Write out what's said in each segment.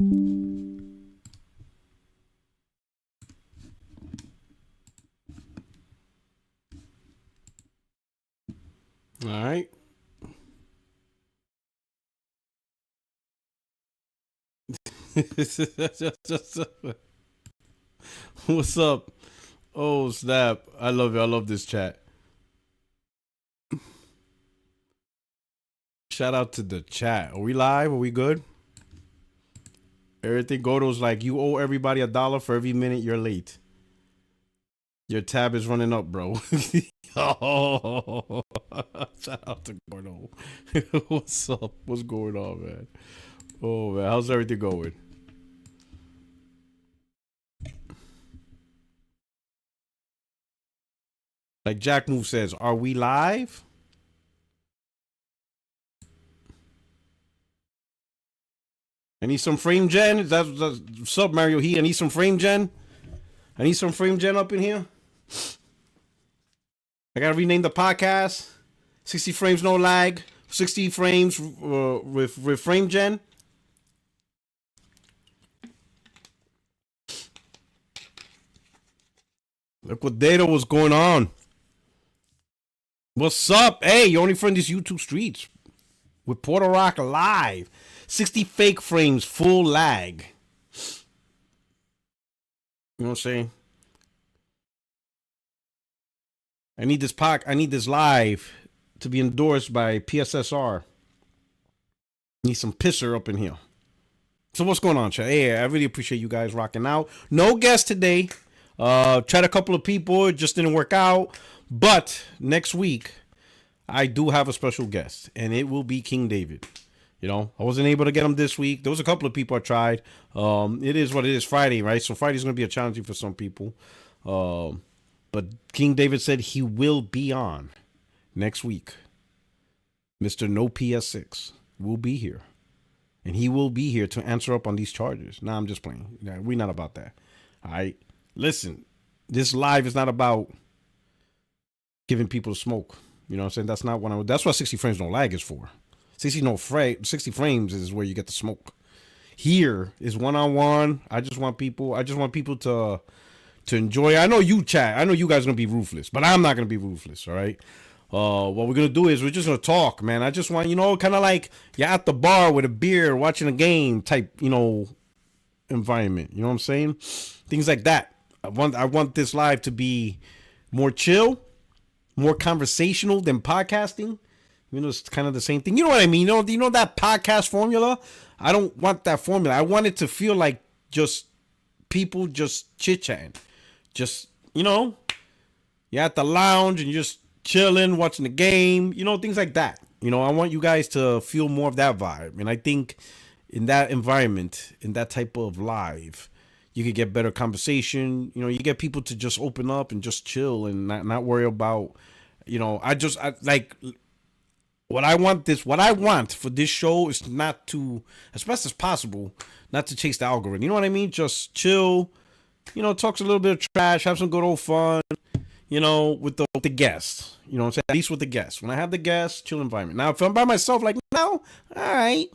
All right. What's up? Oh, snap. I love it. I love this chat. Shout out to the chat. Are we live? Are we good? Everything Goto's like, you owe everybody $1 for every minute you're late. Your tab is running up, bro. Oh, shout out to Gordo. What's up? What's going on, man? Oh, man. How's everything going? Like Jack Move says, are we live? I need some frame gen. That's what's up, Mario He. I need some frame gen. I need some frame gen up in here. I gotta rename the podcast. 60 frames, no lag. 60 frames with frame gen. Liquidator, what's going on? What's up? Hey, you're only from these YouTube streets with Puertorock live. 60 fake frames, full lag. You know what I'm saying? I need this live to be endorsed by PSSR. Need some pisser up in here. So what's going on, chat? Hey, I really appreciate you guys rocking out. No guest today. Tried a couple of people, it just didn't work out. But next week, I do have a special guest, and it will be King David. You know, I wasn't able to get him this week. There was a couple of people I tried. It is what it is, Friday, right? So Friday's going to be a challenging for some people. But King David said he will be on next week. Mr. No PS6 will be here. And he will be here to answer up on these charges. Nah, I'm just playing. We're not about that. All right? Listen, this live is not about giving people smoke. You know what I'm saying? That's not what that's what 60 frames no lag is for. 60 frames is where you get the smoke. Here is one-on-one. I just want people to enjoy. I know you chat. I know you guys are gonna be ruthless, but I'm not gonna be ruthless, all right? What we're gonna do is we're just gonna talk, man. I just want, kind of like you're at the bar with a beer watching a game type, environment. You know what I'm saying? Things like that. I want this live to be more chill, more conversational than podcasting. It's kind of the same thing. You know what I mean? You know that podcast formula? I don't want that formula. I want it to feel like just people just chit-chatting. Just, you're at the lounge and you're just chilling, watching the game, things like that. I want you guys to feel more of that vibe. And I think in that environment, in that type of live, you could get better conversation. You get people to just open up and just chill and not worry about, what I want for this show is not to, as best as possible, not to chase the algorithm. You know what I mean? Just chill, talks a little bit of trash, have some good old fun, with the guests. You know what I'm saying? At least with the guests. When I have the guests, chill environment. Now, if I'm by myself, like, no, all right,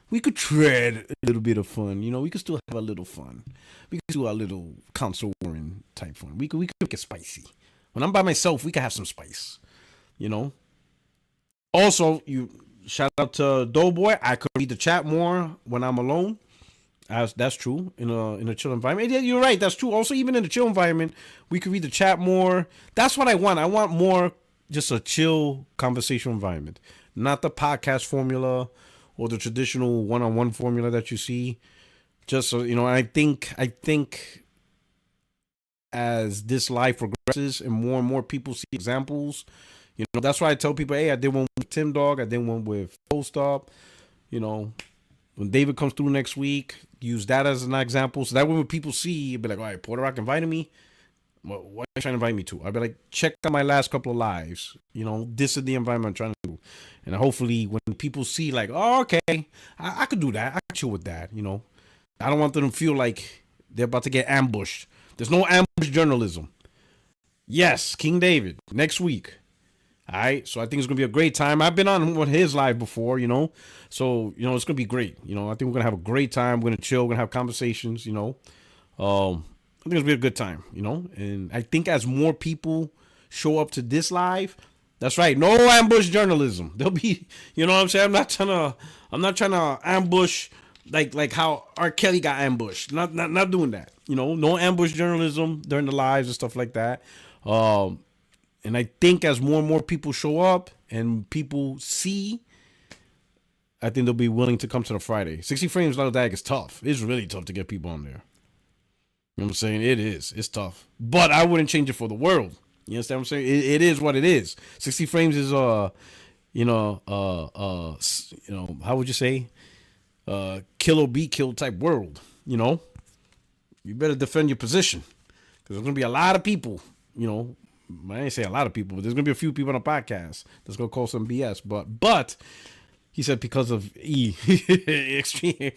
we could tread a little bit of fun. We could still have a little fun. We could do a little console warring type fun. We could make it spicy. When I'm by myself, we could have some spice. Also, you shout out to Doughboy. I could read the chat more when I'm alone. That's true in a chill environment. Yeah, you're right. That's true. Also, even in a chill environment, we could read the chat more. That's what I want. I want more just a chill conversational environment, not the podcast formula or the traditional one-on-one formula that you see. Just so I think as this life progresses and more people see examples, that's why I tell people, hey, I did one with Tim Dog, I did one with Post Up. When David comes through next week, use that as an example. So that way when people see, you'll be like, all right, Puertorock invited me. Well, what are you trying to invite me to? I'll be like, check out my last couple of lives. This is the environment I'm trying to do. And hopefully when people see like, oh, okay, I could do that. I could chill with that, I don't want them to feel like they're about to get ambushed. There's no ambush journalism. Yes, King David, next week. All right, so I think it's gonna be a great time. I've been on with his live before, so it's gonna be great. I think we're gonna have a great time. We're gonna chill. We're gonna have conversations. I think it's gonna be a good time. And I think as more people show up to this live, that's right. No ambush journalism. There'll be, what I'm saying. I'm not trying to ambush like how R. Kelly got ambushed. Not doing that. No ambush journalism during the lives and stuff like that. And I think as more and more people show up and people see, I think they'll be willing to come to the Friday. 60 frames out of that is tough. It's really tough to get people on there. You know what I'm saying? It is. It's tough. But I wouldn't change it for the world. You understand what I'm saying? It is what it is. 60 frames is how would you say? Kill or be killed type world. You better defend your position. Because there's gonna be a lot of people, I ain't say a lot of people, but there's gonna be a few people on a podcast that's gonna call some BS. But he said because of extreme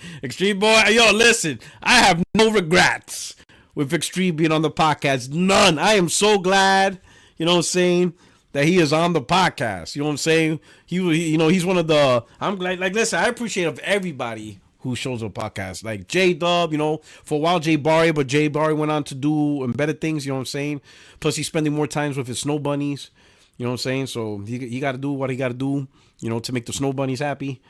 boy. Yo, listen, I have no regrets with Extreme being on the podcast. None. I am so glad, that he is on the podcast. You know what I'm saying? He's one of the. I'm glad. Like, listen, I appreciate of everybody who shows up podcast. Like J-Dub, for a while Jay Barry, but Jay Barry went on to do better things, you know what I'm saying? Plus he's spending more times with his snow bunnies, you know what I'm saying? So he got to do what he got to do, to make the snow bunnies happy.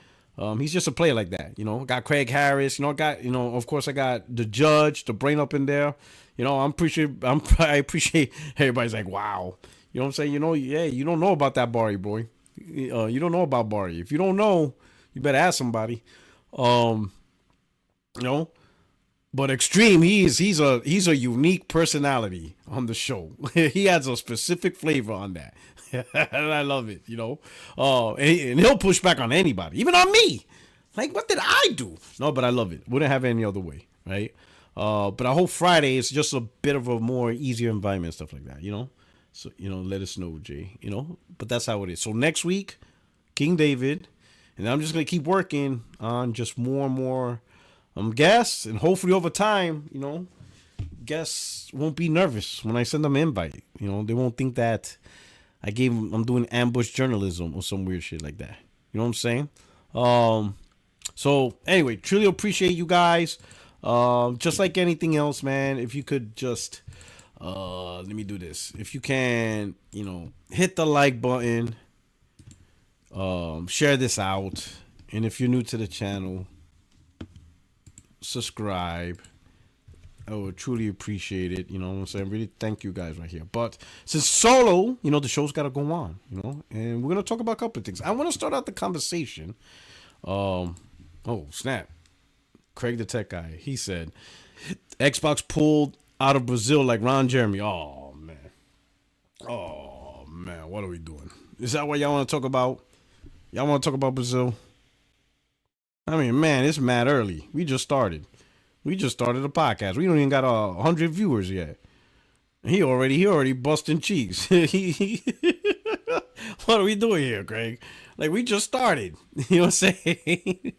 He's just a player like that, Got Craig Harris, of course I got the judge, the brain up in there. I appreciate everybody's like, wow. You know what I'm saying? Yeah, you don't know about that Barry, boy. You don't know about Barry. If you don't know, you better ask somebody. But Extreme, he's a unique personality on the show. He has a specific flavor on that. And I love it, and he'll push back on anybody, even on me. Like, what did I do? No, but I love it. Wouldn't have it any other way, right? But I hope Friday is just a bit of a more easier environment, stuff like that, So, let us know, Jay, But that's how it is. So next week, King David. And I'm just going to keep working on just more and more guests. And hopefully over time, guests won't be nervous when I send them an invite. They won't think that I'm doing ambush journalism or some weird shit like that. You know what I'm saying? So anyway, truly appreciate you guys. Just like anything else, man, if you could just, let me do this. If you can, hit the like button. Share this out, and if you're new to the channel, subscribe. I would truly appreciate it. You know what I'm saying? Really thank you guys right here. But since solo, the show's got to go on, and we're going to talk about a couple of things. I want to start out the conversation. Oh, snap. Craig the tech guy, he said, Xbox pulled out of Brazil like Ron Jeremy. Oh, man. What are we doing? Is that what y'all want to talk about? Y'all want to talk about Brazil? I mean, man, it's mad early. We just started. We just started a podcast. We don't even got 100 viewers yet. He already busting cheeks. What are we doing here, Greg? Like, we just started. You know what I'm saying?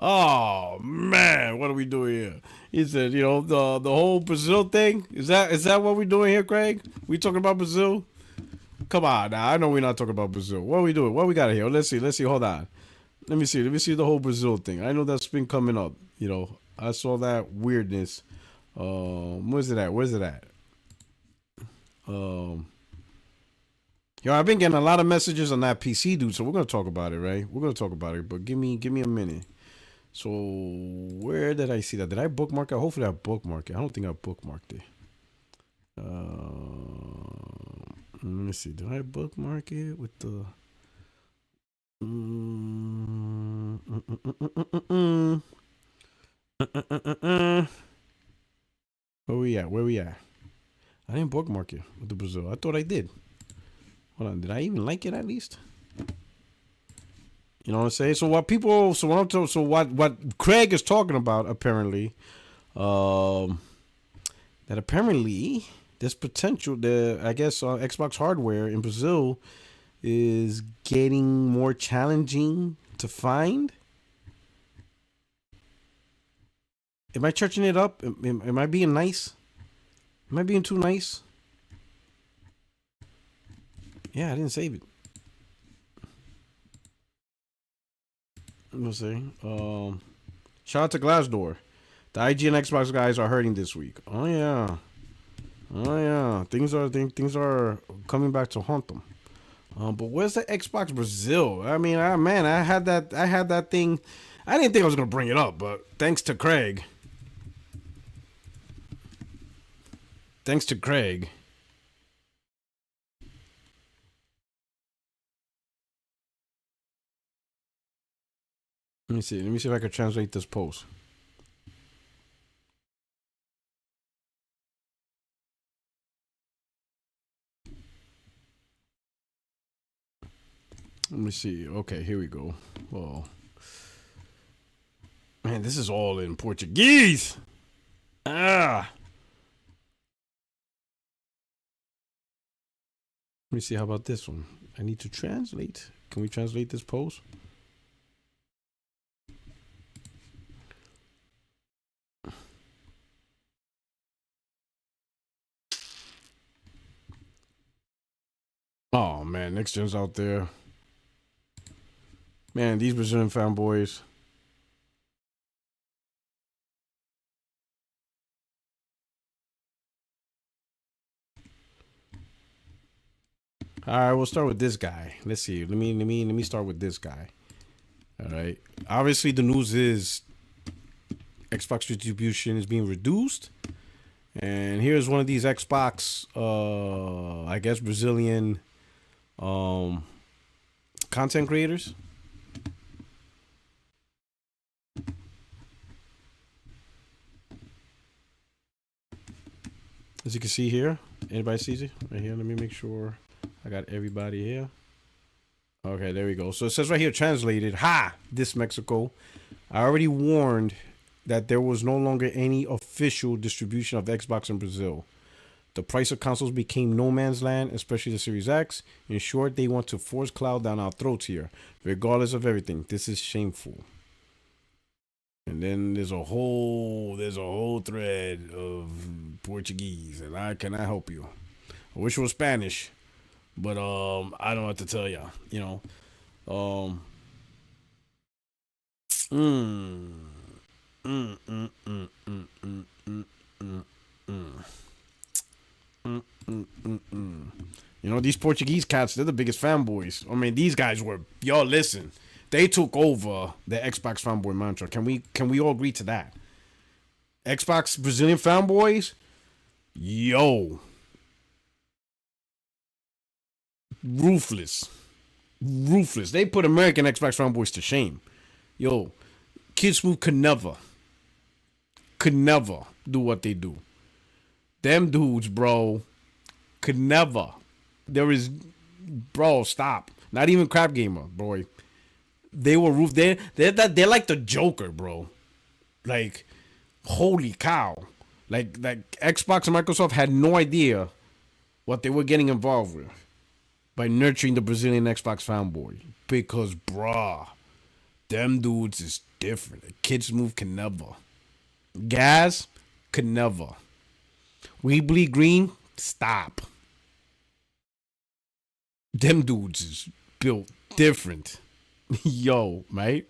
Oh man, what are we doing here? He said, the whole Brazil thing. Is that what we're doing here, Craig? We talking about Brazil? Come on now. I know we're not talking about Brazil. What are we doing? What we got here? Let's see. Hold on. Let me see the whole Brazil thing. I know that's been coming up. I saw that weirdness. Where's it at? I've been getting a lot of messages on that PC, dude. So we're gonna talk about it, right? We're gonna talk about it, but give me a minute. So where did I see that? Did I bookmark it? Hopefully I bookmarked it. I don't think I bookmarked it. Let me see. Did I bookmark it with the? Where we at? I didn't bookmark it with the Brazil. I thought I did. Hold on. Did I even like it at least? You know what I'm saying? So what Craig is talking about apparently, that apparently there's potential. I guess Xbox hardware in Brazil is getting more challenging to find. Am I churching it up? Am I being nice? Am I being too nice? Yeah, I didn't save it. We'll see. Shout out to Glassdoor. The IG and Xbox guys are hurting this week. Oh yeah. Oh yeah. Things are coming back to haunt them. But where's the Xbox Brazil? I mean, I had that thing. I didn't think I was gonna bring it up, but thanks to Craig. Thanks to Craig. Let me see. Let me see if I can translate this post. Let me see. Okay, here we go. Oh, man, this is all in Portuguese. Ah. Let me see. How about this one? I need to translate. Can we translate this post? Oh man, next gen's out there. Man, these Brazilian fanboys. All right, we'll start with this guy. Let's see. Let me start with this guy. All right. Obviously, the news is Xbox distribution is being reduced, and here's one of these Xbox, I guess Brazilian, content creators. As you can see here, anybody sees it right here? Let me make sure I got everybody here. Okay, there we go. So it says right here, translated. Ha! This Mexico. I already warned that there was no longer any official distribution of Xbox in Brazil. The price of consoles became no man's land, especially the Series X. In short, they want to force cloud down our throats here, regardless of everything. This is shameful. And then there's a whole thread of Portuguese, and I cannot help you. I wish it was Spanish, but I don't know what to tell you. You know, mm, mm, mm, mm, mm, mm, mm, mm, mm. You know, these Portuguese cats, they're the biggest fanboys. I mean, these guys were, y'all listen, they took over the Xbox fanboy mantra. Can we all agree to that? Xbox Brazilian fanboys, yo, ruthless. They put American Xbox fanboys to shame. Yo, Kid Smooth could never do what they do. Them dudes, bro, could never. There is, bro, stop. Not even Crap Gamer, boy. They were they're like the Joker, bro. Like, holy cow. Like Xbox and Microsoft had no idea what they were getting involved with by nurturing the Brazilian Xbox fanboy. Because, bruh, them dudes is different. Kids Move can never. Gaz could never. We Bleed Green, stop. Them dudes is built different. Yo, mate.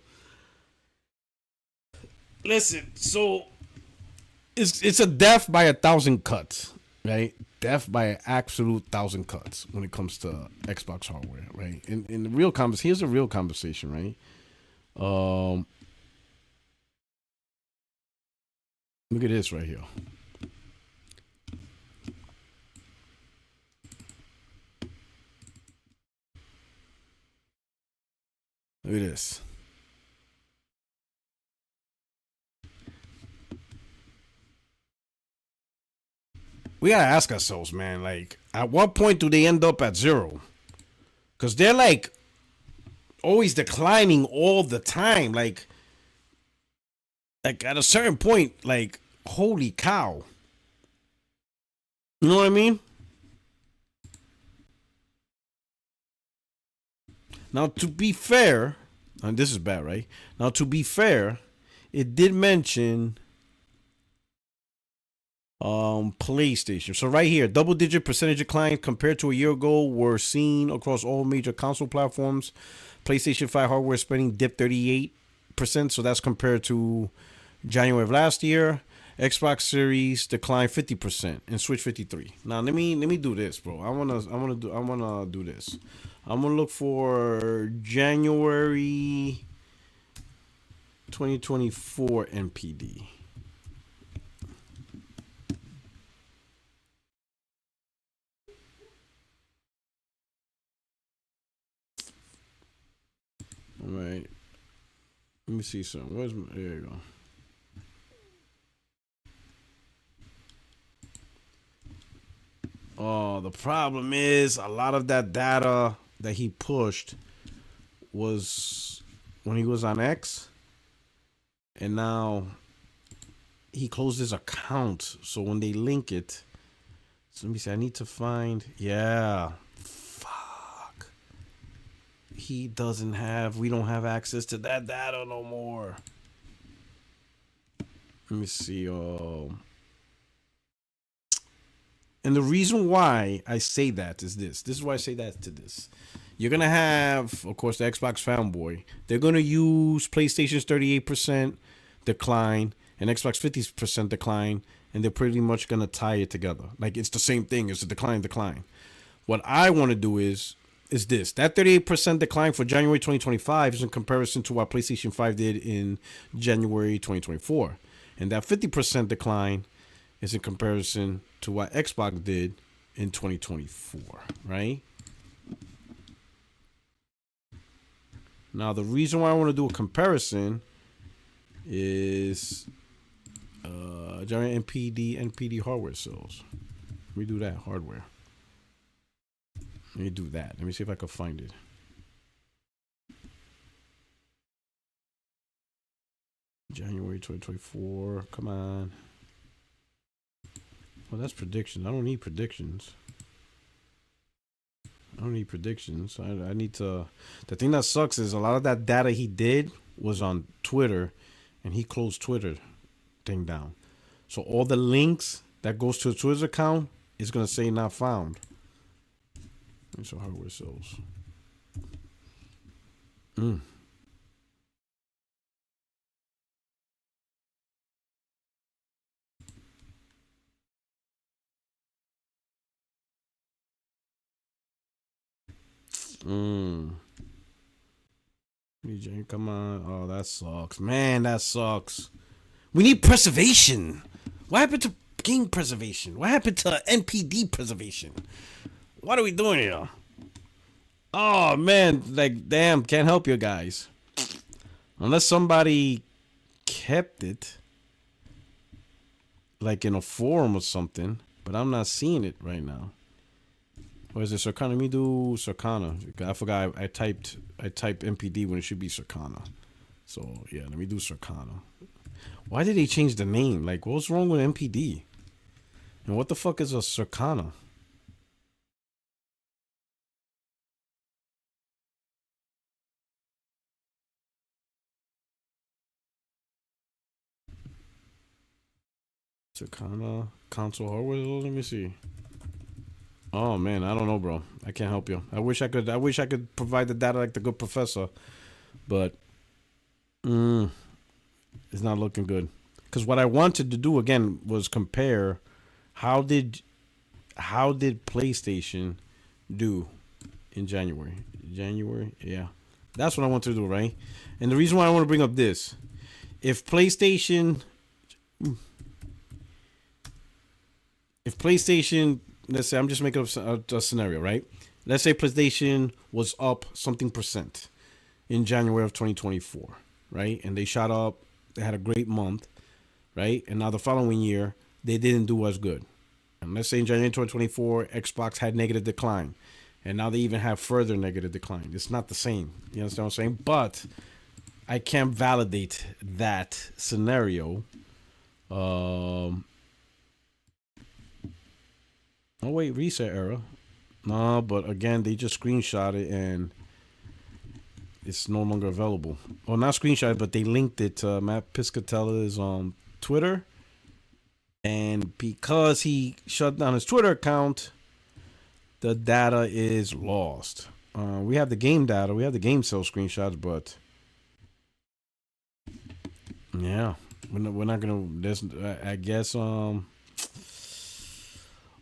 Listen, so it's a death by 1,000 cuts, right? Death by an absolute 1,000 cuts when it comes to Xbox hardware, right? In the real conversation, here's a real conversation, right? Look at this right here. Look at this. We gotta ask ourselves, man, like, at what point do they end up at zero? Because they're like always declining all the time. Like at a certain point, like, holy cow. You know what I mean? Now, to be fair, and this is bad, right? Now, to be fair, it did mention PlayStation. So right here, double-digit percentage decline compared to a year ago were seen across all major console platforms. PlayStation 5 hardware spending dipped 38%, so that's compared to January of last year. Xbox Series declined 50% and Switch 53. Now let me do this, bro. I wanna do this. I'm gonna look for January 2024 NPD. All right. Let me see something. There you go. Oh, the problem is a lot of that data that he pushed was when he was on X, and now he closed his account. So when they link it, so let me see. I need to find. Yeah, fuck. He doesn't have. We don't have access to that data no more. Let me see. And the reason why I say that is this. This is why I say that to this. You're gonna have, of course, the Xbox fanboy. They're gonna use PlayStation's 38% decline and Xbox 50% decline, and they're pretty much gonna tie it together. Like it's the same thing. It's a decline. What I want to do is this. That 38% decline for January 2025 is in comparison to what PlayStation 5 did in January 2024, and that 50% decline is in comparison to what Xbox did in 2024, right? Now, the reason why I want to do a comparison is giant NPD hardware sales. Let me do that, hardware. Let me do that. Let me see if I can find it. January 2024, come on. Well, that's predictions. I don't need predictions. I need to. The thing that sucks is a lot of that data he did was on Twitter, and he closed Twitter thing down. So all the links that goes to Twitter's account is gonna say not found. So hardware sales. DJ, come on. Oh, that sucks. Man, that sucks. We need preservation. What happened to game preservation? What happened to NPD preservation? What are we doing here? Oh, man. Like, damn, can't help you guys. Unless somebody kept it. Like in a forum or something. But I'm not seeing it right now. Or is it Circana? Let me do Circana. I forgot I typed NPD when it should be Circana. So yeah, let me do Circana. Why did they change the name? Like, what's wrong with NPD? And what the fuck is a Circana? Circana console hardware. Let me see. Oh man, I don't know, bro. I can't help you. I wish I could provide the data like the good professor, but it's not looking good. Because what I wanted to do again was compare how did PlayStation do in January. Yeah. That's what I want to do, right? And the reason why I want to bring up this, if PlayStation, let's say I'm just making up a scenario, right? Let's say PlayStation was up something percent in January of 2024, right? And they shot up, they had a great month, right? And now the following year, they didn't do as good. And let's say in January 2024, Xbox had negative decline. And now they even have further negative decline. It's not the same. You understand what I'm saying? But I can't validate that scenario. Oh wait, reset error. No, but again, they just screenshot it and it's no longer available. Well, not screenshot, but they linked it to Matt Piscatella's Twitter. And because he shut down his Twitter account, the data is lost. We have the game data, we have the game sale screenshots, but yeah, we're not gonna. There's, I guess. Oh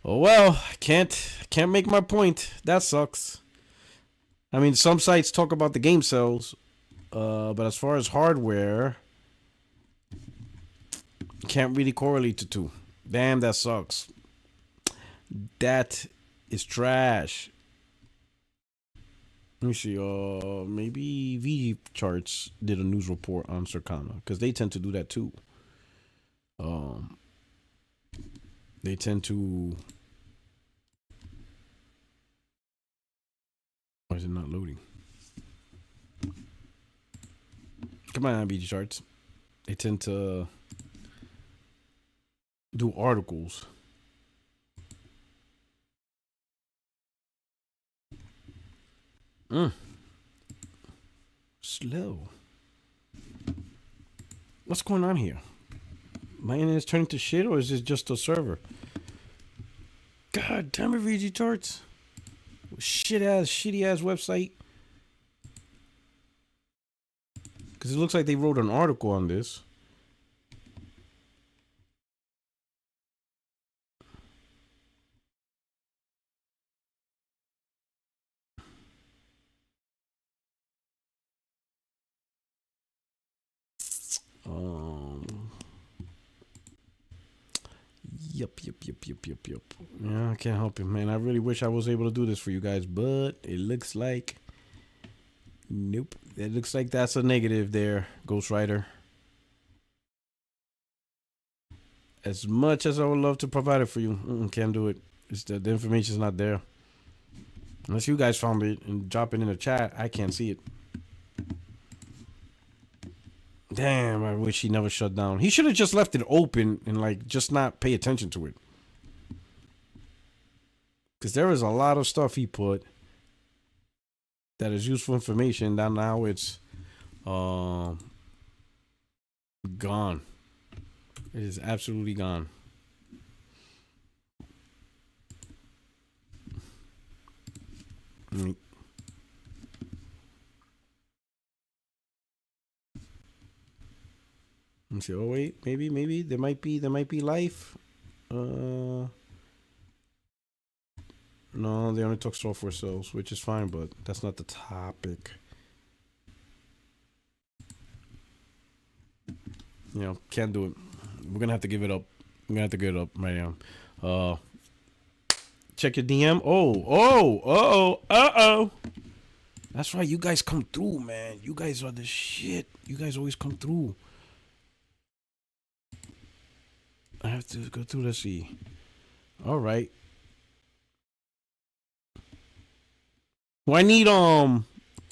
well, can't make my point. That sucks. I mean, some sites talk about the game sales, but as far as hardware, can't really correlate the two. Damn, that sucks. That is trash. Let me see. Maybe VG Charts did a news report on Circana because they tend to do that too. They tend to. Why is it not loading? Come on, VG Charts. They tend to do articles. Slow. What's going on here? My internet is turning to shit, or is this just a server? God damn it, VG Charts. Shitty ass website. Because it looks like they wrote an article on this. Yup. Yeah, I can't help it, man. I really wish I was able to do this for you guys, but it looks like nope. It looks like that's a negative there, Ghost Rider. As much as I would love to provide it for you, can't do it. It's the information's not there. Unless you guys found it and drop it in the chat, I can't see it. Damn, I wish he never shut down. He should have just left it open and like just not pay attention to it. Because there is a lot of stuff he put that is useful information that now it's gone. It is absolutely gone. Let me see. Oh wait, maybe there might be life. No, they only talk software sales, which is fine, but that's not the topic. You know, can't do it. We're gonna have to give it up. We're gonna have to give it up right now. Check your DM. Oh. That's right. You guys come through, man. You guys are the shit. You guys always come through. I have to go through. Let's see. All right. Well, I need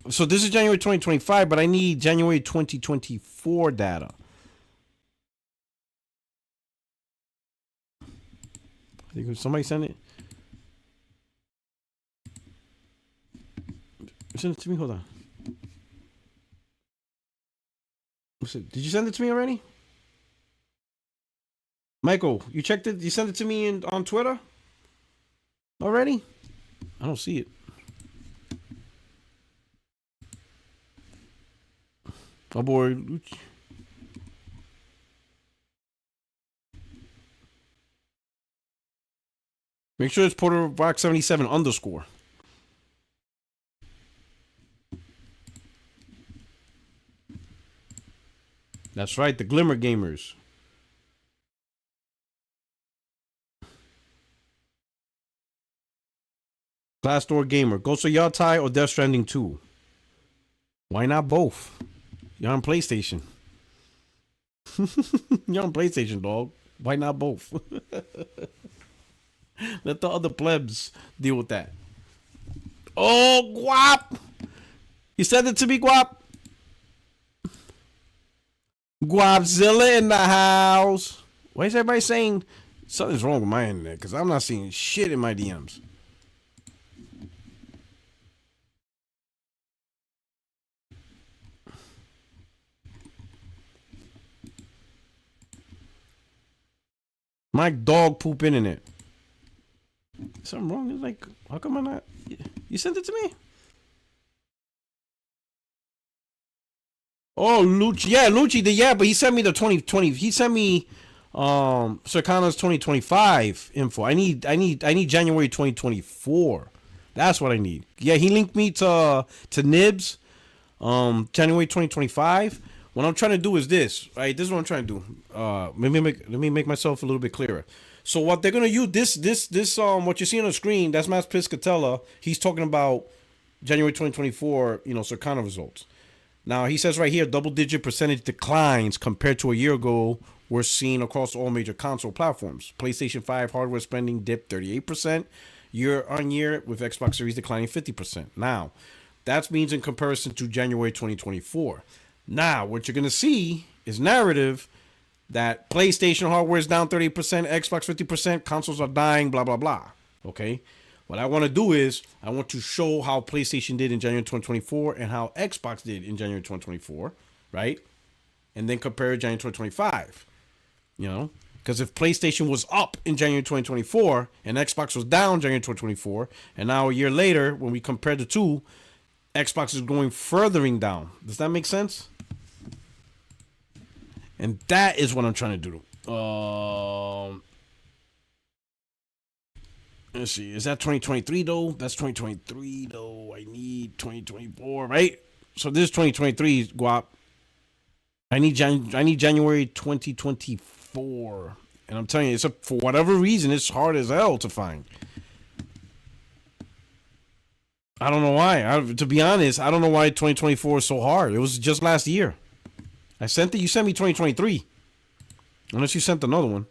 So this is January 2025, but I need January 2024 data. I think somebody send it. Send it to me. Hold on. Did you send it to me already? Michael, you checked it? You sent it to me on Twitter already? I don't see it. Oh boy. Make sure it's Puertorock77 _. That's right, the Glimmer Gamers. Glassdoor Gamer. Ghost of Yatai or Death Stranding 2? Why not both? You're on PlayStation. You're on PlayStation, dog. Why not both? Let the other plebs deal with that. Oh, Guap! You sent it to me, Guap? Guapzilla in the house. Why is everybody saying something's wrong with my internet? Because I'm not seeing shit in my DMs. My dog poop internet. Something wrong? It's like, how come I'm not? You sent it to me? Oh, Lucci. Yeah, Lucci did. Yeah, but he sent me the 2020. He sent me Circana's 2025 info. I need January 2024. That's what I need. Yeah, he linked me to Nibs January 2025. What I'm trying to do is this, right? This is what I'm trying to do. Let me make myself a little bit clearer. So what they're gonna use this what you see on the screen, that's Matt Piscatella. He's talking about January 2024, Circana results. Now he says right here, double-digit percentage declines compared to a year ago were seen across all major console platforms. PlayStation 5 hardware spending dipped 38% year on year, with Xbox Series declining 50%. Now, that means in comparison to January 2024. Now, what you're gonna see is narrative that PlayStation hardware is down 30%, Xbox 50%, consoles are dying, blah blah blah. Okay. What I want to do is I want to show how PlayStation did in January 2024 and how Xbox did in January 2024, right? And then compare January 2025. Because if PlayStation was up in January 2024 and Xbox was down January 2024, and now a year later, when we compare the two, Xbox is going furthering down. Does that make sense? And that is what I'm trying to do. Let's see. Is that 2023 though? That's 2023 though. I need 2024, right? So this is 2023 guap. I need January 2024, and I'm telling you, for whatever reason, it's hard as hell to find. I don't know why. To be honest, I don't know why 2024 is so hard. It was just last year. I sent it. You sent me 2023, unless you sent another one.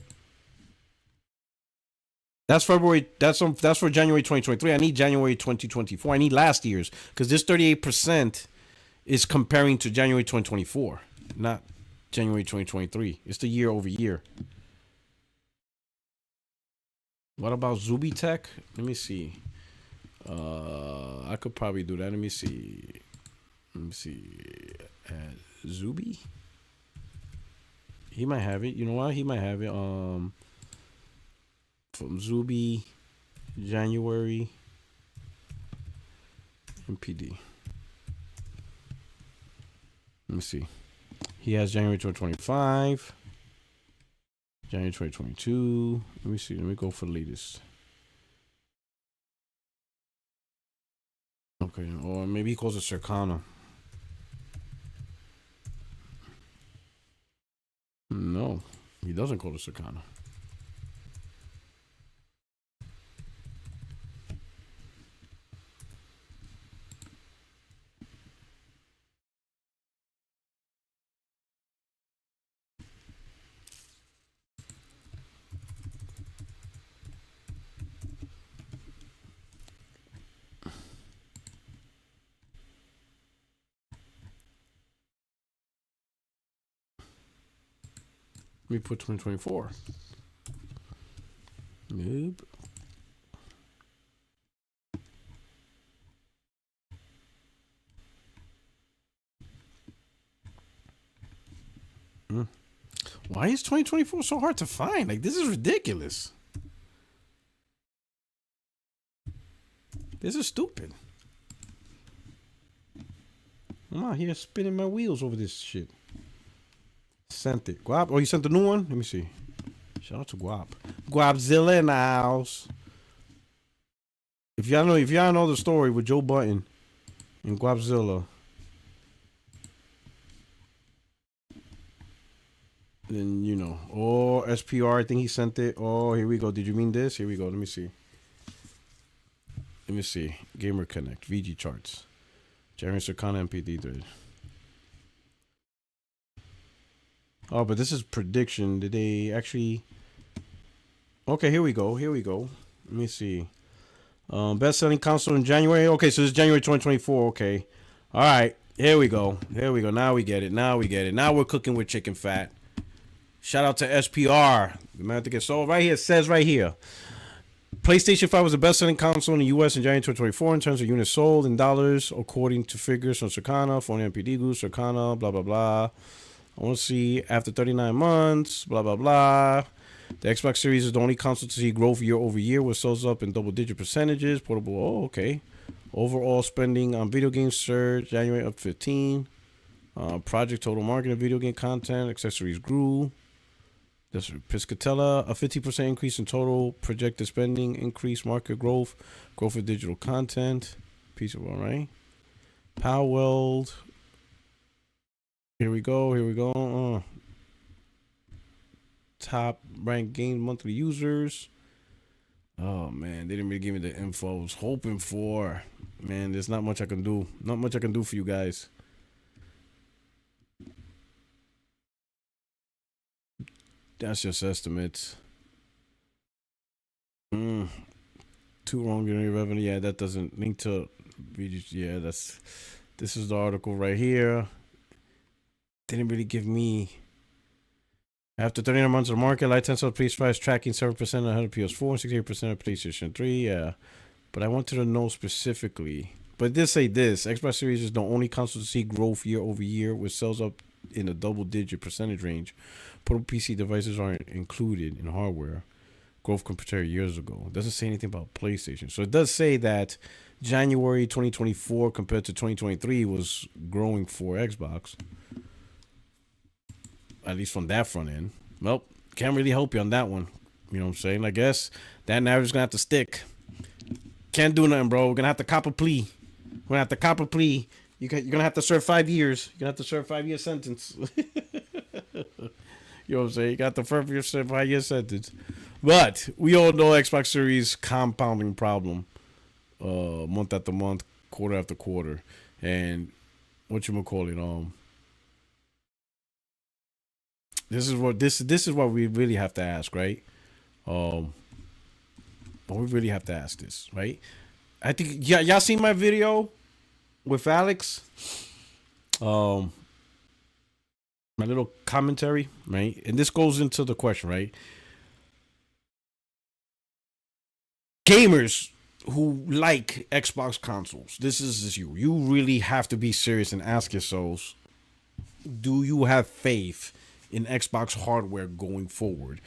That's February. That's for January 2023. I need January 2024. I need last year's, because this 38% is comparing to January 2024, not January 2023. It's the year over year. What about Zuby Tech? Let me see. I could probably do that. Let me see. Zuby. He might have it. You know what? He might have it. From Zuby, January, MPD. Let me see. He has January 2025, January 2022. Let me see. Let me go for the latest. Okay, or maybe he calls it Circana. No, he doesn't call it Circana. Let me put 2024. Nope. Why is 2024 so hard to find? Like, this is ridiculous. This is stupid. I'm out here spinning my wheels over this shit. Sent it. Guap. Oh, you sent the new one? Let me see. Shout out to Guap. Guapzilla in the house. If y'all know the story with Joe Button and Guapzilla, then you know. Oh, SPR, I think he sent it. Oh, here we go. Did you mean this? Here we go. Let me see. Gamer Connect. VG charts. Jeremy Circana MPD thread. Oh, but this is prediction. Did they actually? Okay, here we go. Let me see. Best-selling console in January. Okay, so this is January 2024. Okay. All right. Here we go. Now we get it. Now we're cooking with chicken fat. Shout out to SPR. The man to get sold right here. It says right here. PlayStation 5 was the best-selling console in the U.S. in January 2024 in terms of units sold in dollars, according to figures from Circana, phone MPD Group, Circana, blah, blah, blah. I want to see after 39 months, blah, blah, blah. The Xbox Series is the only console to see growth year over year, with sales up in double-digit percentages. Portable, okay. Overall spending on video games surged, January up 15. Project total market of video game content, accessories grew. That's Piscatella, a 50% increase in total projected spending, increased market growth, growth of digital content. Piece of all right. Powell. Here we go. Top ranked game monthly users. Oh man, they didn't really give me the info I was hoping for. Man, there's not much I can do. Not much I can do for you guys. That's just estimates. Too wrong in revenue. Yeah, that doesn't link to. Yeah, this is the article right here. Didn't really give me. After 39 months of the market, lifetime sales of PS5 is tracking 7% ahead of PS4 and 68% of PlayStation 3. Yeah, but I wanted to know specifically. But this say this: Xbox Series is the only console to see growth year over year, with sales up in the double-digit percentage range. Portable PC devices aren't included in hardware growth compared to years ago. It doesn't say anything about PlayStation. So it does say that January 2024 compared to 2023 was growing for Xbox. At least from that front end. Well, can't really help you on that one. You know what I'm saying? I guess that narrative's gonna have to stick. Can't do nothing, bro. We're gonna have to cop a plea. We're gonna have to cop a plea. You're gonna have to serve 5 years. You're gonna have to serve 5-year sentence. You know what I'm saying? You got the serve 5-year sentence. But we all know Xbox Series compounding problem. Month after month, quarter after quarter. And what you call it, this is what we really have to ask, right? But we really have to ask this, right? I think y'all seen my video with Alex. My little commentary, right? And this goes into the question, right? Gamers who like Xbox consoles, this is you. You really have to be serious and ask yourselves, do you have faith in Xbox hardware going forward?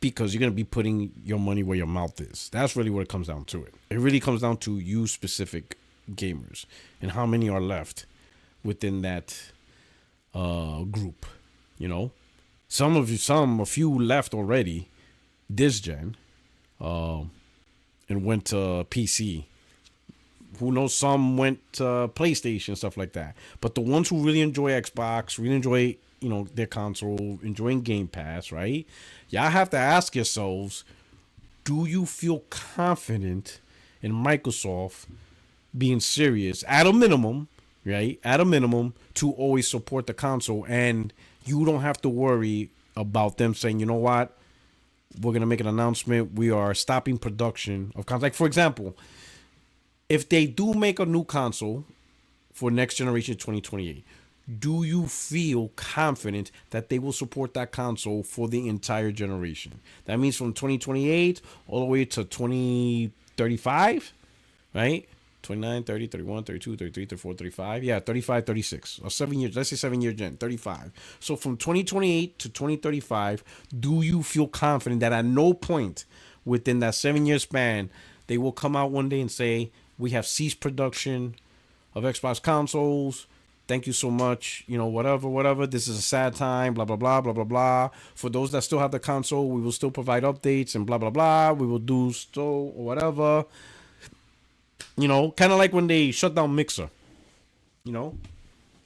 Because you're going to be putting your money where your mouth is. That's really what it comes down to. It really comes down to you specific gamers and how many are left within that group. You know, a few left already this gen, and went to PC. Who knows? Some went to PlayStation, stuff like that. But the ones who really enjoy Xbox, really enjoy, you know, their console, enjoying Game Pass, right? Y'all have to ask yourselves, do you feel confident in Microsoft being serious at a minimum, right? At a minimum, to always support the console, and you don't have to worry about them saying, you know what, we're gonna make an announcement. We are stopping production of consoles. Like, for example, if they do make a new console for next generation 2028, do you feel confident that they will support that console for the entire generation? That means from 2028 all the way to 2035, right? 29, 30, 31, 32, 33, 34, 35. Yeah, 35, 36. Or 7 years. Let's say 7 year gen, 35. So from 2028 to 2035, do you feel confident that at no point within that 7 year span, they will come out one day and say, we have ceased production of Xbox consoles. Thank you so much. You know, whatever. This is a sad time, blah, blah, blah, blah, blah, blah. For those that still have the console, we will still provide updates and blah, blah, blah. We will do still or whatever. You know, kind of like when they shut down Mixer. You know,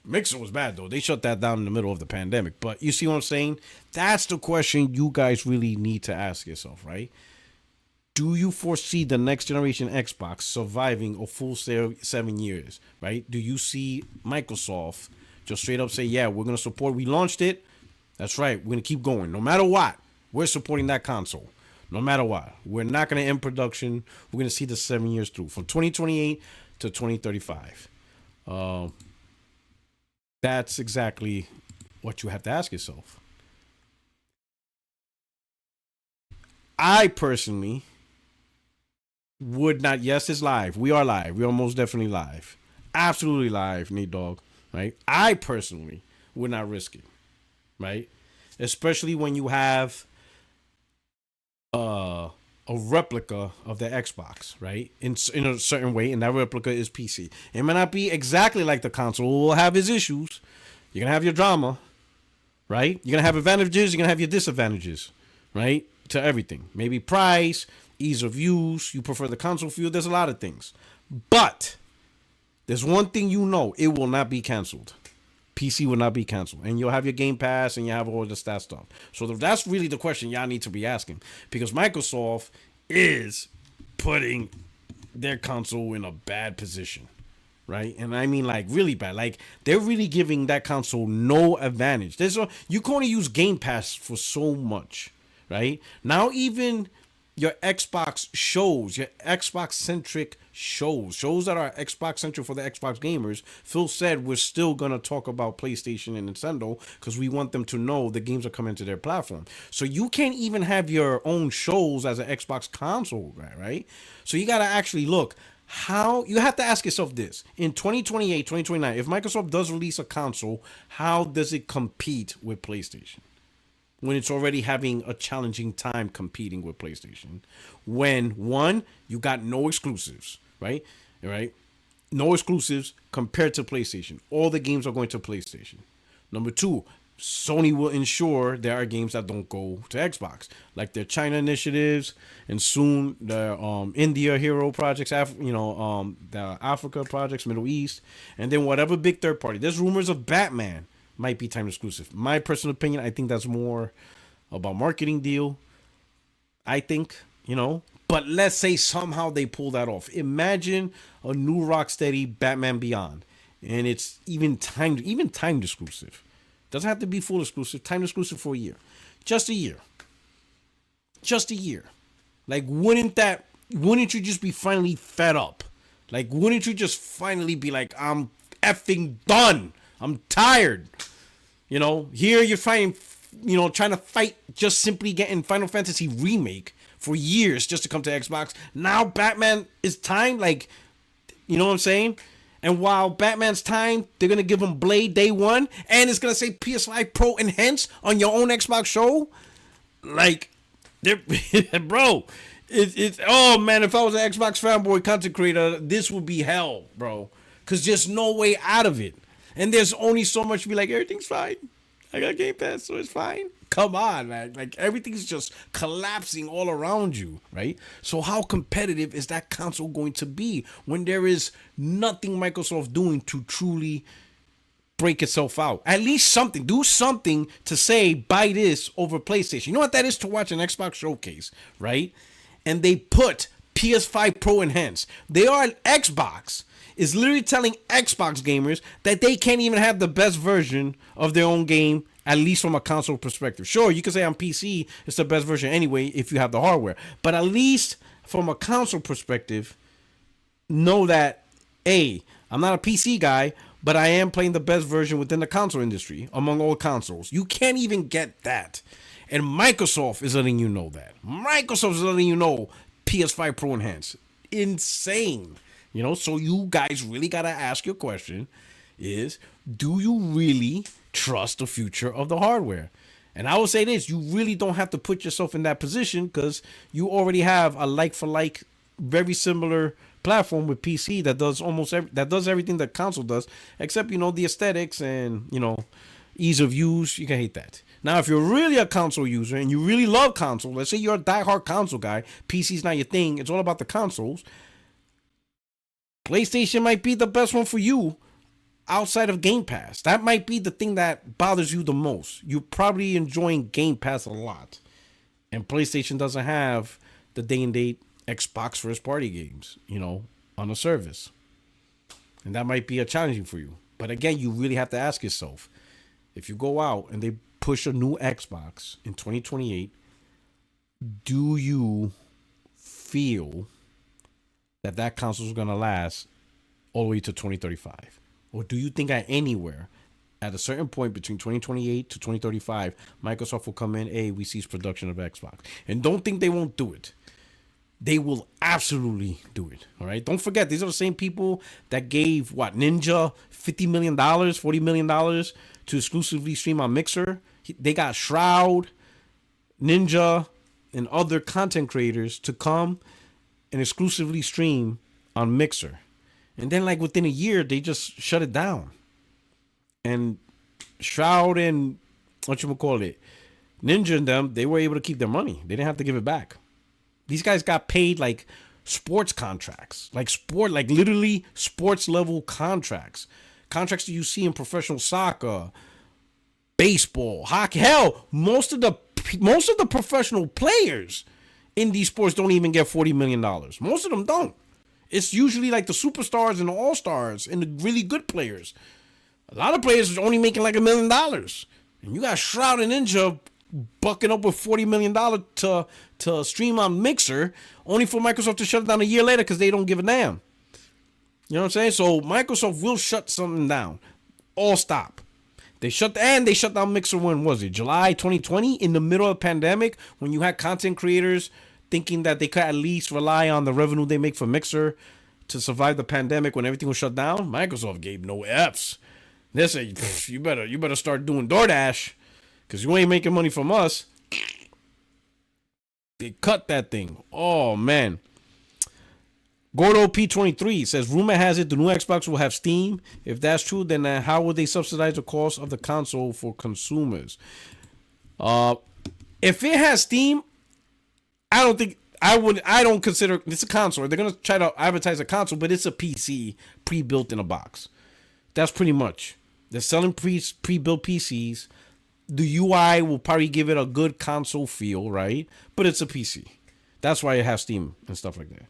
Mixer was bad, though. They shut that down in the middle of the pandemic. But you see what I'm saying? That's the question you guys really need to ask yourself, right? Do you foresee the next generation Xbox surviving a full 7 years, right? Do you see Microsoft just straight up say, yeah, we're going to support. We launched it. That's right. We're going to keep going. No matter what, we're supporting that console. No matter what. We're not going to end production. We're going to see the 7 years through from 2028 to 2035. That's exactly what you have to ask yourself. I personally would not. Yes, it's live. We are live. We are most definitely live. Absolutely live, Nate Dogg. Right? I personally would not risk it. Right? Especially when you have uh, a replica of the Xbox, right? In a certain way, and that replica is PC. It may not be exactly like the console. It will have its issues. You're gonna have your drama, right? You're gonna have advantages. You're gonna have your disadvantages, right? To everything. Maybe price, ease of use. You prefer the console feel. There's a lot of things, but there's one thing you know: it will not be canceled. PC will not be canceled, and you'll have your Game Pass and you have all the stat stuff. So that's really the question y'all need to be asking, because Microsoft is putting their console in a bad position, right? And I mean like really bad. Like they're really giving that console no advantage. You can only use Game Pass for so much, right? Now even your Xbox shows, your Xbox centric shows that are Xbox centric for the Xbox gamers. Phil said we're still gonna talk about PlayStation and Nintendo because we want them to know the games are coming to their platform. So you can't even have your own shows as an Xbox console guy, right? So you gotta actually look. How you have to ask yourself this in 2028, 2029, if Microsoft does release a console, how does it compete with PlayStation? When it's already having a challenging time competing with PlayStation. When one, you got no exclusives, right? Right? No exclusives compared to PlayStation. All the games are going to PlayStation. Number two, Sony will ensure there are games that don't go to Xbox, like their China initiatives, and soon the India hero projects, the Africa projects, Middle East, and then whatever big third party. There's rumors of Batman might be time exclusive. My personal opinion, I think that's more about marketing deal. I think, but let's say somehow they pull that off. Imagine a new Rocksteady Batman Beyond, and it's even timed exclusive. Doesn't have to be full exclusive. Time exclusive for a year, just a year, just a year. Like, wouldn't you just be finally fed up? Like, wouldn't you just finally be like, I'm effing done. I'm tired. Here you're trying to fight just simply getting Final Fantasy Remake for years just to come to Xbox. Now Batman is time. Like, you know what I'm saying? And while Batman's time, they're going to give him Blade day one. And it's going to say PS5 Pro Enhance on your own Xbox show. Like, bro. Oh, man, if I was an Xbox fanboy content creator, this would be hell, bro. Because there's no way out of it. And there's only so much to be like, everything's fine. I got Game Pass, so it's fine. Come on, man. Like, everything's just collapsing all around you, right? So how competitive is that console going to be when there is nothing Microsoft doing to truly break itself out? At least something. Do something to say, buy this over PlayStation. You know what that is to watch an Xbox showcase, right? And they put PS5 Pro Enhance. They are Xbox is literally telling Xbox gamers that they can't even have the best version of their own game, at least from a console perspective. Sure, you can say on PC it's the best version anyway if you have the hardware, but at least from a console perspective, know that, hey, I'm not a PC guy, but I am playing the best version within the console industry among all consoles. You can't even get that. And Microsoft is letting you know that. Microsoft is letting you know PS5 Pro Enhance. Insane. So you guys really got to ask your question is, do you really trust the future of the hardware? And I will say this, you really don't have to put yourself in that position because you already have a like-for-like, very similar platform with PC that does that does everything that console does, except, the aesthetics and, ease of use. You can hate that. Now, if you're really a console user and you really love console, let's say you're a diehard console guy, PC's not your thing, it's all about the consoles, PlayStation might be the best one for you outside of Game Pass. That might be the thing that bothers you the most. You're probably enjoying Game Pass a lot. And PlayStation doesn't have the day and date Xbox first party games, on a service. And that might be a challenging for you. But again, you really have to ask yourself, if you go out and they push a new Xbox in 2028, do you feel that console is going to last all the way to 2035? Or do you think at anywhere, at a certain point between 2028 to 2035, Microsoft will come in, hey, we cease production of Xbox? And don't think they won't do it. They will absolutely do it. All right. Don't forget, these are the same people that gave Ninja $50 million, $40 million to exclusively stream on Mixer. They got Shroud, Ninja, and other content creators to come and exclusively stream on Mixer. And then like within a year, they just shut it down. And Shroud and whatchamacallit, Ninja and them, they were able to keep their money. They didn't have to give it back. These guys got paid like sports contracts, like literally sports level contracts. Contracts that you see in professional soccer, baseball, hockey. Hell, most of the professional players in these sports don't even get $40 million. Most of them don't. It's usually like the superstars and the all-stars and the really good players. A lot of players are only making like $1 million. And you got Shroud and Ninja bucking up with $40 million to stream on Mixer, only for Microsoft to shut it down a year later because they don't give a damn. You know what I'm saying? So Microsoft will shut something down. All stop. They shut down Mixer when was it? July 2020, in the middle of the pandemic, when you had content creators thinking that they could at least rely on the revenue they make from Mixer to survive the pandemic when everything was shut down. Microsoft gave no F's. They said, you better start doing DoorDash because you ain't making money from us. They cut that thing. Oh, man. Gordo P23 says, rumor has it the new Xbox will have Steam. If that's true, then how would they subsidize the cost of the console for consumers? If it has Steam, I don't consider it's a console. They're going to try to advertise a console, but it's a PC pre-built in a box. That's pretty much. They're selling pre-built PCs. The UI will probably give it a good console feel, right? But it's a PC. That's why it has Steam and stuff like that.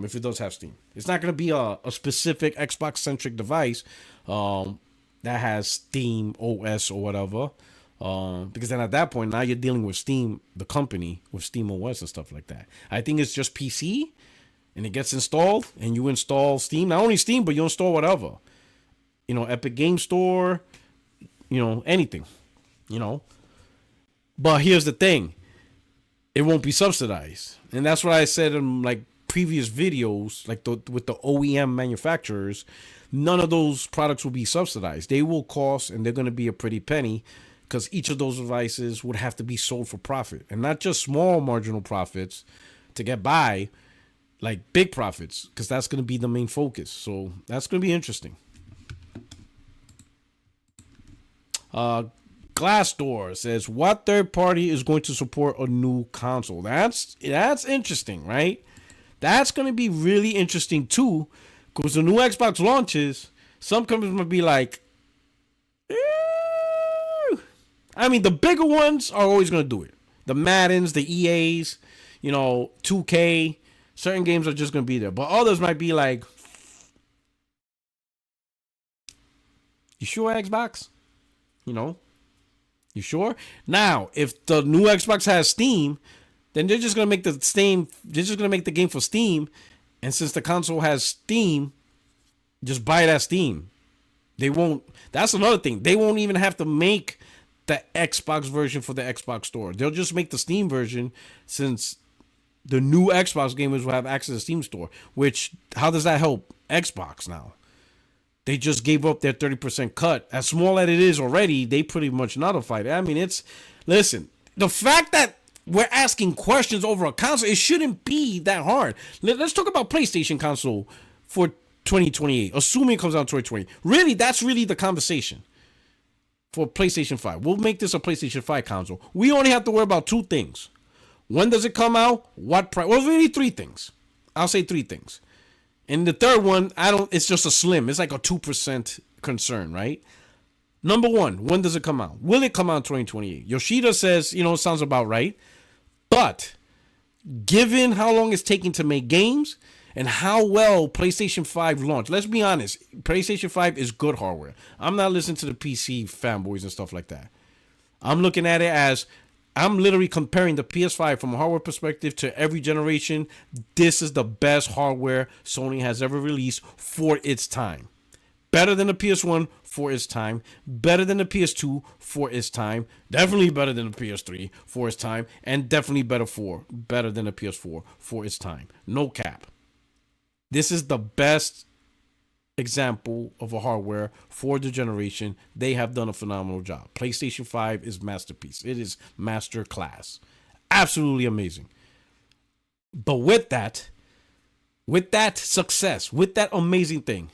If it does have Steam, it's not going to be a specific Xbox centric device that has Steam OS or whatever, because then at that point now you're dealing with Steam, the company, with Steam OS and stuff like that. I think it's just PC, and it gets installed, and you install Steam, not only Steam, but you install whatever, Epic Game Store, anything, But here's the thing, it won't be subsidized, and that's what I said in like previous videos, like with the OEM manufacturers. None of those products will be subsidized. They will cost, and they're going to be a pretty penny, because each of those devices would have to be sold for profit, and not just small marginal profits to get by, like big profits, because that's going to be the main focus. So that's going to be interesting. Glassdoor says, what third party is going to support a new console? That's interesting, right? That's going to be really interesting too, because the new Xbox launches, some companies might be like, I mean, the bigger ones are always going to do it. The Maddens, the EAs, 2K, certain games are just going to be there. But others might be like, you sure, Xbox? You sure? Now, if the new Xbox has Steam, then they're just gonna make the game for Steam, and since the console has Steam, just buy it at Steam. They won't. That's another thing. They won't even have to make the Xbox version for the Xbox store. They'll just make the Steam version, since the new Xbox gamers will have access to Steam store. Which, how does that help Xbox now? They just gave up their 30% cut. As small as it is already, they pretty much nullified it. I mean, listen, the fact that we're asking questions over a console, it shouldn't be that hard. Let's talk about PlayStation console for 2028, assuming it comes out in 2020. Really, that's really the conversation for PlayStation 5. We'll make this a PlayStation 5 console. We only have to worry about two things. When does it come out? What price? Well, really three things. I'll say three things. And the third one, it's just a slim. It's like a 2% concern, right? Number one, when does it come out? Will it come out in 2028? Yoshida says, it sounds about right. But given how long it's taking to make games and how well PlayStation 5 launched, let's be honest, PlayStation 5 is good hardware. I'm not listening to the PC fanboys and stuff like that. I'm looking at it as, I'm literally comparing the PS5 from a hardware perspective to every generation. This is the best hardware Sony has ever released for its time. Better than the PS1 for its time. Better than the PS2 for its time. Definitely better than the PS3 for its time. And definitely better than the PS4 for its time. No cap. This is the best example of a hardware for the generation. They have done a phenomenal job. PlayStation 5 is masterpiece. It is master class. Absolutely amazing. But with that success, with that amazing thing,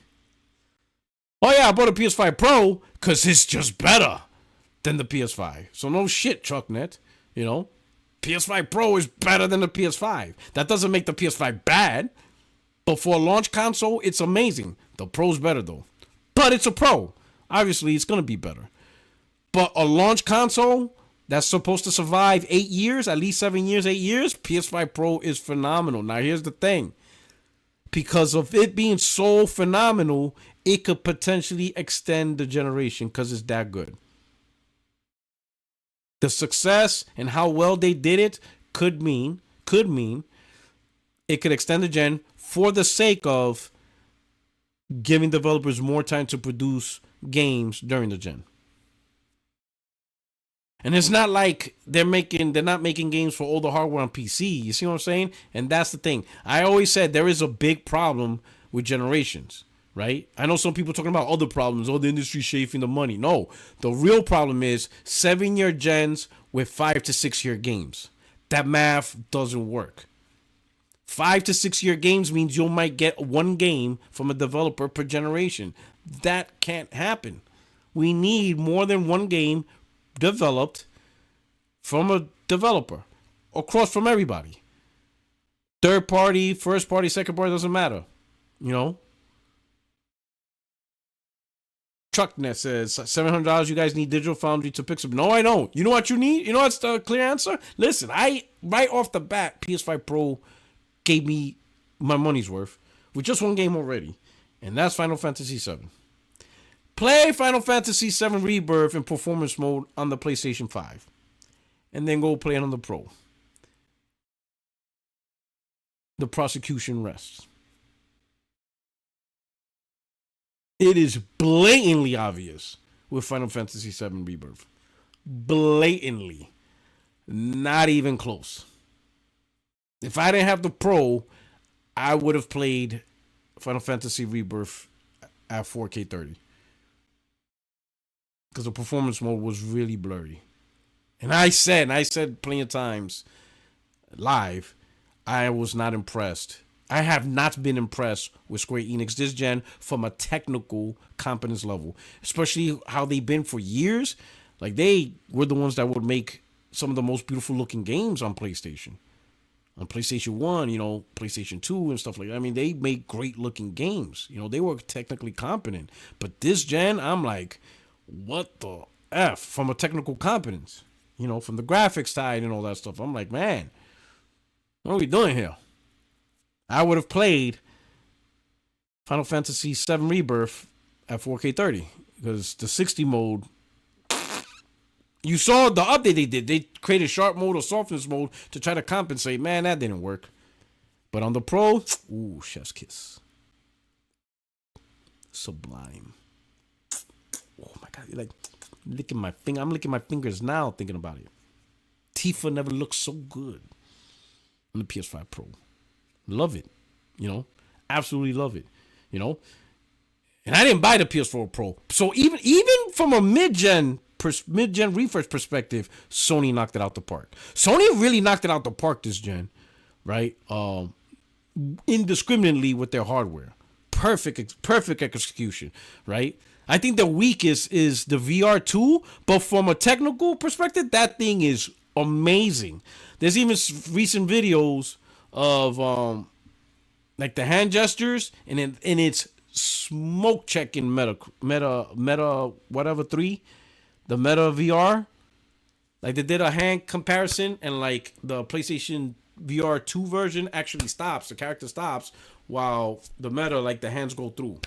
oh yeah, I bought a PS5 Pro because it's just better than the PS5. So no shit, Chucknet. You know, PS5 Pro is better than the PS5. That doesn't make the PS5 bad. But for a launch console, it's amazing. The Pro's better though. But it's a Pro. Obviously, it's going to be better. But a launch console that's supposed to survive 8 years, at least 7 years, 8 years, PS5 Pro is phenomenal. Now, here's the thing. Because of it being so phenomenal, it could potentially extend the generation because it's that good. The success and how well they did it could mean it could extend the gen for the sake of giving developers more time to produce games during the gen. And it's not like they're not making games for older hardware on PC. You see what I'm saying? And that's the thing. I always said there is a big problem with generations, right? I know some people talking about other problems, the industry shaving the money. No, the real problem is 7-year gens with 5 to 6 year games. That math doesn't work. 5 to 6 year games means you might get one game from a developer per generation. That can't happen. We need more than one game developed from a developer, across from everybody. Third party, first party, second party, doesn't matter. You know? Trucknet says $700. You guys need Digital Foundry to Pixel. No, I don't. You know what you need? You know what's the clear answer? Listen, right off the bat, PS5 Pro gave me my money's worth with just one game already, and that's Final Fantasy VII. Play Final Fantasy VII Rebirth in performance mode on the PlayStation 5, and then go play it on the Pro. The prosecution rests. It is blatantly obvious with Final Fantasy VII Rebirth. Blatantly. Not even close. If I didn't have the Pro, I would have played Final Fantasy Rebirth at 4K 30. Because the performance mode was really blurry. And I said plenty of times live, I was not impressed. I have not been impressed with Square Enix this gen from a technical competence level. Especially how they've been for years. Like, they were the ones that would make some of the most beautiful looking games on PlayStation. On PlayStation 1, you know, PlayStation 2 and stuff like that. I mean, they made great looking games. You know, they were technically competent. But this gen, I'm like, what the F? From a technical competence. You know, from the graphics side and all that stuff. I'm like, man, what are we doing here? I would have played Final Fantasy VII Rebirth at 4K 30. Because the 60 mode, you saw the update they did. They created sharp mode or softness mode to try to compensate. Man, that didn't work. But on the Pro, ooh, chef's kiss. Sublime. Oh my God, you're like licking my finger. I'm licking my fingers now thinking about it. Tifa never looked so good on the PS5 Pro. Love it. You know, absolutely love it. You know, and I didn't buy the PS4 Pro. So even from a mid-gen refresh perspective, Sony knocked it out the park. Sony really knocked it out the park this gen, right? Indiscriminately with their hardware. Perfect execution, right? I think the weakest is the VR2, but from a technical perspective, that thing is amazing. There's even recent videos of like the hand gestures, and it's smoke checking meta whatever 3, the Meta VR. Like, they did a hand comparison, and like the PlayStation VR 2 version actually stops. The character stops while the Meta, like, the hands go through.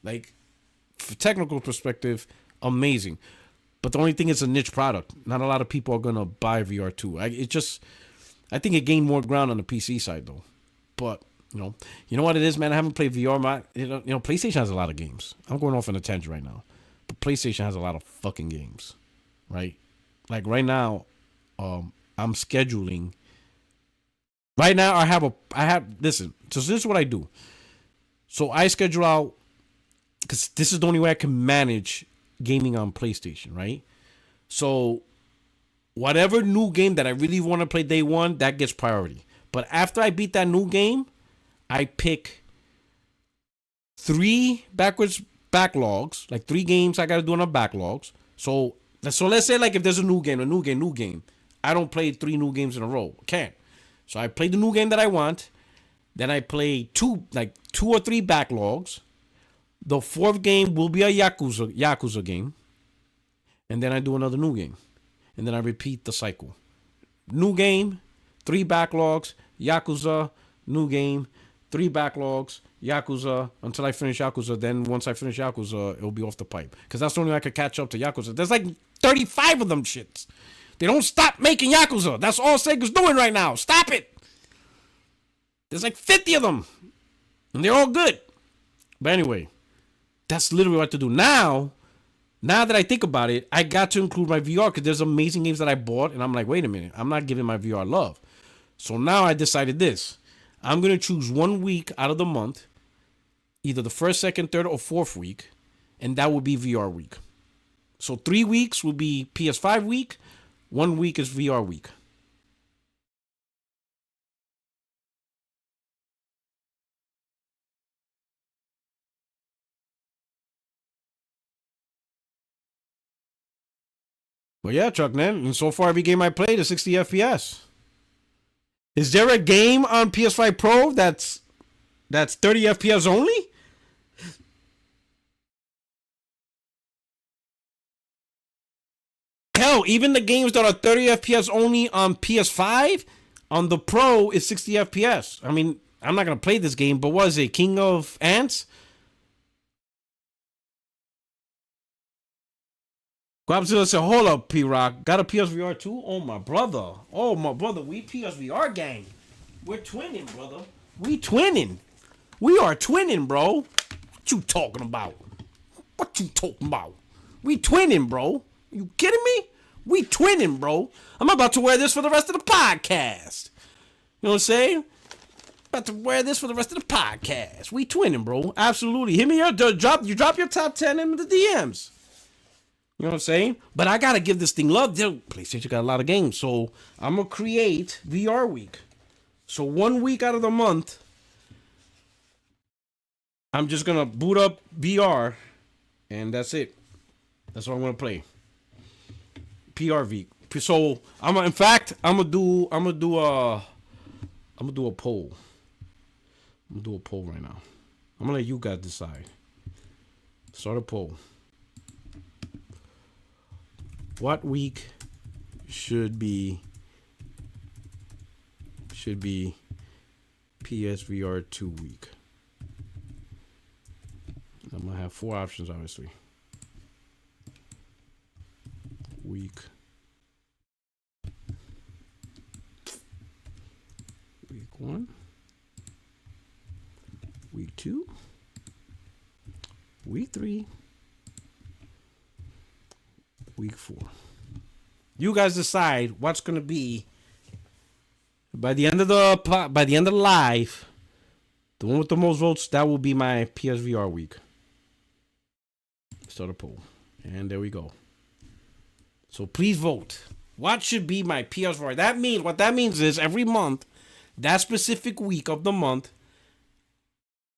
Like, from technical perspective, amazing. But the only thing is a niche product. Not a lot of people are gonna buy VR 2. I think it gained more ground on the PC side though. But you know what it is, man. I haven't played VR. You know, PlayStation has a lot of games. I'm going off on a tangent right now, but PlayStation has a lot of fucking games, right? Like right now, I'm scheduling. Right now, I have. Listen, so this is what I do. So I schedule out, because this is the only way I can manage gaming on PlayStation, right? So whatever new game that I really want to play day one, that gets priority. But after I beat that new game, I pick 3 backwards backlogs, like 3 games I got to do on the backlogs. So let's say like if there's a new game, I don't play 3 new games in a row. I can't. So I play the new game that I want. Then I play 2 or 3 backlogs. The 4th game will be a Yakuza game. And then I do another new game. And then I repeat the cycle. New game, 3 backlogs, Yakuza, new game, 3 backlogs, Yakuza, until I finish Yakuza. Then once I finish Yakuza, it'll be off the pipe. Because that's the only way I could catch up to Yakuza. There's like 35 of them shits. They don't stop making Yakuza. That's all Sega's doing right now. Stop it. There's like 50 of them. And they're all good. But anyway, that's literally what to do. Now that I think about it, I got to include my VR because there's amazing games that I bought. And I'm like, wait a minute. I'm not giving my VR love. So now I decided this. I'm going to choose 1 week out of the month, either the 1st, 2nd, 3rd, or 4th week, and that would be VR week. So 3 weeks will be PS5 week, 1 week is VR week. Well, yeah, Chuck, man. And so far, every game I played is 60 FPS. Is there a game on PS5 Pro that's 30 FPS only? Hell, even the games that are 30 FPS only on PS5, on the Pro is 60 FPS. I mean, I'm not going to play this game, but what is it? King of Ants? Godzilla said, hold up, P-Rock. Got a PSVR too? Oh, my brother. We PSVR gang. We're twinning, brother. We twinning. We are twinning, bro. What you talking about? We twinning, bro. You kidding me? We twinning, bro. I'm about to wear this for the rest of the podcast. You know what I'm saying? About to wear this for the rest of the podcast. We twinning, bro. Absolutely. Hit me up. Drop your top 10 in the DMs. You know what I'm saying? But I gotta give this thing love. PlayStation got a lot of games, so I'm gonna create VR week. So 1 week out of the month, I'm just gonna boot up VR, and that's it. That's what I'm gonna play. PRV. So I'm gonna do a poll. I'm gonna do a poll right now. I'm gonna let you guys decide. Start a poll. What week should be PSVR 2 week? I'm gonna have 4 options, obviously. Week 1, week 2, week 3, week 4. You guys decide what's gonna be by the end of the live. The one with the most votes, that will be my PSVR week. Start a poll, and there we go. So please vote. What should be my PSVR? What that means is every month, that specific week of the month,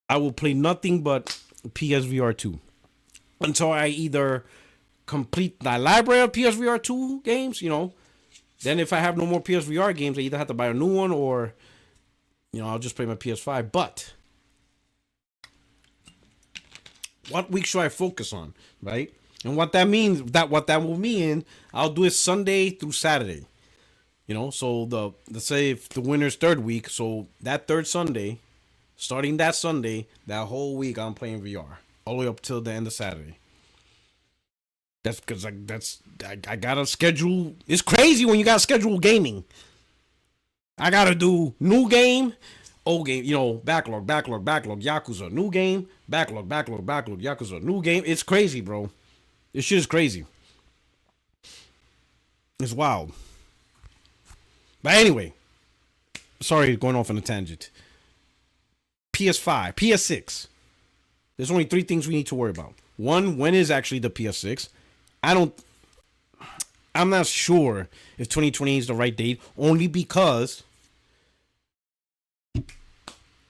I will play nothing but PSVR 2 until I either complete my library of PSVR 2 games, you know. Then if I have no more PSVR games, I either have to buy a new one or, you know, I'll just play my PS5. But what week should I focus on, right? And what that means, what that will mean, I'll do it Sunday through Saturday. You know, so let's say if the winner's 3rd week, so that 3rd Sunday, starting that Sunday, that whole week I'm playing VR all the way up till the end of Saturday. That's because I gotta schedule. It's crazy when you gotta schedule gaming. I gotta do new game, old game. You know, backlog, Yakuza, new game, backlog, Yakuza, new game. It's crazy, bro. This shit is crazy. It's wild. But anyway, sorry, going off on a tangent. PS5, PS6. There's only 3 things we need to worry about. One, when is actually the PS6? I'm not sure if 2020 is the right date, only because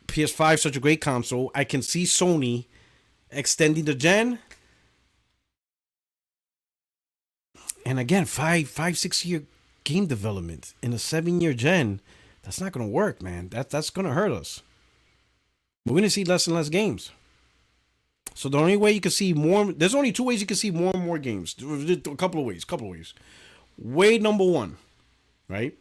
PS5 is such a great console. I can see Sony extending the gen. And again, 6 year game development in a 7 year gen, that's not gonna work, man. That's gonna hurt us. We're gonna see less and less games. So the only way you can see more, there's only two ways you can see more and more games. A couple of ways. Way number one, right?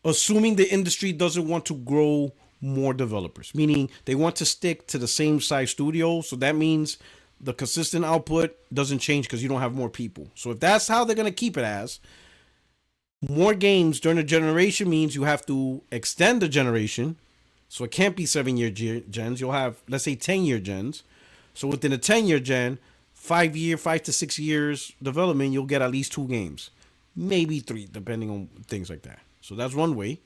Assuming the industry doesn't want to grow more developers, meaning they want to stick to the same size studio. So that means the consistent output doesn't change because you don't have more people. So if that's how they're going to keep it as, more games during a generation means you have to extend the generation. So it can't be 7 year gens. You'll have, let's say, 10 year gens. So within a 10 year gen, 5 to 6 years development, you'll get at least 2 games, maybe 3, depending on things like that. So that's one way.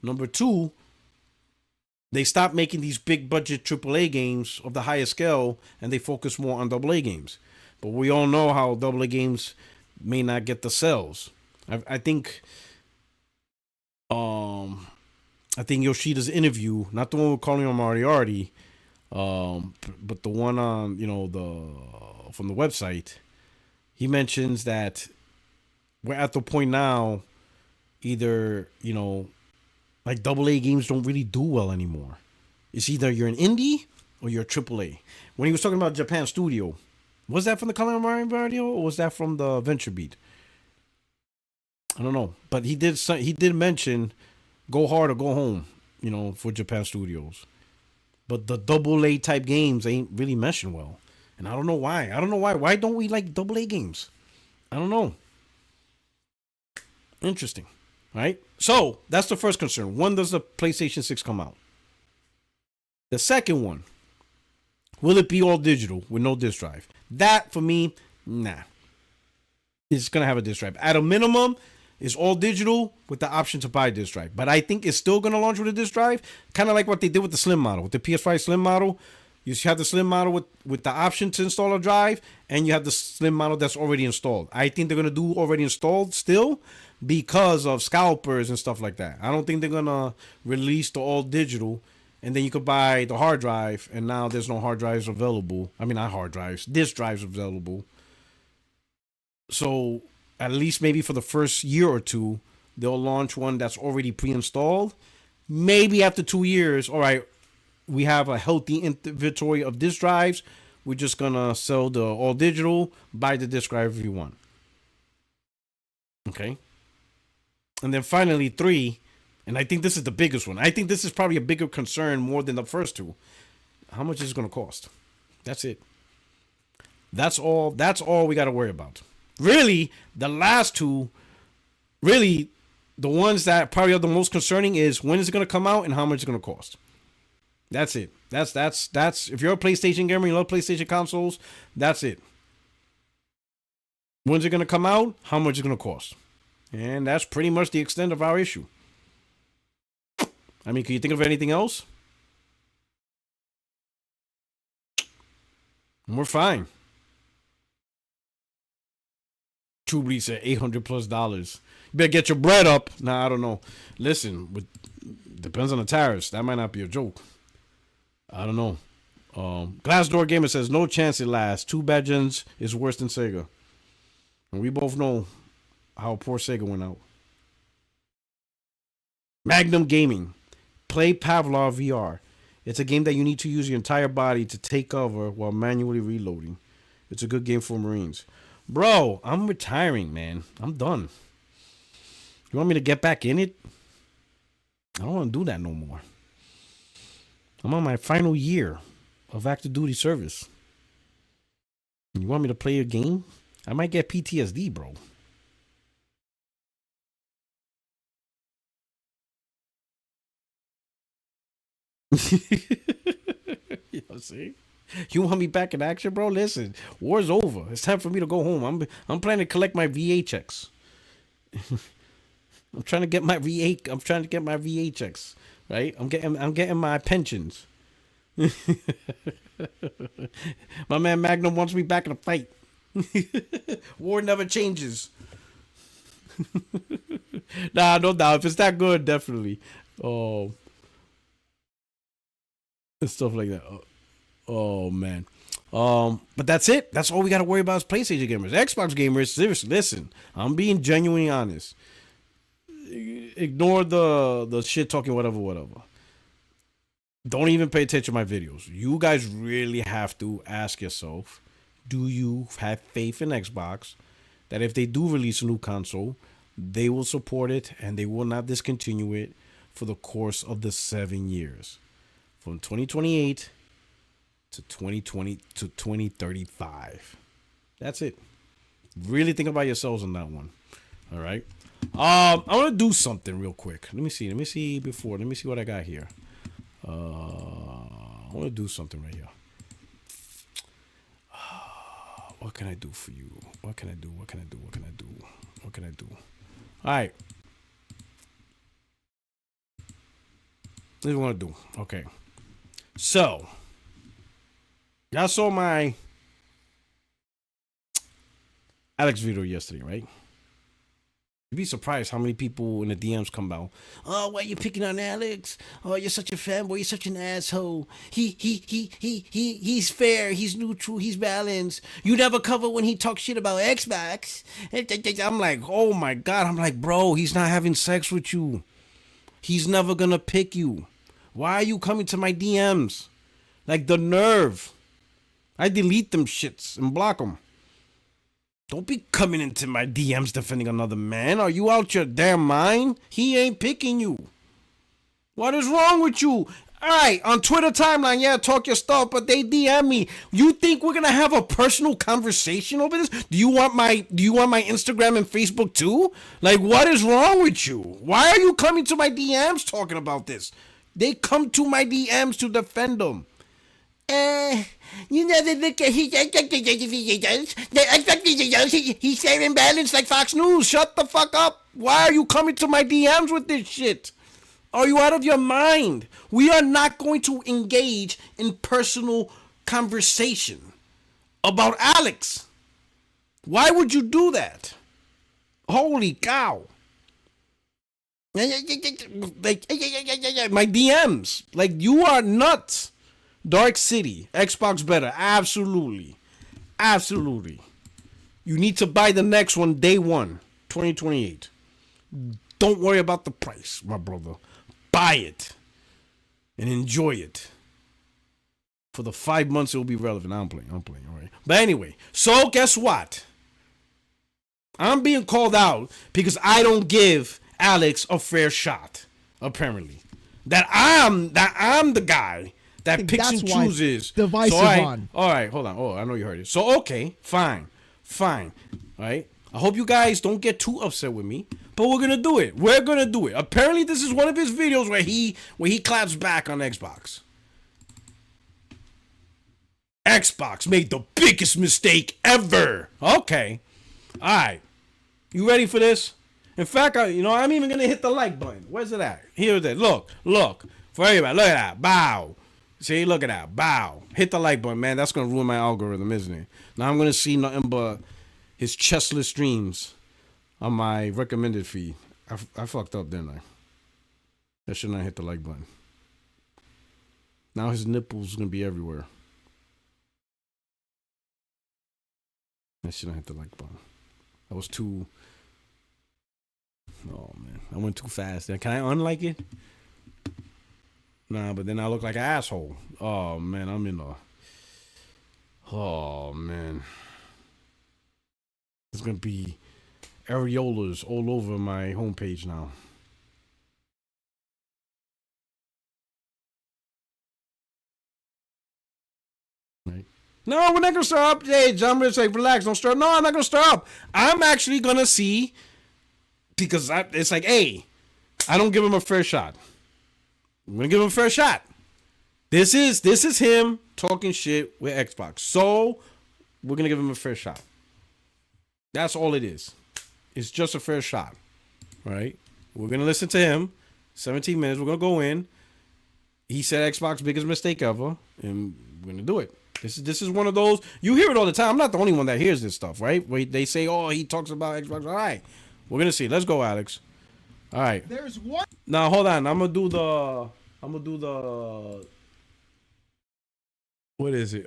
Number two, they stop making these big budget AAA games of the highest scale and they focus more on AA games. But we all know how AA games may not get the sales. I think Yoshida's interview, not the one with Colin Moriarty, but the one on, from the website, he mentions that we're at the point now, either, like AA games don't really do well anymore. It's either you're an indie or you're a AAA. When he was talking about Japan Studio, was that from the Colin Moriarty or was that from the Venture Beat? I don't know, but he did mention go hard or go home, for Japan Studios. But the AA type games ain't really mentioned well, and I don't know why. Why don't we like AA games? I don't know. Interesting, right? So that's the first concern. When does the PlayStation 6 come out? The second one, will it be all digital with no disk drive? That for me, nah. It's gonna have a disk drive. At a minimum, it's all digital with the option to buy a disk drive. But I think it's still going to launch with a disk drive, kind of like what they did with the Slim model. With the PS5 Slim model, you have the Slim model with the option to install a drive, and you have the Slim model that's already installed. I think they're going to do already installed still because of scalpers and stuff like that. I don't think they're going to release the all digital, and then you could buy the hard drive, and now there's no hard drives available. I mean, not hard drives, disk drives available. So at least maybe for the first year or two, they'll launch one that's already pre-installed. Maybe after 2 years, all right, we have a healthy inventory of disk drives. We're just going to sell the all digital, buy the disk drive if you want. Okay. And then finally, 3, and I think this is the biggest one. I think this is probably a bigger concern more than the first 2. How much is it going to cost? That's it. That's all we got to worry about. Really, the last 2, really, the ones that probably are the most concerning is when is it going to come out and how much it's going to cost. That's it. That's if you're a PlayStation gamer, you love PlayStation consoles, that's it. When's it going to come out? How much is it going to cost? And that's pretty much the extent of our issue. I mean, can you think of anything else? We're fine. Trubly said $800+. You better get your bread up. Nah, I don't know. Listen, depends on the tariffs. That might not be a joke. I don't know. Glassdoor Gamer says no chance it lasts. 2 bad gens is worse than Sega. And we both know how poor Sega went out. Magnum Gaming. Play Pavlov VR. It's a game that you need to use your entire body to take cover while manually reloading. It's a good game for Marines. Bro, I'm retiring, man. I'm done. You want me to get back in it? I don't want to do that no more. I'm on my final year of active duty service. You want me to play a game? I might get PTSD, bro. You know, see? You want me back in action, bro? Listen, war's over. It's time for me to go home. I'm planning to collect my VA checks. I'm trying to get my VA checks, right? I'm getting my pensions. My man Magnum wants me back in a fight. War never changes. Nah, no doubt. If it's that good, definitely. Oh, and stuff like that. Oh man. But that's it. That's all we got to worry about as PlayStation gamers. Xbox gamers, seriously, listen. I'm being genuinely honest. Ignore the shit talking, whatever. Don't even pay attention to my videos. You guys really have to ask yourself, do you have faith in Xbox that if they do release a new console, they will support it and they will not discontinue it for the course of the 7 years from 2028 to 2020 to 2035. That's it. Really think about yourselves on that one. All right. I want to do something real quick. Let me see what I got here. I want to do something right here. What can I do for you? What can I do? All right. This is what I want to do. Okay. So, y'all saw my Alex video yesterday, right? You'd be surprised how many people in the DMs come out. Oh, why are you picking on Alex? Oh, you're such a fanboy. You're such an asshole. He's fair. He's neutral. He's balanced. You never cover when he talks shit about Xbox. I'm like, oh my God. I'm like, bro, he's not having sex with you. He's never gonna pick you. Why are you coming to my DMs? Like the nerve. I delete them shits and block them. Don't be coming into my DMs defending another man. Are you out your damn mind? He ain't picking you. What is wrong with you? Alright, on Twitter timeline, yeah, talk your stuff, but they DM me. You think we're gonna have a personal conversation over this? Do you want my Instagram and Facebook too? Like, what is wrong with you? Why are you coming to my DMs talking about this? They come to my DMs to defend them. You never look at his he's fair and balanced like Fox News. Shut the fuck up. Why are you coming to my DMs with this shit? Are you out of your mind? We are not going to engage in personal conversation about Alex. Why would you do that? Holy cow. Like, my DMs. Like, you are nuts. Dark City, Xbox better. Absolutely. You need to buy the next one day one, 2028. Don't worry about the price, my brother. Buy it and enjoy it. For the 5 months it will be relevant. I'm playing, all right. But anyway, so guess what? I'm being called out because I don't give Alex a fair shot, apparently. That I'm the guy that picks and chooses. Divisive on. All right, hold on. Oh, I know you heard it. So, okay, fine. All right. I hope you guys don't get too upset with me, but we're gonna do it. Apparently, this is one of his videos where he claps back on Xbox. Xbox made the biggest mistake ever. Okay. All right. You ready for this? In fact, I'm even gonna hit the like button. Where's it at? Here it is. Look. For everybody, look at that. Bow. See, look at that. Bow. Hit the like button, man. That's going to ruin my algorithm, isn't it? Now I'm going to see nothing but his chestless streams on my recommended feed. I fucked up, didn't I? I should not hit the like button. Now his nipples are going to be everywhere. I should not hit the like button. I was too... Oh, man. I went too fast. Can I unlike it? Nah, but then I look like an asshole. Oh, man, I'm in a... Oh, man. There's going to be areolas all over my homepage now. Right? No, we're not going to stir up. Hey, John, I'm going to say, relax, don't stir up. No, I'm not going to stir up. I'm actually going to see... Because it's like, hey, I don't give him a fair shot. I'm gonna give him a fair shot. This is him talking shit with Xbox. So we're gonna give him a fair shot. That's all it is. It's just a fair shot. Right? We're gonna listen to him. 17 minutes. We're gonna go in. He said Xbox biggest mistake ever, and we're gonna do it. This is one of those. You hear it all the time. I'm not the only one that hears this stuff, right? Where they say, oh, he talks about Xbox. All right. We're gonna see. Let's go, Alex. All right. There's one. Now hold on. I'm gonna do the. What is it?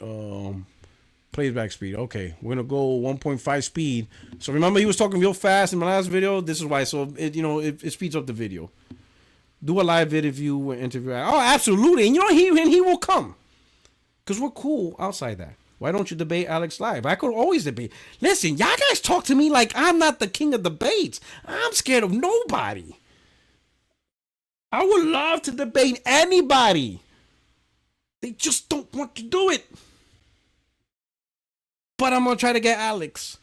Playback speed. Okay, we're gonna go 1.5 speed. So remember, he was talking real fast in my last video. This is why. So it speeds up the video. Do a live interview and interview. Oh, absolutely. And he will come, because we're cool outside that. Why don't you debate Alex live? I could always debate. Listen, y'all guys talk to me like I'm not the king of debates. I'm scared of nobody. I would love to debate anybody. They just don't want to do it. But I'm gonna try to get Alex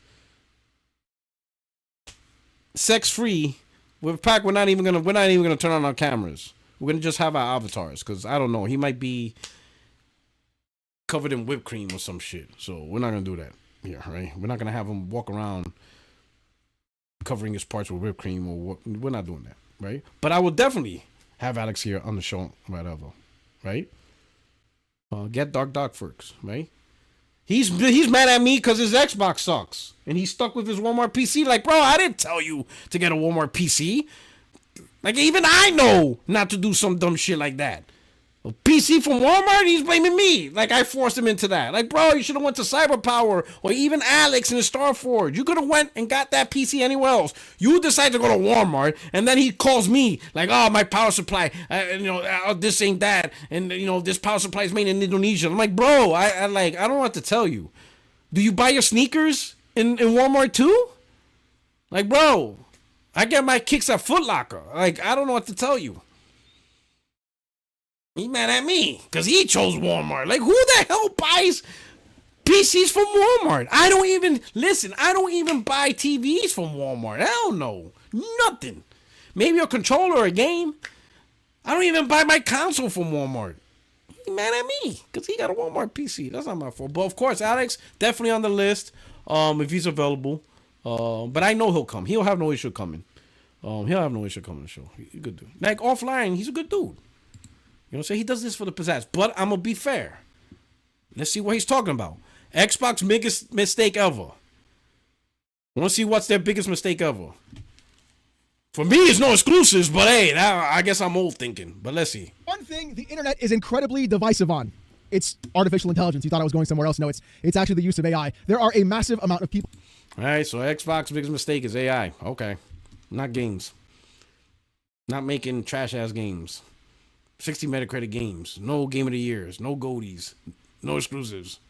sex free. With Pac, we're not even gonna turn on our cameras. We're gonna just have our avatars, because I don't know. He might be covered in whipped cream or some shit. So we're not gonna do that here, right? We're not gonna have him walk around covering his parts with whipped cream or what. We're not doing that, right? But I will definitely have Alex here on the show, whatever, right? Get Dark first, right? He's mad at me because his Xbox sucks, and he's stuck with his Walmart PC. Like, bro, I didn't tell you to get a Walmart PC. Like, even I know not to do some dumb shit like that. A PC from Walmart, he's blaming me. Like, I forced him into that. Like, bro, you should have went to CyberPower or even Alex in the Starford. You could have went and got that PC anywhere else. You decide to go to Walmart, and then he calls me like, oh, my power supply, this ain't that, and this power supply is made in Indonesia. I'm like, bro, I don't know what to tell you. Do you buy your sneakers in Walmart too? Like, bro, I get my kicks at Foot Locker. Like, I don't know what to tell you. He mad at me because he chose Walmart. Like, who the hell buys PCs from Walmart? I don't even buy TVs from Walmart. Hell no. Nothing. Maybe a controller or a game. I don't even buy my console from Walmart. He mad at me because he got a Walmart PC. That's not my fault. But of course, Alex, definitely on the list if he's available. But I know he'll come. He'll have no issue coming. He'll have no issue coming to the show. He's a good dude. Like, offline, he's a good dude. You know what I'm saying? He does this for the pizzazz. But I'm going to be fair. Let's see what he's talking about. Xbox biggest mistake ever. I want to see what's their biggest mistake ever. For me, it's no exclusives, but hey, I guess I'm old thinking. But let's see. One thing the internet is incredibly divisive on. It's artificial intelligence. You thought I was going somewhere else. No, it's actually the use of AI. There are a massive amount of people. All right, so Xbox biggest mistake is AI. Okay. Not games. Not making trash-ass games. 60 Metacritic games. No game of the years. No goldies. No exclusives.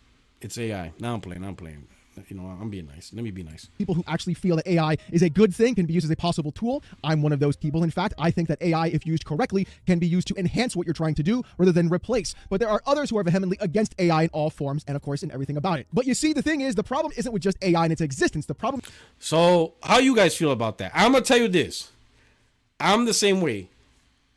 It's AI. Now I'm playing. I'm being nice. Let me be nice. People who actually feel that AI is a good thing, can be used as a possible tool. I'm one of those people. In fact, I think that AI, if used correctly, can be used to enhance what you're trying to do rather than replace. But there are others who are vehemently against AI in all forms and, of course, in everything about it. But you see, the thing is, the problem isn't with just AI and its existence. The problem... So, how you guys feel about that? I'm going to tell you this. I'm the same way.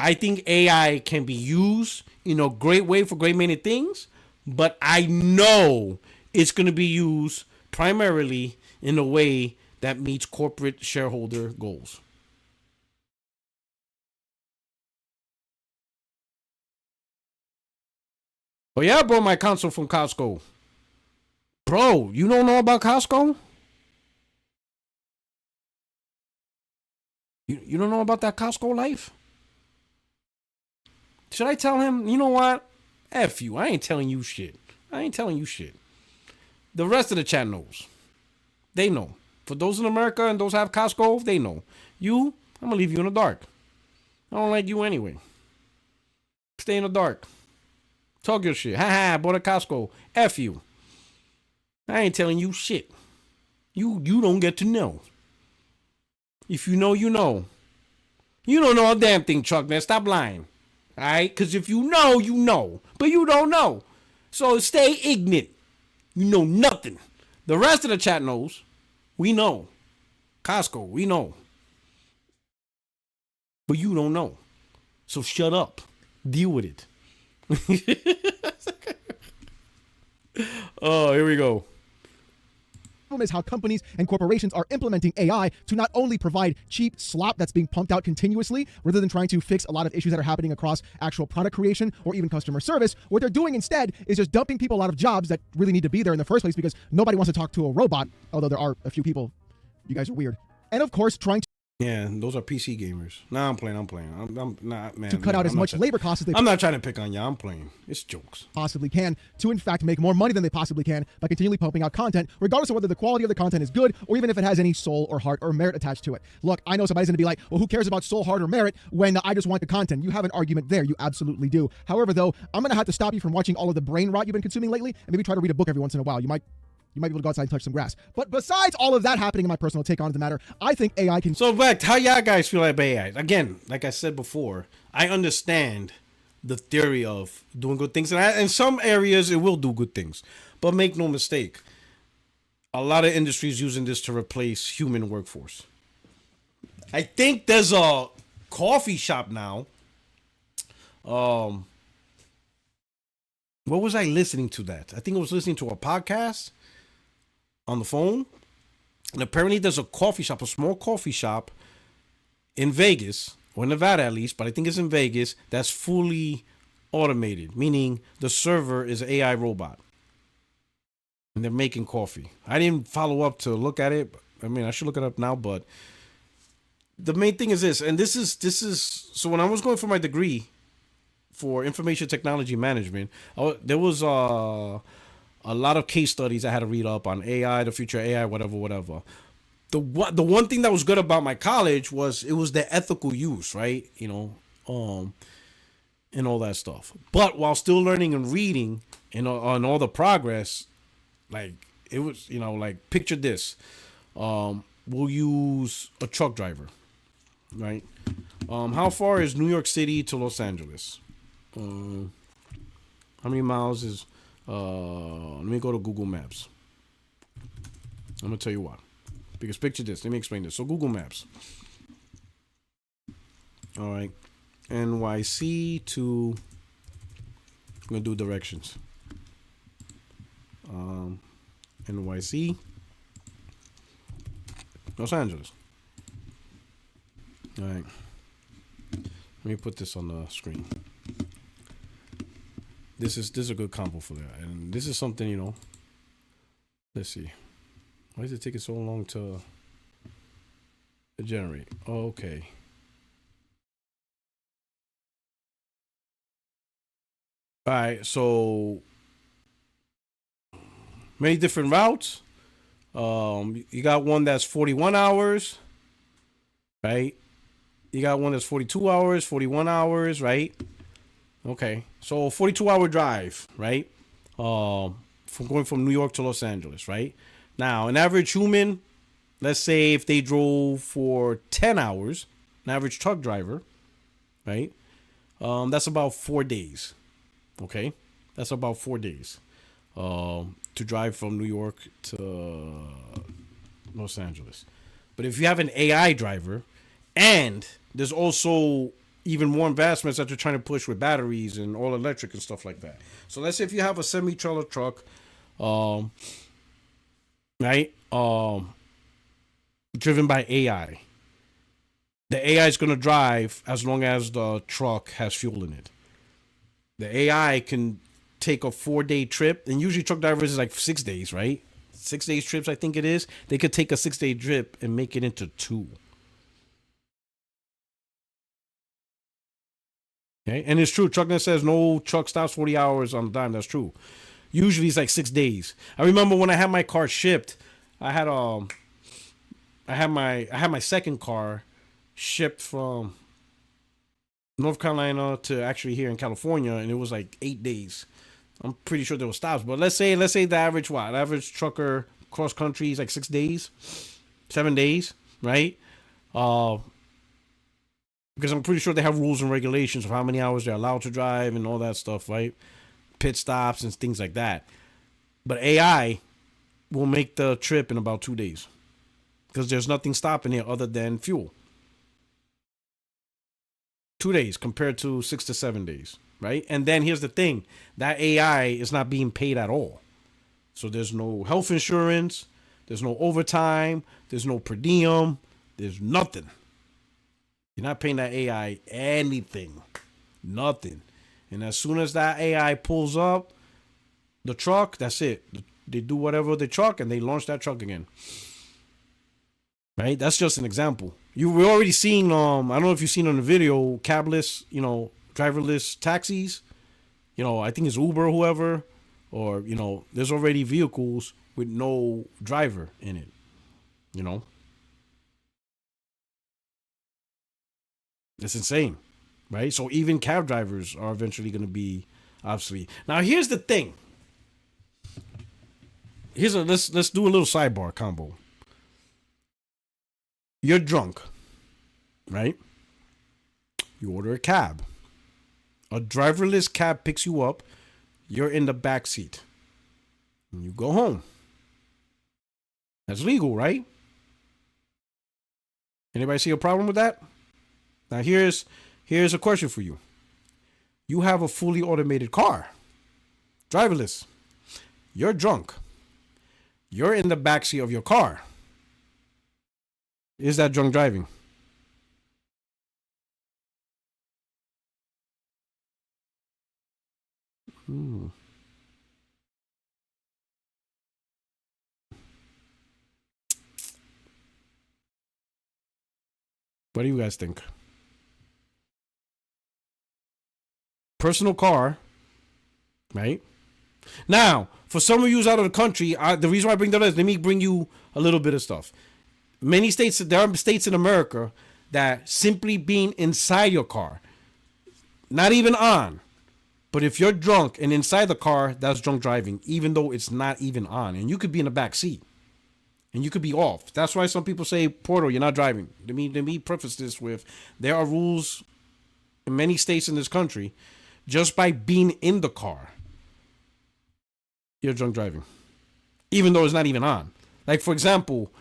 I think AI can be used in a great way for great many things, but I know it's going to be used primarily in a way that meets corporate shareholder goals. Oh yeah, bro, my console from Costco. Bro, you don't know about Costco? You don't know about that Costco life? Should I tell him, you know what? F you. I ain't telling you shit. The rest of the chat knows. They know. For those in America and those have Costco, they know. You, I'm going to leave you in the dark. I don't like you anyway. Stay in the dark. Talk your shit. Ha, bought a Costco. F you. I ain't telling you shit. You don't get to know. If you know, you know. You don't know a damn thing, Chuck, man. Stop lying. All right? Because if you know, you know. But you don't know. So stay ignorant. You know nothing. The rest of the chat knows. We know. Costco, we know. But you don't know. So shut up. Deal with it. Oh, here we go. Problem is how companies and corporations are implementing AI to not only provide cheap slop that's being pumped out continuously, rather than trying to fix a lot of issues that are happening across actual product creation or even customer service. What they're doing instead is just dumping people out of jobs that really need to be there in the first place because nobody wants to talk to a robot, although there are a few people. You guys are weird. And of course, trying to Yeah, those are PC gamers. Nah, I'm playing. I'm not, man. To cut out as much labor costs as they I'm not trying to pick on you. I'm playing. It's jokes. possibly can to in fact make more money than they possibly can by continually pumping out content, regardless of whether the quality of the content is good or even if it has any soul or heart or merit attached to it. Look, I know somebody's going to be like, well, who cares about soul, heart, or merit when I just want the content? You have an argument there. You absolutely do. However, though, I'm going to have to stop you from watching all of the brain rot you've been consuming lately and maybe try to read a book every once in a while. You might be able to go outside and touch some grass. But besides all of that happening, in my personal take on the matter, I think AI can... So, back, how y'all guys feel about AI? Again, like I said before, I understand the theory of doing good things. And in some areas, it will do good things. But make no mistake, a lot of industries using this to replace human workforce. I think there's a coffee shop now. What was I listening to that? I think I was listening to a podcast on the phone. And apparently there's a coffee shop, a small coffee shop in Vegas, or Nevada at least, but I think it's in Vegas, that's fully automated, meaning the server is an AI robot. And they're making coffee. I didn't follow up to look at it. I mean, I should look it up now, but the main thing is this, and this is so when I was going for my degree for information technology management, there was a lot of case studies I had to read up on AI, the future AI, whatever. The one thing that was good about my college was it was the ethical use, right? And all that stuff. But while still learning and reading and on all the progress, like it was, like picture this. We'll use a truck driver, right? How far is New York City to Los Angeles? How many miles is... let me go to Google Maps. I'm gonna tell you why. Because picture this. Let me explain this. So Google Maps. All right. NYC to... I'm gonna do directions. NYC. Los Angeles. All right. Let me put this on the screen. This is a good combo for that, and this is something Let's see. Why is it taking so long to generate? Oh, okay. All right. So many different routes. You got one that's 41 hours, right? You got one that's 42 hours, 41 hours, right? Okay, so 42-hour drive, right? From going from New York to Los Angeles, right? Now, an average human, let's say if they drove for 10 hours, an average truck driver, right? That's about 4 days. Okay, that's about 4 days to drive from New York to Los Angeles. But if you have an AI driver, and there's also even more investments that they're trying to push with batteries and all electric and stuff like that. So let's say if you have a semi-trailer truck, right, driven by AI, the AI is going to drive as long as the truck has fuel in it. The AI can take a 4-day trip, and usually truck drivers is like 6 days, right? 6 days trips, I think it is. They could take a 6-day trip and make it into 2. Okay, and it's true. TruckNet says no truck stops 40 hours on the dime. That's true. Usually it's like 6 days. I remember when I had my car shipped, I had my second car shipped from North Carolina to actually here in California, and it was like 8 days. I'm pretty sure there were stops, but let's say the average average trucker cross country is like 6 days, 7 days, right? Because I'm pretty sure they have rules and regulations of how many hours they're allowed to drive and all that stuff, right? Pit stops and things like that. But AI will make the trip in about 2 days because there's nothing stopping it other than fuel. 2 days compared to 6 to 7 days, right? And then here's the thing. That AI is not being paid at all. So there's no health insurance. There's no overtime. There's no per diem. There's nothing. You're not paying that AI anything. Nothing. And as soon as that AI pulls up the truck, that's it. They do whatever the truck and they launch that truck again. Right? That's just an example. we're already seeing. I don't know if you've seen on the video, cabless, driverless taxis. I think it's Uber or whoever, or there's already vehicles with no driver in it. It's insane, right? So even cab drivers are eventually going to be obsolete. Now here's the thing. Let's do a little sidebar combo. You're drunk, right? You order a cab. A driverless cab picks you up. You're in the back seat. And you go home. That's legal, right? Anybody see a problem with that? Now here's a question for you. You have a fully automated car, driverless. You're drunk. You're in the backseat of your car. Is that drunk driving? What do you guys think? Personal car, right? Now, for some of you out of the country, the reason why I bring that up is let me bring you a little bit of stuff. Many states, there are states in America that simply being inside your car, not even on, but if you're drunk and inside the car, that's drunk driving, even though it's not even on. And you could be in the back seat. And you could be off. That's why some people say, Porto, you're not driving. Let me preface this with, there are rules in many states in this country, just by being in the car, you're drunk driving. Even though it's not even on. Like, for example,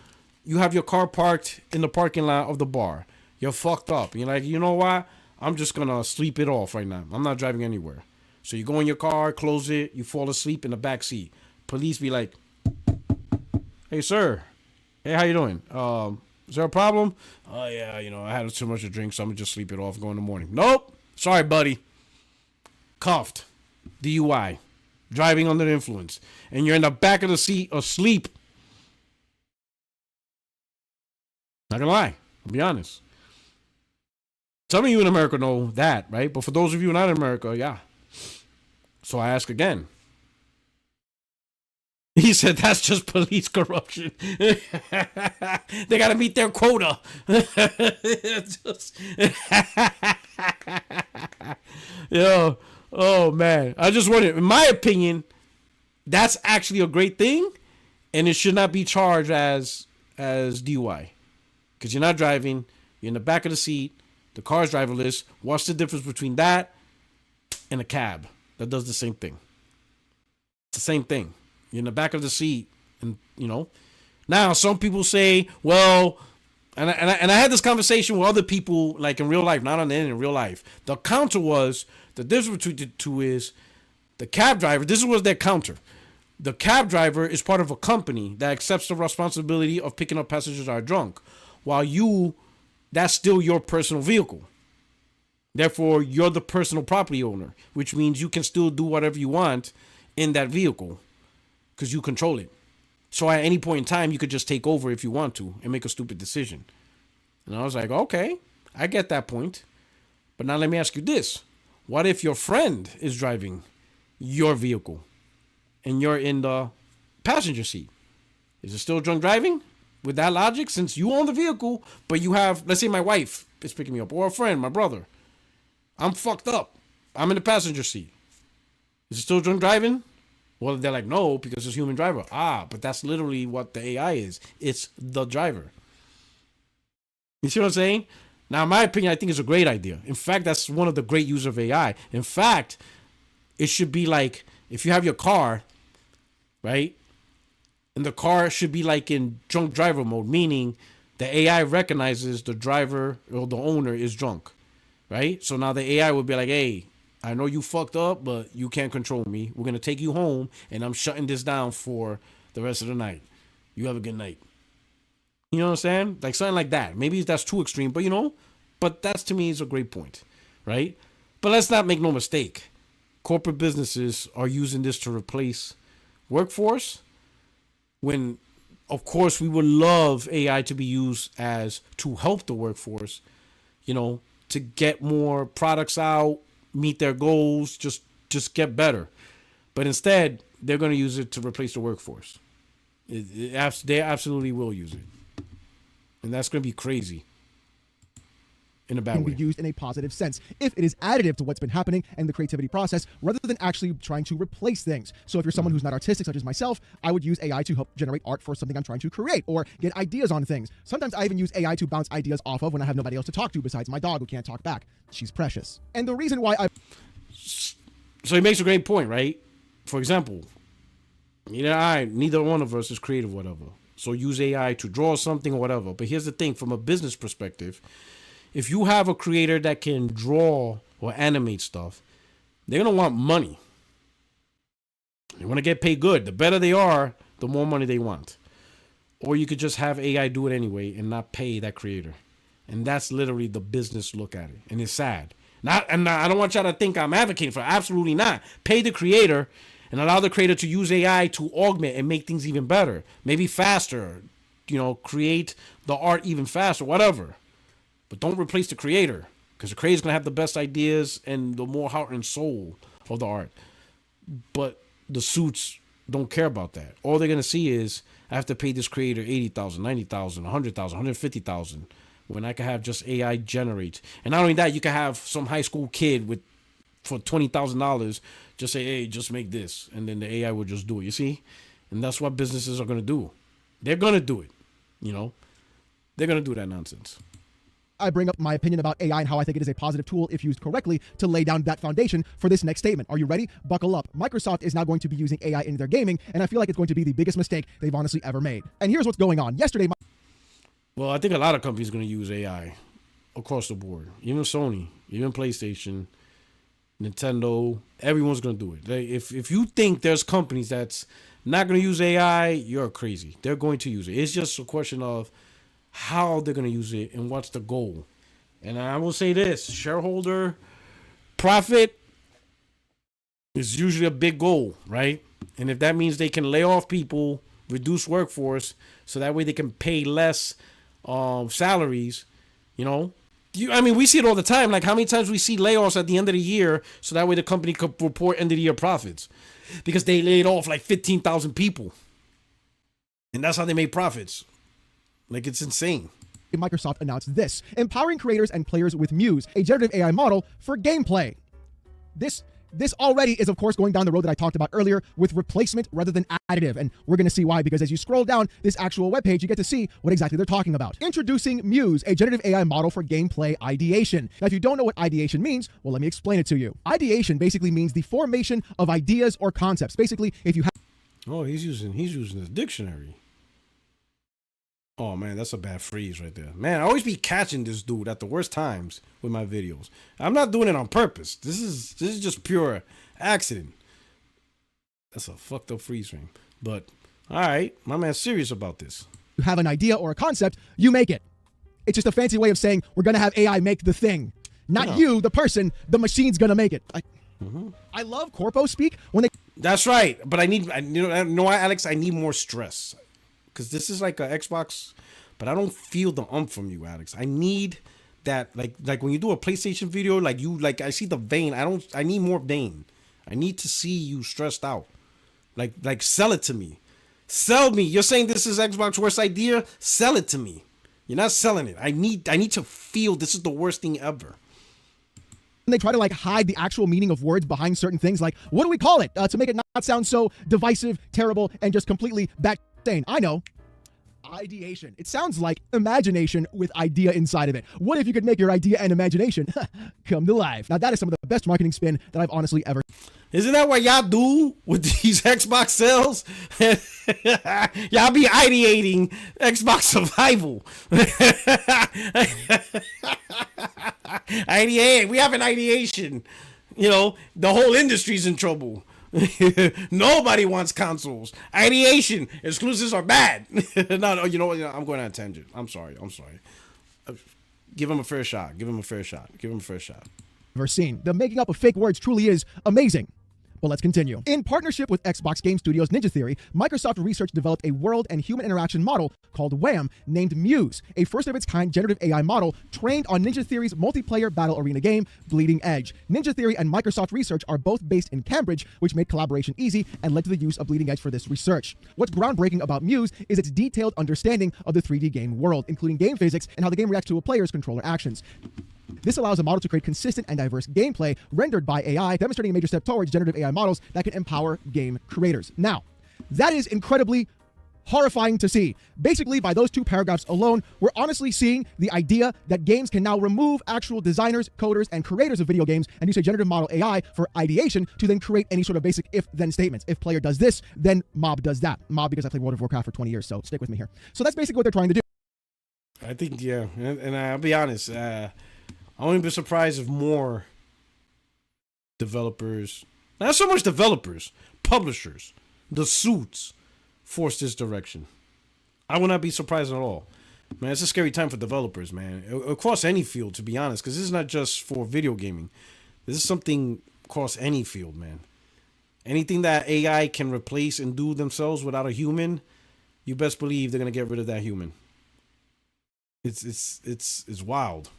you have your car parked in the parking lot of the bar. You're fucked up. You're like, you know what? I'm just going to sleep it off right now. I'm not driving anywhere. So you go in your car, close it, you fall asleep in the back seat. Police be like, hey, sir. Hey, how you doing? Is there a problem? Oh, yeah, I had too much to drink, so I'm going to just sleep it off, go in the morning. Nope. Sorry, buddy. Cuffed. DUI. Driving under the influence. And you're in the back of the seat asleep. Not gonna lie. I'll be honest. Some of you in America know that, right? But for those of you not in America, yeah. So I ask again. He said that's just police corruption. They got to meet their quota. Yo, oh man. I just wondered, in my opinion, that's actually a great thing, and it should not be charged as DUI. Because you're not driving, you're in the back of the seat, the car's driverless. What's the difference between that and a cab that does the same thing? It's the same thing. You're in the back of the seat, and Now some people say, well, and I had this conversation with other people, like in real life, not on the internet, in real life. The counter was, the difference between the two is the cab driver. This was their counter. The cab driver is part of a company that accepts the responsibility of picking up passengers that are drunk, while that's still your personal vehicle. Therefore, you're the personal property owner, which means you can still do whatever you want in that vehicle because you control it. So at any point in time, you could just take over if you want to and make a stupid decision. And I was like, okay, I get that point. But now let me ask you this. What if your friend is driving your vehicle and you're in the passenger seat? Is it still drunk driving? With that logic, since you own the vehicle, but you have, let's say my wife is picking me up, or a friend, my brother. I'm fucked up. I'm in the passenger seat. Is it still drunk driving? Well, they're like, no, because it's human driver. But that's literally what the AI is. It's the driver. You see what I'm saying? Now, in my opinion, I think it's a great idea. In fact, that's one of the great uses of AI. In fact, it should be like, if you have your car, right? And the car should be like in drunk driver mode, meaning the AI recognizes the driver or the owner is drunk, right? So now the AI would be like, hey, I know you fucked up, but you can't control me. We're going to take you home, and I'm shutting this down for the rest of the night. You have a good night. You know what I'm saying? Like something like that. Maybe that's too extreme, but but that's to me is a great point, right? But let's not make no mistake. Corporate businesses are using this to replace workforce when of course, we would love AI to be used as to help the workforce, to get more products out, meet their goals, just get better. But instead, they're going to use it to replace the workforce. They absolutely will use it. And that's going to be crazy in a bad can way. be used in a positive sense if it is additive to what's been happening and the creativity process rather than actually trying to replace things. So if you're someone who's not artistic, such as myself, I would use AI to help generate art for something I'm trying to create or get ideas on things. Sometimes I even use AI to bounce ideas off of when I have nobody else to talk to besides my dog who can't talk back. She's precious. And the reason why So he makes a great point, right? For example, neither one of us is creative, whatever. So use AI to draw something or whatever. But here's the thing, from a business perspective, if you have a creator that can draw or animate stuff, they're going to want money. They want to get paid good. The better they are, the more money they want. Or you could just have AI do it anyway and not pay that creator. And that's literally the business look at it. And it's sad. And I don't want y'all to think I'm advocating for it. Absolutely not. Pay the creator and allow the creator to use AI to augment and make things even better. Maybe faster. Create the art even faster, whatever. But don't replace the creator, because the creator's going to have the best ideas and the more heart and soul of the art. But the suits don't care about that. All they're going to see is, I have to pay this creator $80,000, $90,000, $100,000, $150,000, when I can have just AI generate. And not only that, you can have some high school kid for $20,000 just say, hey, just make this. And then the AI will just do it, you see? And that's what businesses are going to do. They're going to do it, They're going to do that nonsense. I bring up my opinion about AI and how I think it is a positive tool if used correctly to lay down that foundation for this next statement. Are you ready? Buckle up. Microsoft is now going to be using AI in their gaming, and I feel like it's going to be the biggest mistake they've honestly ever made. And here's what's going on. Yesterday, Well, I think a lot of companies are going to use AI across the board. Even Sony, even PlayStation, Nintendo, everyone's going to do it. If you think there's companies that's not going to use AI, you're crazy. They're going to use it. It's just a question of how they're going to use it and what's the goal. And I will say this, shareholder profit is usually a big goal, right? And if that means they can lay off people, reduce workforce, so that way they can pay less salaries, we see it all the time. Like, how many times we see layoffs at the end of the year so that way the company could report end of the year profits, because they laid off like 15,000 people. And that's how they made profits. Like, it's insane. Microsoft announced this: empowering creators and players with Muse, a generative AI model for gameplay. This already is, of course, going down the road that I talked about earlier with replacement rather than additive. And we're going to see why, because as you scroll down this actual webpage, you get to see what exactly they're talking about. Introducing Muse, a generative AI model for gameplay ideation. Now, if you don't know what ideation means, well, let me explain it to you. Ideation basically means the formation of ideas or concepts. Basically, if you have... Oh, he's using the dictionary. Oh, man, that's a bad freeze right there. Man, I always be catching this dude at the worst times with my videos. I'm not doing it on purpose. This is just pure accident. That's a fucked up freeze frame. But, all right, my man's serious about this. You have an idea or a concept, you make it. It's just a fancy way of saying we're going to have AI make the thing. Not you, the person, the machine's going to make it. I love corpo speak when they... That's right. But I need, why, Alex? I need more stress. Because this is like an Xbox, but I don't feel the from you, Alex. I need that, like when you do a PlayStation video, I see the vein. I need more vein. I need to see you stressed out. Like sell it to me. Sell me. You're saying this is Xbox worst idea? Sell it to me. You're not selling it. I need to feel this is the worst thing ever. They try to hide the actual meaning of words behind certain things, like what do we call it to make it not sound so divisive, terrible, and just completely insane. I know. Ideation. It sounds like imagination with idea inside of it. What if you could make your idea and imagination come to life? Now, that is some of the best marketing spin that I've honestly ever... Isn't that what y'all do with these Xbox sales? Y'all be ideating Xbox survival. Ideate. We have an ideation. The whole industry's in trouble. Nobody wants consoles. Ideation. Exclusives are bad. No, you know what? I'm going on a tangent. I'm sorry. Give him a fair shot. Ever seen. The making up of fake words truly is amazing. But let's continue. In partnership with Xbox Game Studios' Ninja Theory, Microsoft Research developed a world and human interaction model called WHAM, named Muse, a first-of-its-kind generative AI model trained on Ninja Theory's multiplayer battle arena game, Bleeding Edge. Ninja Theory and Microsoft Research are both based in Cambridge, which made collaboration easy and led to the use of Bleeding Edge for this research. What's groundbreaking about Muse is its detailed understanding of the 3D game world, including game physics and how the game reacts to a player's controller actions. This allows a model to create consistent and diverse gameplay rendered by AI, demonstrating a major step towards generative AI models that can empower game creators. Now, that is incredibly horrifying to see. Basically, by those two paragraphs alone, we're honestly seeing the idea that games can now remove actual designers, coders, and creators of video games and use a generative model AI for ideation to then create any sort of basic if-then statements. If player does this, then mob does that. Mob because I played World of Warcraft for 20 years, so stick with me here. So that's basically what they're trying to do. I think, yeah, and I'll be honest, I wouldn't be surprised if more developers, not so much developers, publishers, the suits, force this direction. I would not be surprised at all. Man, it's a scary time for developers, man. Across any field, to be honest, because this is not just for video gaming. This is something across any field, man. Anything that AI can replace and do themselves without a human, you best believe they're gonna get rid of that human. It's wild.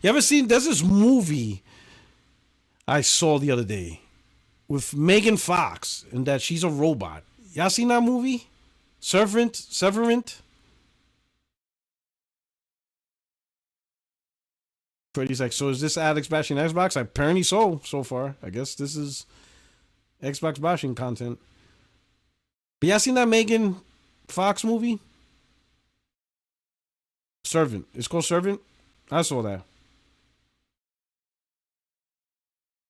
You ever seen, there's this movie I saw the other day with Megan Fox and that she's a robot. Y'all seen that movie? Severant? Freddy's like, so is this Alex bashing Xbox? Apparently so far. I guess this is Xbox bashing content. But y'all seen that Megan Fox movie? Servant. It's called Servant? I saw that.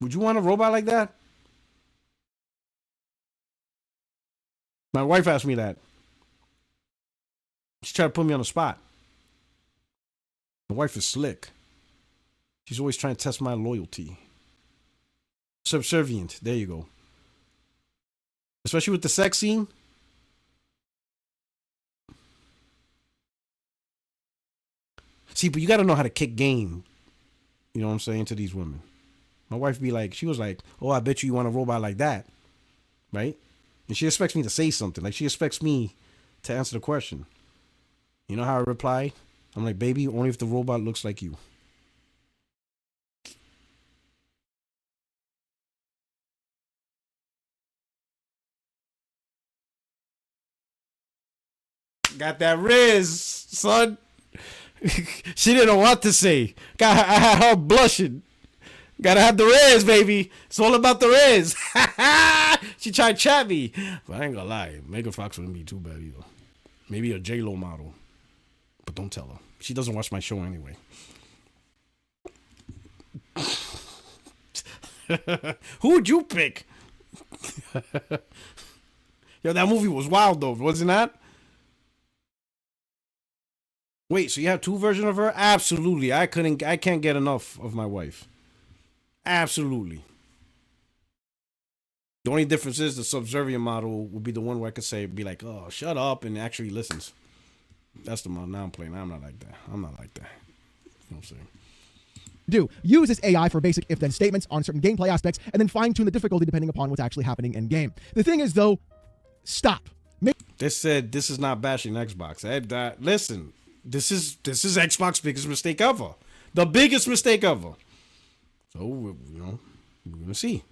Would you want a robot like that? My wife asked me that. She tried to put me on the spot. My wife is slick. She's always trying to test my loyalty. Subservient. There you go. Especially with the sex scene. See, but you got to know how to kick game. You know what I'm saying, to these women. My wife be like, she was like, oh, I bet you want a robot like that. Right? And she expects me to say something. Like, she expects me to answer the question. You know how I replied? I'm like, baby, only if the robot looks like you. Got that Riz, son. She didn't know what to say. I had her blushing. Gotta have the Riz, baby. It's all about the Riz. She tried to chat me. But I ain't gonna lie. Megan Fox wouldn't be too bad either. Maybe a J-Lo model. But don't tell her. She doesn't watch my show anyway. Who would you pick? Yo, that movie was wild though, wasn't that? Wait, so you have two versions of her? Absolutely. I can't get enough of my wife. Absolutely. The only difference is the subservient model would be the one where I could say, be like, oh, shut up, and actually listens. That's the model. Now I'm playing. I'm not like that. You know what I'm saying? Use this AI for basic if-then statements on certain gameplay aspects, and then fine-tune the difficulty depending upon what's actually happening in game. The thing is, though, stop. They said this is not bashing Xbox. Listen, this is Xbox's biggest mistake ever. The biggest mistake ever. So, you know, we're gonna see.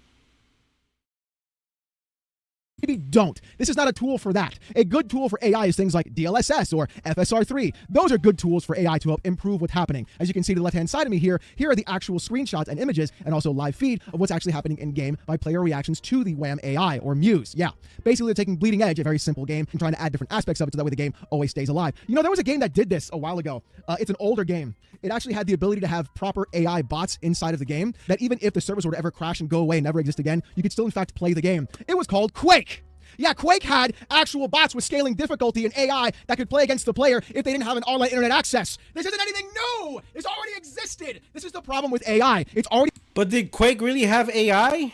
Maybe don't. This is not a tool for that. A good tool for AI is things like DLSS or FSR3. Those are good tools for AI to help improve what's happening. As you can see to the left-hand side of me here are the actual screenshots and images and also live feed of what's actually happening in-game by player reactions to the WHAM AI or Muse. Yeah. Basically, they're taking Bleeding Edge, a very simple game, and trying to add different aspects of it so that way the game always stays alive. You know, there was a game that did this a while ago. It's an older game. It actually had the ability to have proper AI bots inside of the game that even if the servers were to ever crash and go away and never exist again, you could still, in fact, play the game. It was called Quake. Yeah, Quake had actual bots with scaling difficulty and AI that could play against the player if they didn't have an online internet access. This isn't anything new. This already existed. This is the problem with AI. It's already... But did Quake really have AI?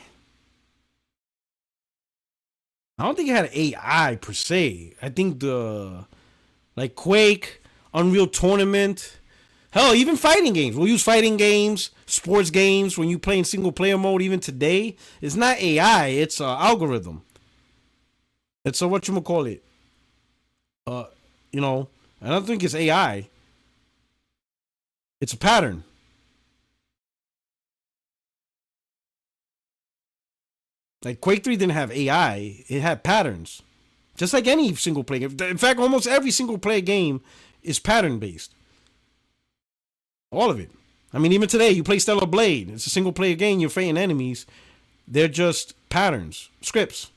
I don't think it had AI per se. I think like Quake, Unreal Tournament, Hell, even fighting games. We'll use fighting games, sports games. When you play in single player mode, even today, it's not AI. It's algorithm. It's a whatchamacallit. Uh, you know, I don't think it's AI. It's a pattern. Like Quake 3 didn't have AI. It had patterns. Just like any single player game. In fact, almost every single player game is pattern based. All of it. I mean, even today, you play Stellar Blade. It's a single player game. You're fighting enemies. They're just patterns, scripts.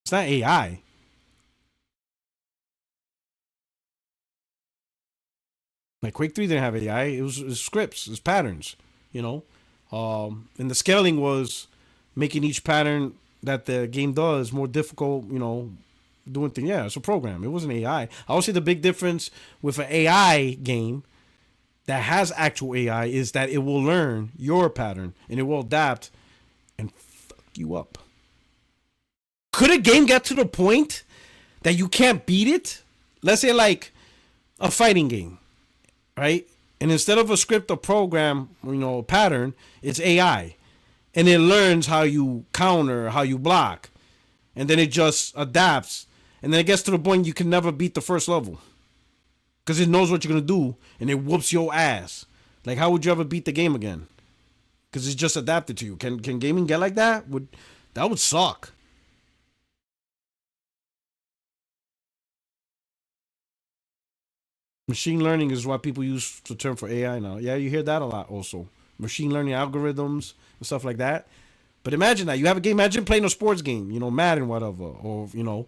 It's not AI. Like Quake 3 didn't have AI. It was scripts. It's patterns. You know, and the scaling was making each pattern that the game does more difficult. You know, doing things. Yeah, it's a program. It wasn't AI. I would say the big difference with an AI game that has actual AI is that it will learn your pattern and it will adapt and fuck you up. Could a game get to the point that you can't beat it? Let's say like a fighting game, right? And instead of a script or program, you know, pattern, it's AI. And it learns how you counter, how you block. And then it just adapts. And then it gets to the point you can never beat the first level. Because it knows what you're going to do. And it whoops your ass. Like, how would you ever beat the game again? Because it's just adapted to you. Can gaming get like that? That would suck. Machine learning is what people use the term for AI now. Yeah, you hear that a lot also. Machine learning algorithms and stuff like that. But imagine that. You have a game. Imagine playing a sports game, you know, Madden, whatever. Or, you know,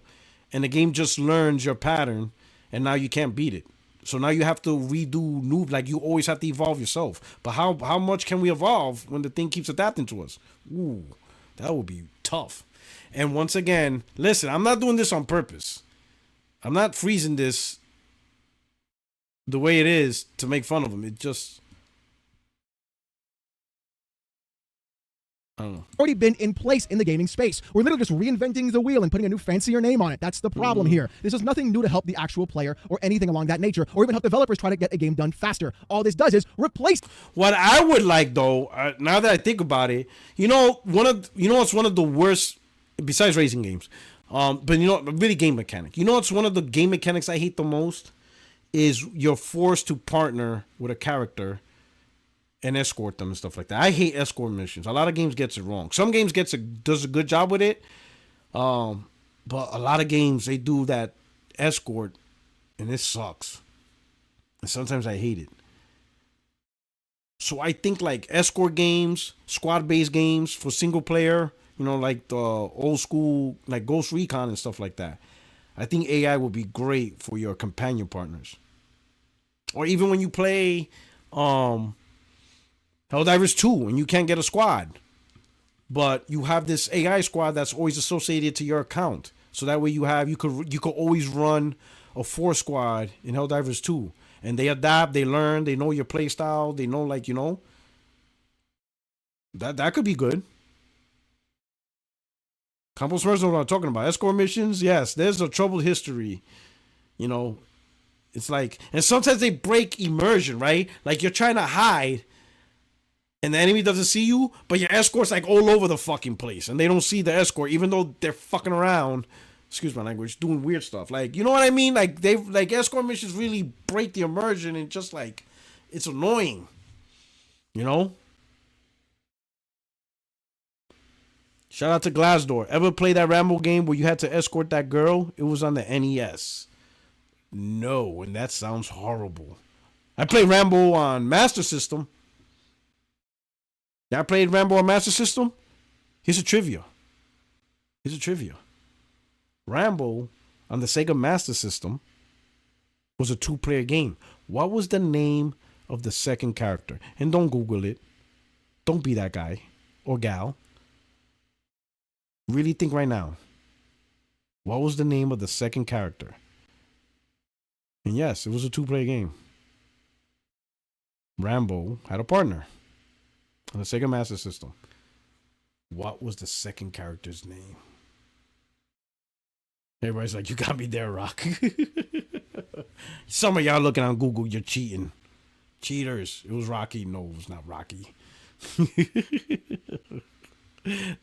and the game just learns your pattern and now you can't beat it. So now you have to redo new, like you always have to evolve yourself. But how much can we evolve when the thing keeps adapting to us? Ooh, that would be tough. And once again, listen, I'm not doing this on purpose. I'm not freezing this the way it is to make fun of them. It just, I don't know. Already been in place in the gaming space. We're literally just reinventing the wheel and putting a new fancier name on it. That's the problem here. This is nothing new to help the actual player or anything along that nature, or even help developers try to get a game done faster. All this does is replace. What I would like though, now that I think about it, what's one of the worst besides racing games, but you know, really game mechanic. You know what's one of the game mechanics I hate the most is you're forced to partner with a character and escort them and stuff like that. I hate escort missions. A lot of games gets it wrong. Some games does a good job with it, but a lot of games they do that escort, and it sucks. And sometimes I hate it. So I think like escort games, squad-based games for single player, you know, like the old school like Ghost Recon and stuff like that. I think AI would be great for your companion partners. Or even when you play Helldivers 2 and you can't get a squad. But you have this AI squad that's always associated to your account. So that way you could always run a 4 squad in Helldivers 2. And they adapt, they learn, they know your play style, they know, like, you know. That could be good. Combo Smurfs know what I'm talking about. Escort missions, yes, there's a troubled history. You know, it's like, and sometimes they break immersion, right? Like you're trying to hide and the enemy doesn't see you, but your escort's like all over the fucking place and they don't see the escort, even though they're fucking around, excuse my language, doing weird stuff. Like, you know what I mean? Like, escort missions really break the immersion and just like, it's annoying, you know? Shout out to Glassdoor. Ever play that Rambo game where you had to escort that girl? It was on the NES. No, and that sounds horrible. I played Rambo on Master System. I played Rambo on Master System. Here's a trivia. Rambo on the Sega Master System was a 2-player game. What was the name of the second character? And don't Google it. Don't be that guy or gal. Really think right now. What was the name of the second character? And yes, it was a 2-player game. Rambo had a partner on the Sega Master System. What was the second character's name? Everybody's like, you got me there, Rock. Some of y'all looking on Google, you're cheating. Cheaters. It was Rocky. No, it was not Rocky.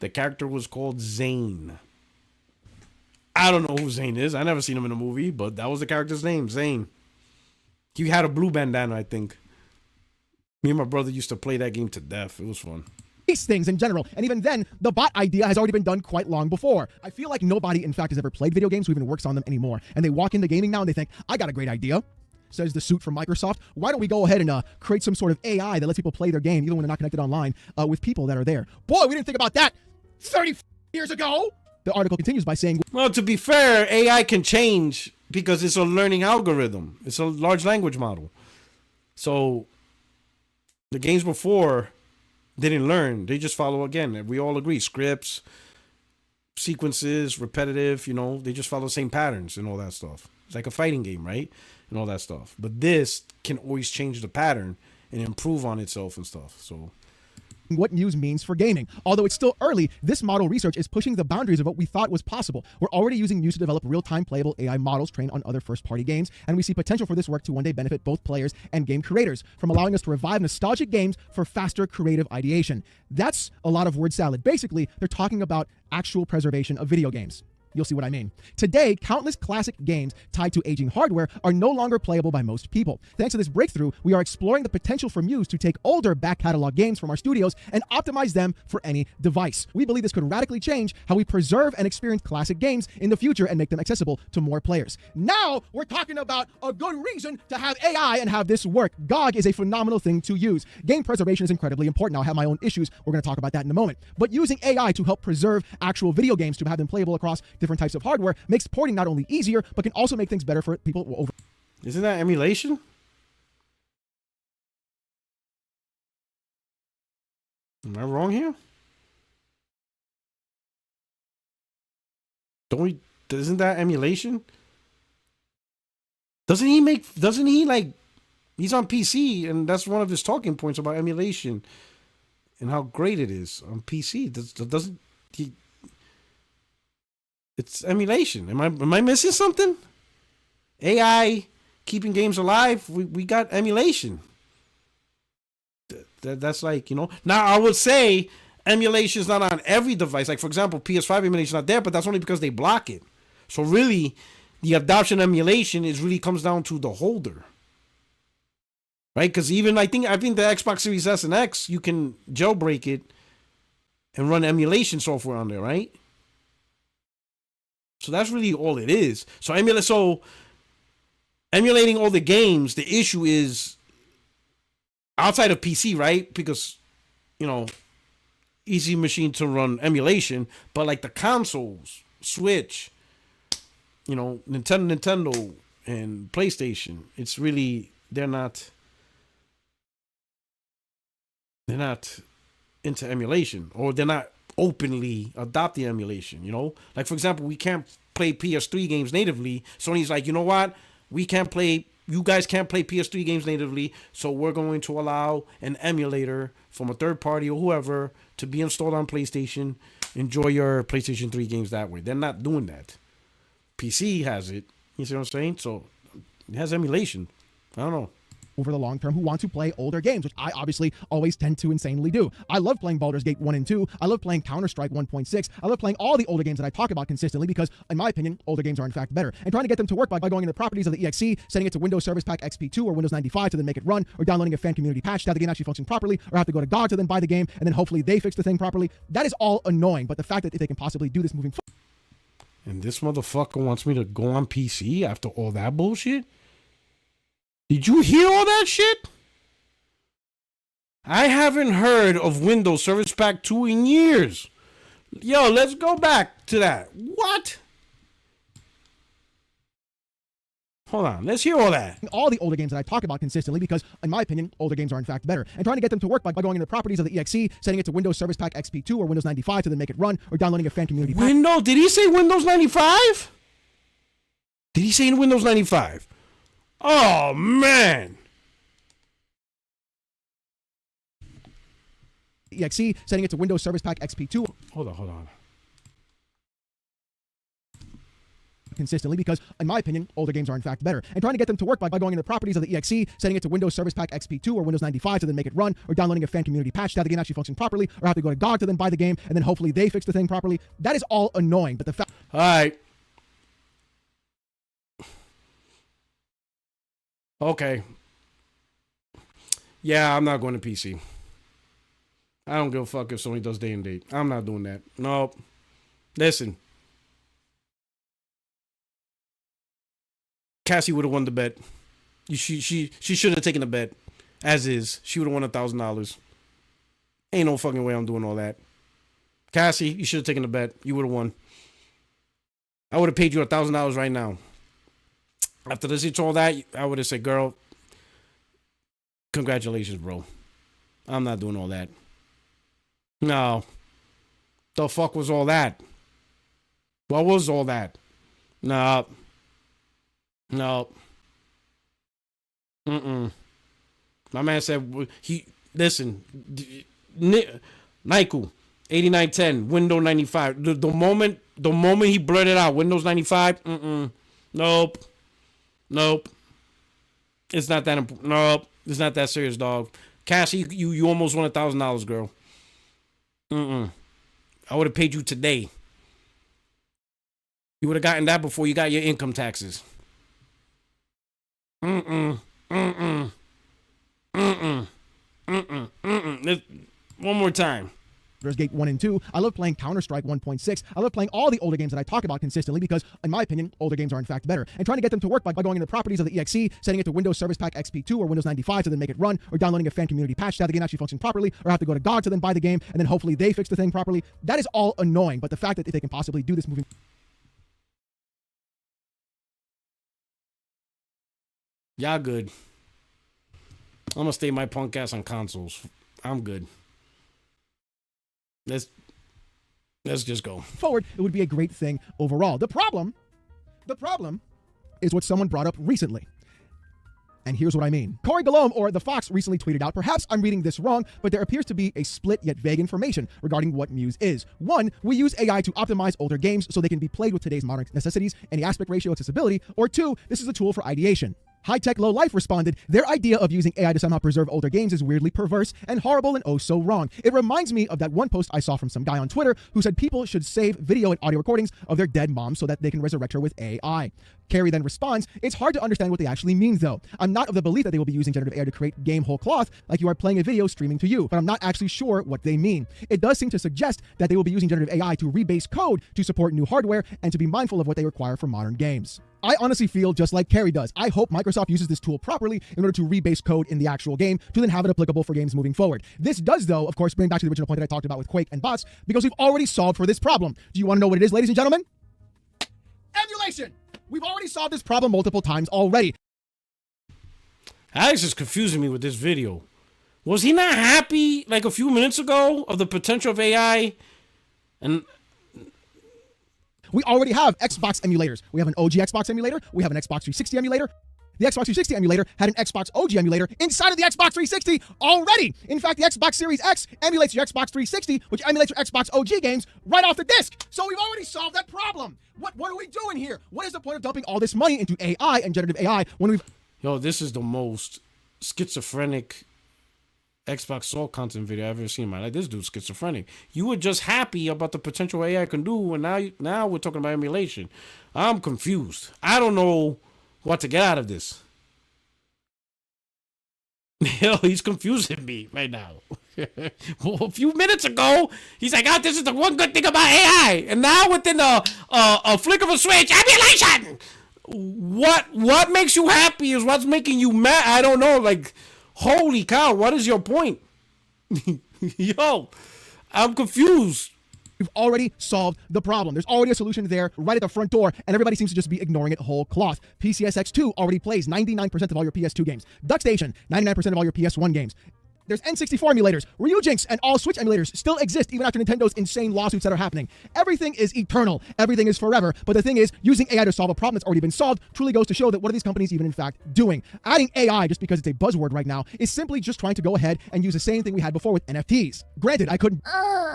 The character was called Zane. I don't know who Zane is. I never seen him in a movie, but that was the character's name, Zane. He had a blue bandana, I think. Me and my brother used to play that game to death. It was fun. These things in general. And even then, the bot idea has already been done quite long before. I feel like nobody, in fact, has ever played video games who even works on them anymore. And they walk into gaming now and they think, I got a great idea. Says the suit from Microsoft. Why don't we go ahead and create some sort of AI that lets people play their game, even when they're not connected online, with people that are there? Boy, we didn't think about that 30 years ago. The article continues by saying, well, to be fair, AI can change because it's a learning algorithm. It's a large language model. So the games before didn't learn. They just follow, again, we all agree, scripts, sequences, repetitive, they just follow the same patterns and all that stuff. It's like a fighting game, right? And all that stuff. But this can always change the pattern and improve on itself and stuff. So what news means for gaming. Although it's still early, this model research is pushing the boundaries of what we thought was possible. We're already using news to develop real-time playable AI models trained on other first-party games, and we see potential for this work to one day benefit both players and game creators, from allowing us to revive nostalgic games for faster creative ideation. That's a lot of word salad. Basically, they're talking about actual preservation of video games. You'll see what I mean. Today, countless classic games tied to aging hardware are no longer playable by most people. Thanks to this breakthrough, we are exploring the potential for Muse to take older back catalog games from our studios and optimize them for any device. We believe this could radically change how we preserve and experience classic games in the future and make them accessible to more players. Now, we're talking about a good reason to have AI and have this work. GOG is a phenomenal thing to use. Game preservation is incredibly important. Now, I have my own issues. We're going to talk about that in a moment. But using AI to help preserve actual video games to have them playable across different types of hardware makes porting not only easier, but can also make things better for people over. Isn't that emulation? Am I wrong here? Isn't that emulation? Doesn't he like, he's on PC and that's one of his talking points about emulation and how great it is on PC. Doesn't he? It's emulation. Am I missing something? AI keeping games alive. We got emulation. That's like, Now I would say emulation is not on every device. Like for example, PS5 emulation is not there, but that's only because they block it. So really, the adoption of emulation really comes down to the holder, right? Because even I think the Xbox Series S and X, you can jailbreak it and run emulation software on there, right? So that's really all it is. So emulating all the games, the issue is outside of PC, right? Because, easy machine to run emulation, but like the consoles, Switch, Nintendo and PlayStation, it's really, they're not into emulation, or they're not openly adopting emulation, like for example, we can't play PS3 games natively. Sony's like, you know what, you guys can't play PS3 games natively, so we're going to allow an emulator from a third party or whoever to be installed on PlayStation. Enjoy your PlayStation 3 games that way. They're not doing that. PC has it. You see what I'm saying? So it has emulation. I don't know. Over the long term, who want to play older games, which I obviously always tend to insanely do. I love playing Baldur's Gate 1 and 2. I love playing Counter-Strike 1.6. I love playing all the older games that I talk about consistently because, in my opinion, older games are in fact better. And trying to get them to work by going into the properties of the EXE, setting it to Windows Service Pack XP2 or Windows 95 to then make it run, or downloading a fan community patch to have the game actually function properly, or have to go to GOG to then buy the game, and then hopefully they fix the thing properly. That is all annoying, but the fact that they can possibly do this moving forward. And this motherfucker wants me to go on PC after all that bullshit? Did you hear all that shit? I haven't heard of Windows Service Pack 2 in years. Yo, let's go back to that. What? Hold on, let's hear all that. All the older games that I talk about consistently because, in my opinion, older games are in fact better. And trying to get them to work by going into the properties of the EXE, setting it to Windows Service Pack XP2 or Windows 95 to then make it run, or downloading a fan community patch. Did he say Windows 95? Did he say Windows 95? Oh, man. EXE, setting it to Windows Service Pack XP2. Hold on. consistently because, in my opinion, older games are in fact better. And trying to get them to work by going into the properties of the exe, setting it to Windows Service Pack XP2 or Windows 95 to then make it run, or downloading a fan community patch to have the game actually function properly, or have to go to GOG to then buy the game, and then hopefully they fix the thing properly. That is all annoying. But the fact. All right. Okay. Yeah, I'm not going to PC. I don't give a fuck if Sony does day and date. I'm not doing that. Nope. Listen. Cassie would have won the bet. She should have taken the bet. As is. She would have won $1,000. Ain't no fucking way I'm doing all that. Cassie, you should have taken the bet. You would have won. I would have paid you $1,000 right now. After listening to all that, I would have said, girl, congratulations, bro. I'm not doing all that. No. The fuck was all that? What was all that? No. No. My man said, listen, Naiku, 8910, Windows 95. The moment he blurted out Windows 95, nope. It's not that important. Nope. It's not that serious, dog. Cassie, you almost won $1,000, girl. I would have paid you today. You would have gotten that before you got your income taxes. One more time. Baldur's Gate 1 and 2. I love playing Counter-Strike 1.6. I love playing all the older games that I talk about consistently because, in my opinion, older games are in fact better. And trying to get them to work by going into the properties of the exe, setting it to Windows Service Pack XP2 or Windows 95 to then make it run, or downloading a fan community patch to have the game actually function properly, or have to go to GOG to then buy the game, and then hopefully they fix the thing properly. That is all annoying, but the fact that if they can possibly do this moving. Y'all good. I'm gonna stay my punk ass on consoles. I'm good. Let's just go forward. It would be a great thing overall. The problem is what someone brought up recently. And here's what I mean. Corey Galome, or The Fox, recently tweeted out, perhaps I'm reading this wrong, but there appears to be a split yet vague information regarding what Muse is. 1, we use AI to optimize older games so they can be played with today's modern necessities, any aspect ratio accessibility, or 2, this is a tool for ideation. High Tech Low Life responded, their idea of using AI to somehow preserve older games is weirdly perverse and horrible and oh so wrong. It reminds me of that one post I saw from some guy on Twitter who said people should save video and audio recordings of their dead mom so that they can resurrect her with AI. Carrie then responds, it's hard to understand what they actually mean though. I'm not of the belief that they will be using generative AI to create game whole cloth like you are playing a video streaming to you, but I'm not actually sure what they mean. It does seem to suggest that they will be using generative AI to rebase code to support new hardware and to be mindful of what they require for modern games. I honestly feel just like Carrie does. I hope Microsoft uses this tool properly in order to rebase code in the actual game to then have it applicable for games moving forward. This does, though, of course, bring back to the original point that I talked about with Quake and bots, because we've already solved for this problem. Do you want to know what it is, ladies and gentlemen? Emulation! We've already solved this problem multiple times already. Alex is confusing me with this video. Was he not happy like a few minutes ago of the potential of AI? And we already have Xbox emulators. We have an OG Xbox emulator. We have an Xbox 360 emulator. The Xbox 360 emulator had an Xbox OG emulator inside of the Xbox 360 already. In fact, the Xbox Series X emulates your Xbox 360, which emulates your Xbox OG games right off the disc. So we've already solved that problem. What are we doing here? What is the point of dumping all this money into AI and generative AI when we've... Yo, this is the most schizophrenic Xbox Soul content video I've ever seen in my life. This dude's schizophrenic. You were just happy about the potential AI can do, and now we're talking about emulation. I'm confused. I don't know what to get out of this. Yo, he's confusing me right now. Well, a few minutes ago, he's like, "Oh, this is the one good thing about AI," and now within a flick of a switch, emulation. What makes you happy is what's making you mad. I don't know. Like, holy cow, what is your point? Yo, I'm confused. We've already solved the problem. There's already a solution there right at the front door, and everybody seems to just be ignoring it whole cloth. PCSX2 already plays 99% of all your PS2 games. DuckStation, 99% of all your PS1 games. There's N64 emulators. Ryujinx and all Switch emulators still exist even after Nintendo's insane lawsuits that are happening. Everything is eternal. Everything is forever. But the thing is, using AI to solve a problem that's already been solved truly goes to show that what are these companies even in fact doing? Adding AI just because it's a buzzword right now is simply just trying to go ahead and use the same thing we had before with NFTs. Granted, I couldn't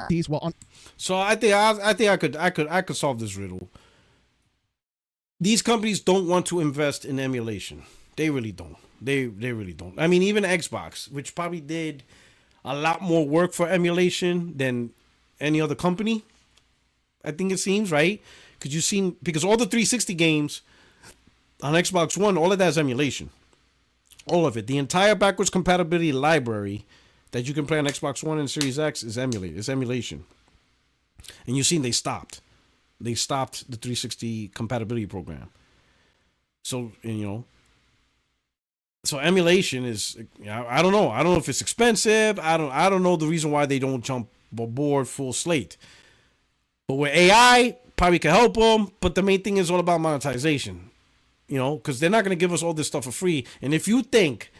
these well on. So I think I could solve this riddle. these companies don't want to invest in emulation. They really don't. They really don't. I mean, even Xbox, which probably did a lot more work for emulation than any other company, I think it seems, right? Because all the 360 games on Xbox One, all of that is emulation. All of it. The entire backwards compatibility library that you can play on Xbox One and Series X is emulation. And you've seen they stopped. They stopped the 360 compatibility program. So, so emulation is, I don't know. I don't know if it's expensive. I don't know the reason why they don't jump aboard full slate. But with AI, probably can help them. But the main thing is all about monetization. Because they're not going to give us all this stuff for free. And if you think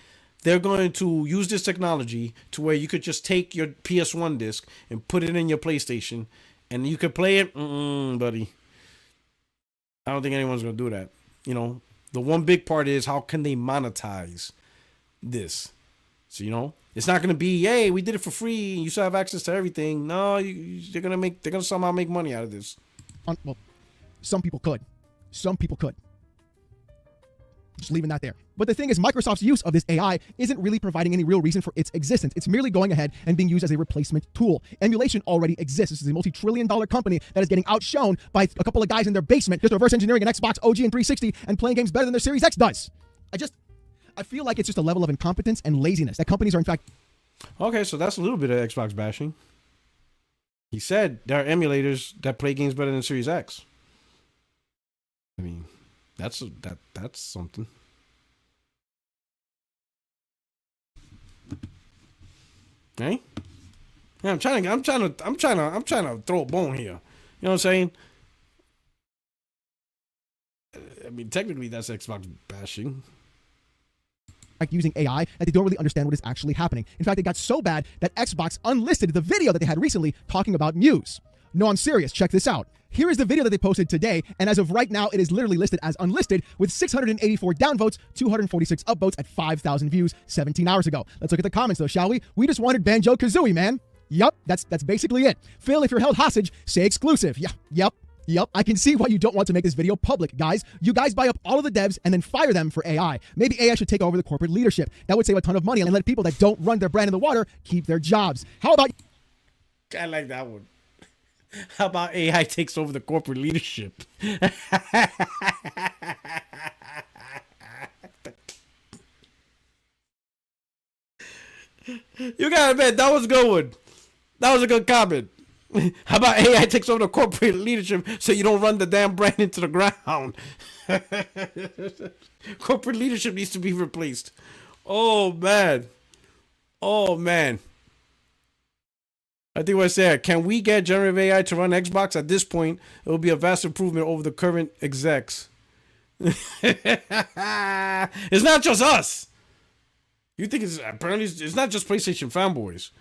they're going to use this technology to where you could just take your PS1 disc and put it in your PlayStation and you could play it, buddy, I don't think anyone's going to do that. The one big part is how can they monetize this? So, it's not going to be, hey, we did it for free. You still have access to everything. No, they're going to somehow make money out of this. Well, some people could. Just leaving that there. But the thing is, Microsoft's use of this AI isn't really providing any real reason for its existence. It's merely going ahead and being used as a replacement tool. Emulation already exists. This is a multi-trillion-dollar company that is getting outshone by a couple of guys in their basement just reverse engineering an Xbox OG and 360 and playing games better than their Series X does. I feel like it's just a level of incompetence and laziness that companies are in fact... Okay, so that's a little bit of Xbox bashing. He said there are emulators that play games better than Series X. I mean... That's something. Hey? Yeah, I'm trying to throw a bone here. You know what I'm saying? I mean, technically that's Xbox bashing. Using AI that they don't really understand what is actually happening. In fact, it got so bad that Xbox unlisted the video that they had recently talking about Muse. No, I'm serious. Check this out. Here is the video that they posted today, and as of right now, it is literally listed as unlisted with 684 downvotes, 246 upvotes at 5,000 views 17 hours ago. Let's look at the comments, though, shall we? We just wanted Banjo-Kazooie, man. Yup, that's basically it. Phil, if you're held hostage, say exclusive. Yeah, Yep, I can see why you don't want to make this video public, guys. You guys buy up all of the devs and then fire them for AI. Maybe AI should take over the corporate leadership. That would save a ton of money and let people that don't run their brand in the water keep their jobs. How about... I like that one. How about AI takes over the corporate leadership? You gotta admit, that was a good one. That was a good comment. How about AI takes over the corporate leadership so you don't run the damn brand into the ground? Corporate leadership needs to be replaced. Oh, man. I think what I said, can we get generative AI to run Xbox? At this point, it will be a vast improvement over the current execs. It's not just us. You think it's not just PlayStation fanboys.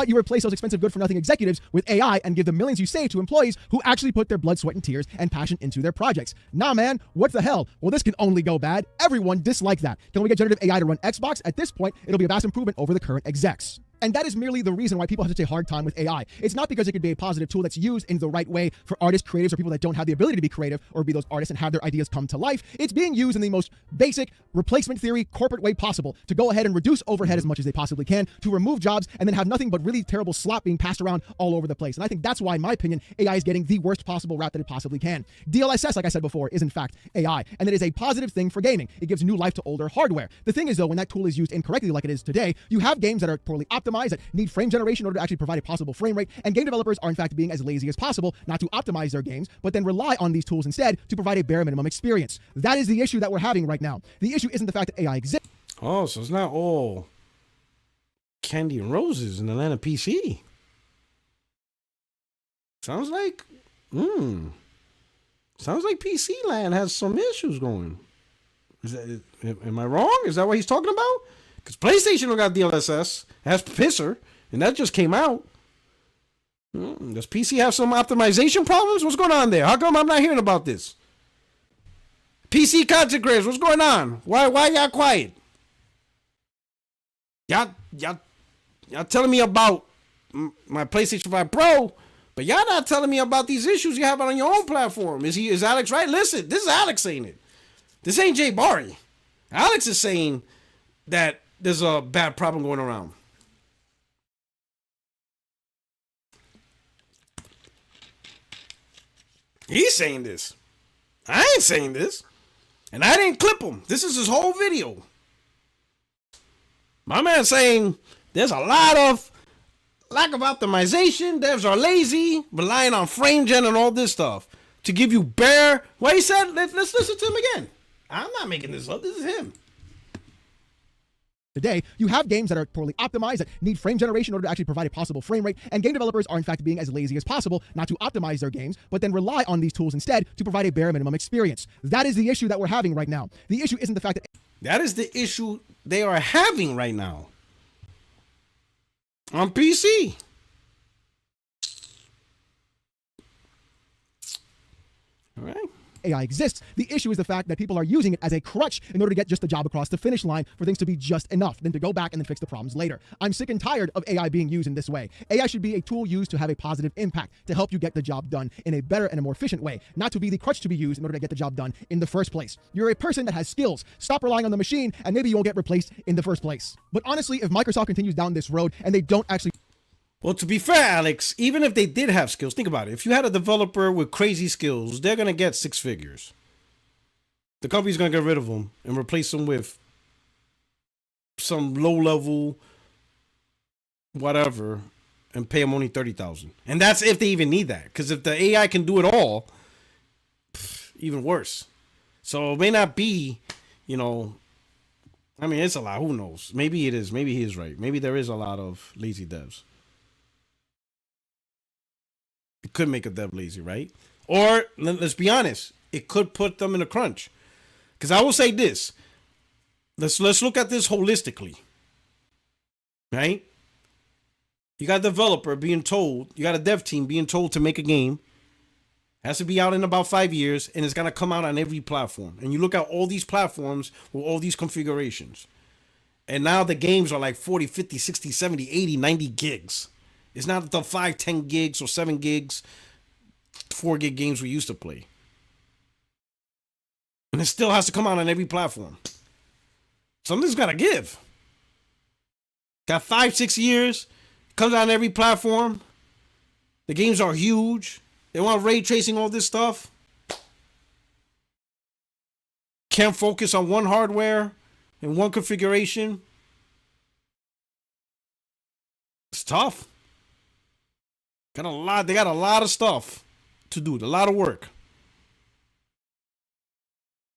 You replace those expensive good-for-nothing executives with AI and give the millions you save to employees who actually put their blood, sweat, and tears and passion into their projects. Nah, man, what the hell? Well, this can only go bad. Everyone disliked that. Can we get generative AI to run Xbox? At this point, it'll be a vast improvement over the current execs. And that is merely the reason why people have such a hard time with AI. It's not because it could be a positive tool that's used in the right way for artists, creatives, or people that don't have the ability to be creative or be those artists and have their ideas come to life. It's being used in the most basic replacement theory corporate way possible to go ahead and reduce overhead as much as they possibly can, to remove jobs, and then have nothing but really terrible slop being passed around all over the place. And I think that's why, in my opinion, AI is getting the worst possible rap that it possibly can. DLSS, like I said before, is in fact AI, and it is a positive thing for gaming. It gives new life to older hardware. The thing is, though, when that tool is used incorrectly like it is today, you have games that are poorly optimized, that need frame generation in order to actually provide a possible frame rate, and game developers are in fact being as lazy as possible not to optimize their games, but then rely on these tools instead to provide a bare minimum experience. That is the issue that we're having right now. The issue isn't the fact that AI exists. Oh, so it's not all candy and roses in Atlanta PC. Sounds like PC land has some issues going. Am I wrong? Is that what he's talking about? Because PlayStation don't got DLSS. It has Pisser, and that just came out. Does PC have some optimization problems? What's going on there? How come I'm not hearing about this? PC content creators, what's going on? Why y'all quiet? Y'all telling me about my PlayStation 5 Pro, But y'all not telling me about these issues you have on your own platform. Is Alex right? Listen, this is Alex saying it. This ain't Jay Barry. Alex is saying that there's a bad problem going around. He's saying this. I ain't saying this. And I didn't clip him. This is his whole video. My man saying there's a lot of lack of optimization. Devs are lazy, relying on frame gen and all this stuff to give you bare. What he said, let's listen to him again. I'm not making this up. This is him. Today, you have games that are poorly optimized, that need frame generation in order to actually provide a possible frame rate, and game developers are in fact being as lazy as possible not to optimize their games, but then rely on these tools instead to provide a bare minimum experience. That is the issue that we're having right now. The issue isn't the fact that... That is the issue they are having right now on PC. All right. AI exists. The issue is the fact that people are using it as a crutch in order to get just the job across the finish line for things to be just enough, then to go back and then fix the problems later. I'm sick and tired of AI being used in this way. AI should be a tool used to have a positive impact, to help you get the job done in a better and a more efficient way, not to be the crutch to be used in order to get the job done in the first place. You're a person that has skills. Stop relying on the machine, and maybe you won't get replaced in the first place. But honestly, if Microsoft continues down this road and they don't actually... Well, to be fair, Alex, even if they did have skills, think about it. If you had a developer with crazy skills, they're going to get 6 figures. The company's going to get rid of them and replace them with some low-level whatever and pay them only $30,000. And that's if they even need that. Because if the AI can do it all, even worse. So it may not be, you know, I mean, it's a lot. Who knows? Maybe it is. Maybe he is right. Maybe there is a lot of lazy devs. It could make a dev lazy, right? Or let's be honest, it could put them in a crunch. Because I will say this. Let's look at this holistically. Right? You got a developer being told, you got a dev team being told to make a game. Has to be out in about 5 years, and it's gonna come out on every platform. And you look at all these platforms with all these configurations. And now the games are like 40, 50, 60, 70, 80, 90 gigs. It's not the 5, 10 gigs or 7 gigs, 4 gig games we used to play. And it still has to come out on every platform. Something's got to give. Got 5, 6 years, comes out on every platform. The games are huge. They want ray tracing, all this stuff. Can't focus on one hardware and one configuration. It's tough. They got a lot of stuff to do, a lot of work.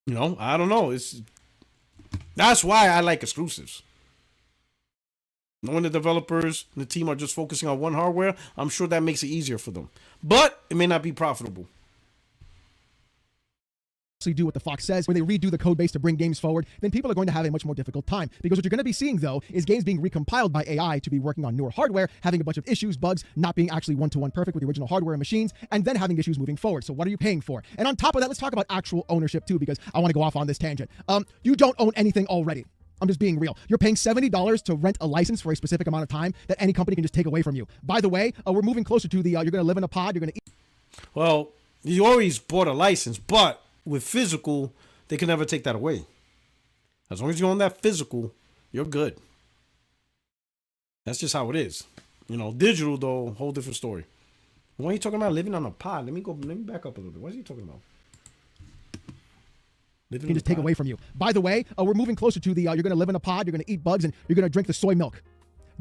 You know, I don't know. That's why I like exclusives. Knowing the developers and the team are just focusing on one hardware, I'm sure that makes it easier for them. But it may not be profitable. Do what the Fox says, where they redo the code base to bring games forward, then people are going to have a much more difficult time. Because what you're going to be seeing, though, is games being recompiled by AI to be working on newer hardware, having a bunch of issues, bugs, not being actually one-to-one perfect with the original hardware and machines, and then having issues moving forward. So what are you paying for? And on top of that, let's talk about actual ownership, too, because I want to go off on this tangent. You don't own anything already. I'm just being real. You're paying $70 to rent a license for a specific amount of time that any company can just take away from you. By the way, we're moving closer to the, you're going to live in a pod, you're going to eat. Well, you always bought a license, but with physical, they can never take that away. As long as you own that physical, you're good. That's just how it is. You know, digital, though, whole different story. Why are you talking about living on a pod? Let me back up a little bit. What is he talking about? Living can just take away from you. By the way, we're moving closer to the, you're going to live in a pod, you're going to eat bugs, and you're going to drink the soy milk.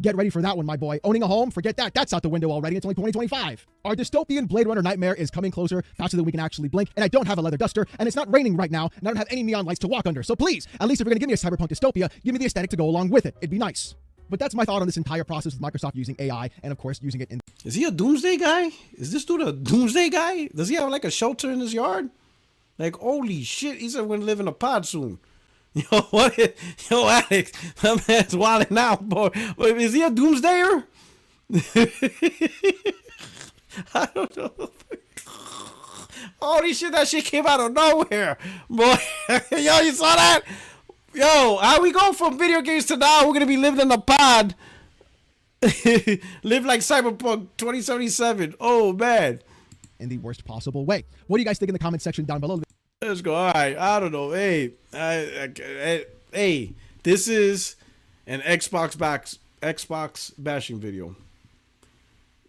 Get ready for that one, my boy. Owning a home, forget that. That's out the window already. It's only 2025. Our dystopian Blade Runner nightmare is coming closer faster than we can actually blink. And I don't have a leather duster, and it's not raining right now, and I don't have any neon lights to walk under. So please, at least if you're going to give me a cyberpunk dystopia, give me the aesthetic to go along with it. It'd be nice. But that's my thought on this entire process with Microsoft using AI and, of course, using it in... Is he a doomsday guy? Is this dude a doomsday guy? Does he have like a shelter in his yard? Like, holy shit, he said we're going to live in a pod soon. Yo, what? Yo, Alex, that man's wilding out, boy. Is he a doomsdayer? I don't know. Holy shit, that shit came out of nowhere, boy. Yo, you saw that? Yo, how we go from video games to now? We're gonna be living in a pod. Live like Cyberpunk 2077. Oh man. in the worst possible way. What do you guys think in the comment section down below? Let's go. All right. I don't know. Hey, hey, this is an Xbox bashing video.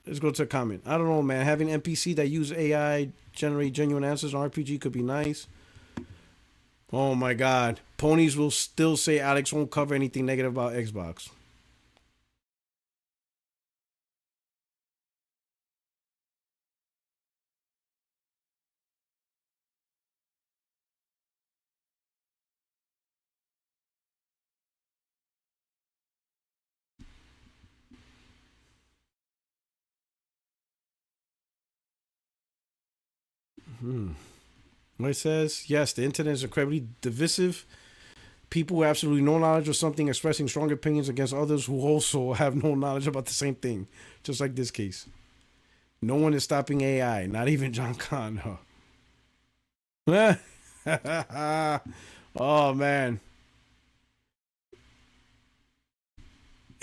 Let's go to a comment. I don't know, man. Having NPC that use AI generate genuine answers on RPG could be nice. Oh my God. Ponies will still say Alex won't cover anything negative about Xbox. What it says, yes, the internet is incredibly divisive. People with absolutely no knowledge of something expressing strong opinions against others who also have no knowledge about the same thing. Just like this case. No one is stopping AI, not even John Connor. Oh, man.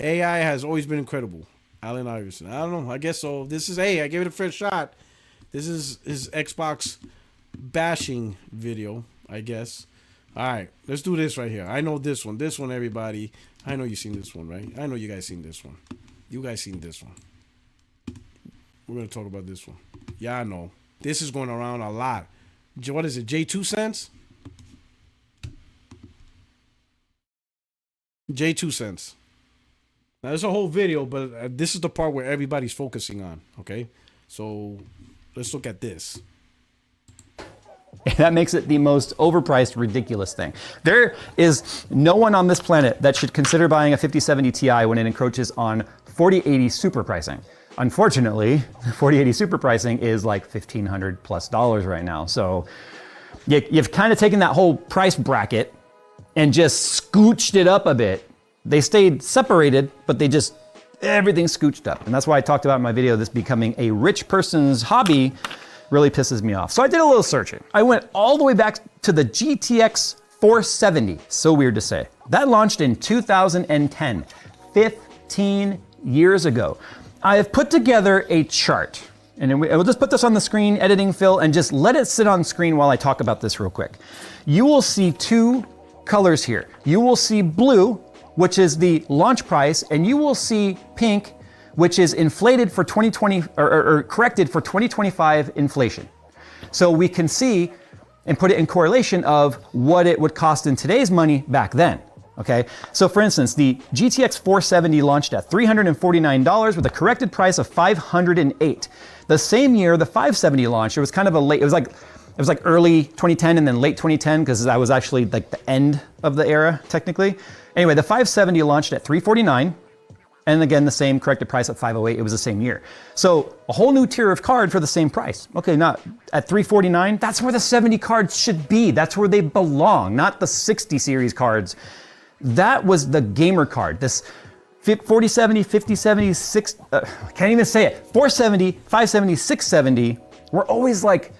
AI has always been incredible. Allen Iverson. I don't know. I guess so. This is, hey, I gave it a fair shot. This is his Xbox bashing video, I guess. All right, let's do this right here. I know this one. This one, everybody. I know you've seen this one, right? I know you guys seen this one. You guys seen this one. We're going to talk about this one. Yeah, I know. This is going around a lot. What is it, JayTwoCents? JayTwoCents. Now, there's a whole video, but this is the part where everybody's focusing on, okay? So, let's look at this. That makes it the most overpriced, ridiculous thing. There is no one on this planet that should consider buying a 5070 Ti when it encroaches on 4080 super pricing. Unfortunately, 4080 super pricing is like $1,500+ right now. So you've kind of taken that whole price bracket and just scooched it up a bit. They stayed separated, but they just, everything scooched up. And that's why I talked about in my video, this becoming a rich person's hobby really pisses me off. So I did a little searching. I went all the way back to the GTX 470. So weird to say. That launched in 2010, 15 years ago. I have put together a chart, and we'll just put this on the screen, editing Phil, and just let it sit on screen while I talk about this real quick. You will see two colors here. You will see blue, which is the launch price, and you will see pink, which is inflated for 2020 or corrected for 2025 inflation. So we can see and put it in correlation of what it would cost in today's money back then. Okay, so for instance, the GTX 470 launched at $349 with a corrected price of $508. The same year the 570 launched, it was kind of a late, it was like early 2010 and then late 2010 because that was actually like the end of the era technically. Anyway, the 570 launched at $349. And again, the same corrected price at $508, it was the same year. So a whole new tier of card for the same price. Okay, not at $349, that's where the 70 cards should be. That's where they belong, not the 60 series cards. That was the gamer card. This 4070, 5070, I can't even say it. 470, 570, 670 were always like,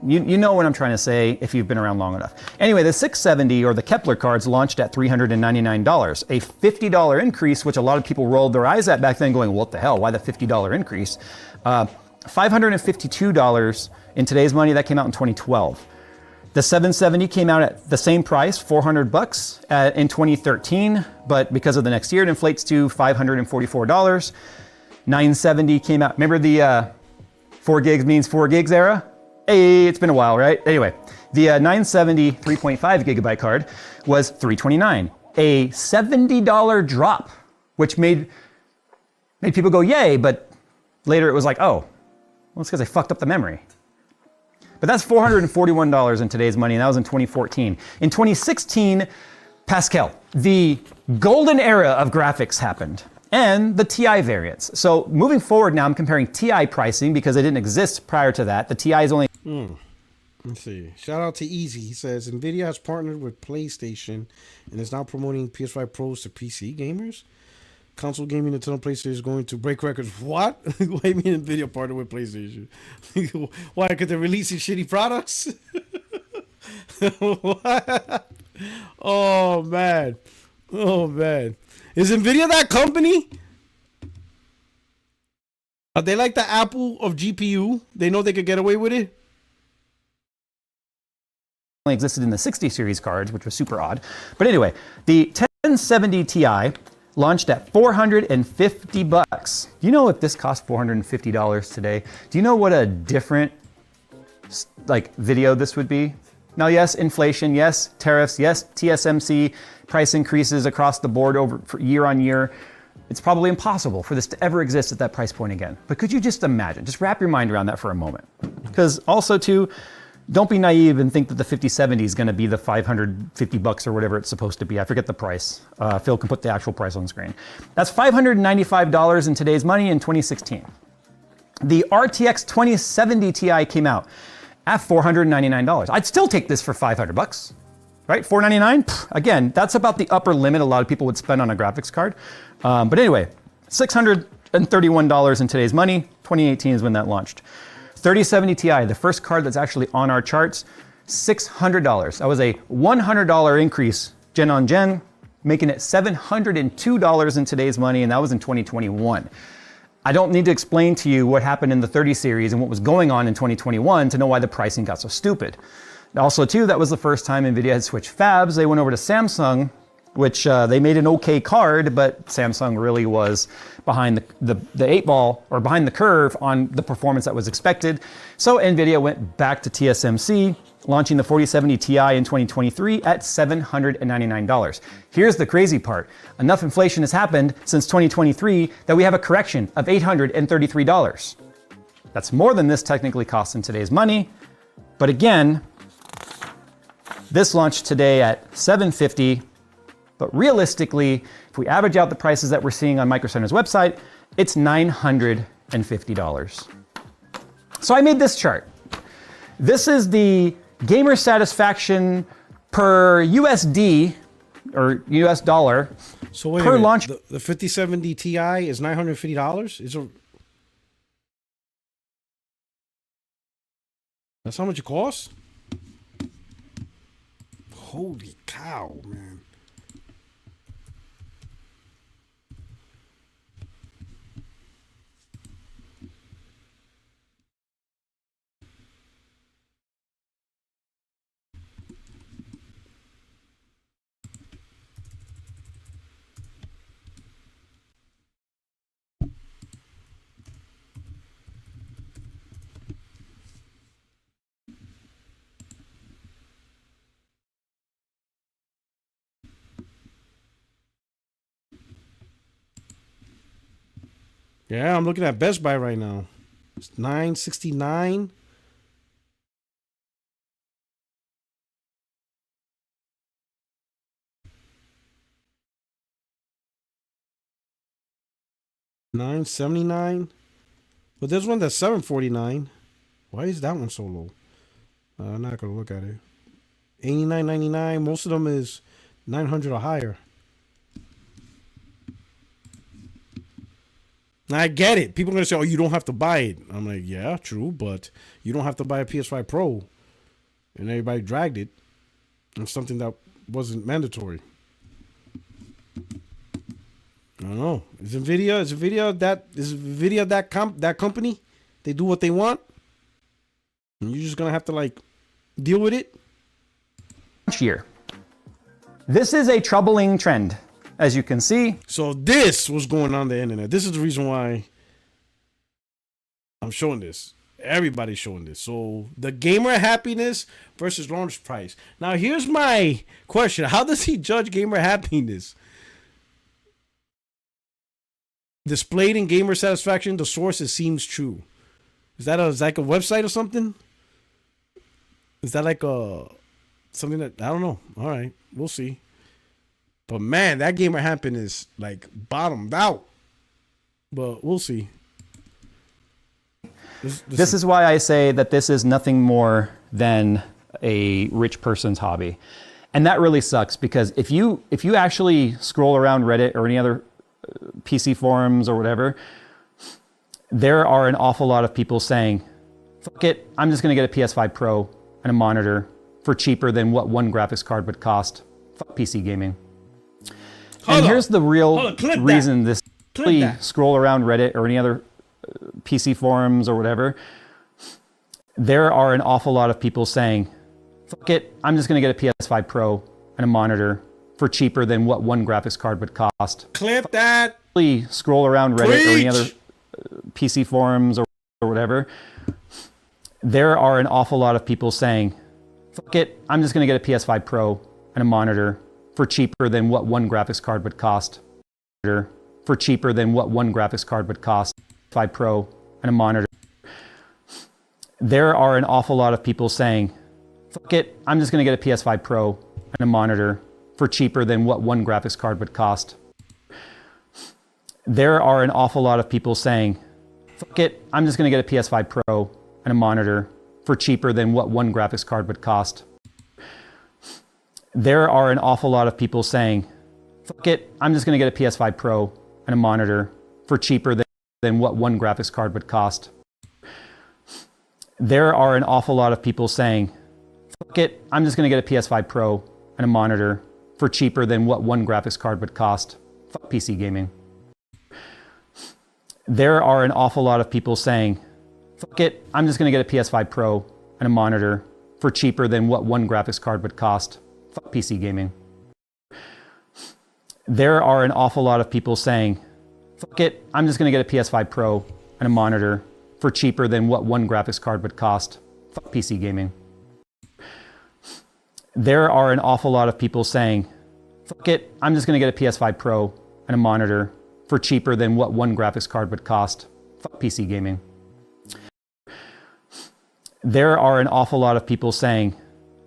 you know what I'm trying to say if you've been around long enough. Anyway, the 670 or the Kepler cards launched at $399, a $50 increase, which a lot of people rolled their eyes at back then going, what the hell, why the $50 increase? $552 in today's money, that came out in 2012. The 770 came out at the same price, $400 in 2013, but because of the next year, it inflates to $544. 970 came out, remember the 4 gigs means 4 gigs era? Hey, it's been a while, right? Anyway, the 970 3.5 gigabyte card was $329, a $70 drop, which made people go, yay, but later it was like, oh, well, it's because I fucked up the memory. But that's $441 in today's money, and that was in 2014. In 2016, Pascal, the golden era of graphics happened, and the TI variants. So moving forward now, I'm comparing TI pricing because it didn't exist prior to that. The TI is only... Let's see. Shout out to Easy. He says, NVIDIA has partnered with PlayStation and is now promoting PS5 Pros to PC gamers. Console gaming Nintendo PlayStation is going to break records. What? What do you mean NVIDIA partnered with PlayStation? Why? Because they're releasing shitty products? What? Oh, man. Oh man, is Nvidia that company? Are they like the Apple of GPU? They know they could get away with it. Only existed in the 60 series cards, which was super odd. But anyway, the 1070 Ti launched at $450. Do you know if this cost $450 today? Do you know what a different like video this would be? Now, yes, inflation, yes, tariffs, yes, TSMC, price increases across the board over for year on year. It's probably impossible for this to ever exist at that price point again. But could you just imagine, just wrap your mind around that for a moment? Because also too, don't be naive and think that the 5070 is gonna be the $550 or whatever it's supposed to be. I forget the price. Phil can put the actual price on the screen. That's $595 in today's money in 2016. The RTX 2070 Ti came out at $499. I'd still take this for $500, right? $499, again, that's about the upper limit a lot of people would spend on a graphics card. But anyway, $631 in today's money. 2018 is when that launched. 3070 Ti, the first card that's actually on our charts, $600. That was a $100 increase gen on gen, making it $702 in today's money, and that was in 2021. I don't need to explain to you what happened in the 30 series and what was going on in 2021 to know why the pricing got so stupid. Also too, that was the first time Nvidia had switched fabs. They went over to Samsung, which they made an okay card, but Samsung really was behind the 8 ball or behind the curve on the performance that was expected. So Nvidia went back to TSMC, launching the 4070 Ti in 2023 at $799. Here's the crazy part. Enough inflation has happened since 2023 that we have a correction of $833. That's more than this technically costs in today's money. But again, this launched today at $750. But realistically, if we average out the prices that we're seeing on Micro Center's website, it's $950. So I made this chart. This is the gamer satisfaction per USD or US dollar So wait per a minute. launch. The 5070 Ti is $950. That's how much it costs? Holy cow, man. Yeah, I'm looking at Best Buy right now. It's $969. $979. But there's one that's $749. Why is that one so low? I'm not gonna look at it. $89.99. Most of them is $900 or higher. Now, I get it. People are going to say, oh, you don't have to buy it. I'm like, yeah, true, but you don't have to buy a PS5 Pro. And everybody dragged it. It's something that wasn't mandatory. I don't know. Is Nvidia that company? They do what they want? And you're just going to have to, like, deal with it? Year. This is a troubling trend. As you can see. So this was going on the internet. This is the reason why I'm showing this. Everybody's showing this. So the gamer happiness versus launch price. Now here's my question. How does he judge gamer happiness? Displayed in gamer satisfaction, the source, it seems true. Is that like a website or something? Is that like something that, I don't know. All right, we'll see. But man, that gamer happiness like bottomed out. But we'll see. This is why I say that this is nothing more than a rich person's hobby. And that really sucks because if you actually scroll around Reddit or any other PC forums or whatever, there are an awful lot of people saying, fuck it, I'm just gonna get a PS5 Pro and a monitor for cheaper than what one graphics card would cost. Fuck PC gaming. And here's the real clip reason this Clip that. scroll around Reddit or any other PC forums or whatever. There are an awful lot of people saying, fuck it, I'm just going to get a PS5 Pro and a monitor for cheaper than what one graphics card would cost. Clip that. Scroll around Reddit or any other PC forums or whatever. There are an awful lot of people saying, fuck it, I'm just going to get a PS5 Pro and a monitor for cheaper than what one graphics card would cost. For cheaper than what one graphics card would cost. 5 Pro and a monitor. There are an awful lot of people saying, fuck it, I'm just going to get a PS5 Pro and a monitor for cheaper than what one graphics card would cost. There are an awful lot of people saying, fuck it, I'm just going to get a PS5 Pro and a monitor for cheaper than what one graphics card would cost. There are an awful lot of people saying, fuck it, I'm just going to get a PS5 Pro and a monitor for cheaper than what one graphics card would cost. There are an awful lot of people saying, fuck it, I'm just going to get a PS5 Pro and a monitor for cheaper than what one graphics card would cost. Fuck PC gaming. There are an awful lot of people saying, fuck it, I'm just going to get a PS5 Pro and a monitor for cheaper than what one graphics card would cost. Fuck PC gaming. There are an awful lot of people saying, fuck it, I'm just going to get a PS5 Pro and a monitor for cheaper than what one graphics card would cost. Fuck PC gaming. There are an awful lot of people saying, fuck it, I'm just going to get a PS5 Pro and a monitor for cheaper than what one graphics card would cost. Fuck PC gaming. There are an awful lot of people saying,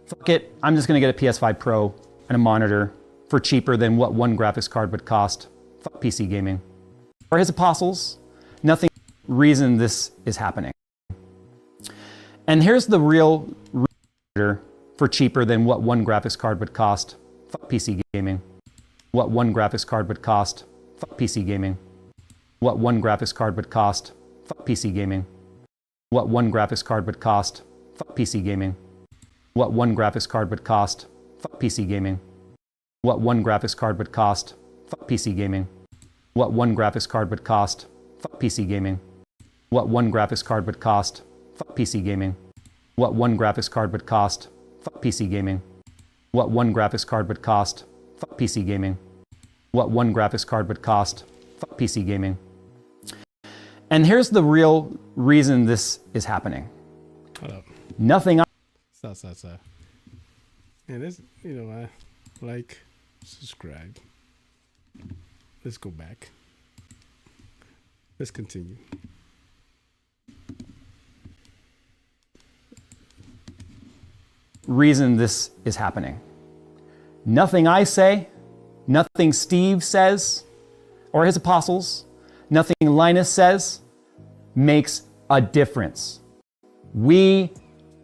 fuck it, I'm just going to get a PS5 Pro and a monitor for cheaper than what one graphics card would cost. Fuck PC gaming. For his apostles, nothing reason this is happening. And here's the real reason for cheaper than what one graphics card would cost. Fuck PC gaming. What one graphics card would cost. Fuck PC gaming. What one graphics card would cost. Fuck PC gaming. What one graphics card would cost. Fuck PC gaming. What one graphics card would cost. Fuck PC gaming. What one graphics card would cost. Fuck PC gaming. What one graphics card would cost. Fuck PC gaming. What one graphics card would cost. Fuck PC gaming. What one graphics card would cost. Fuck PC gaming. What one graphics card would cost. Fuck PC gaming. What one graphics card would cost. Fuck PC gaming. And here's the real reason this is happening. Hold up. Nothing. Stop. And this, I like, subscribe. Let's go back. Let's continue. Reason this is happening. Nothing I say, nothing Steve says, or his apostles, nothing Linus says, makes a difference. We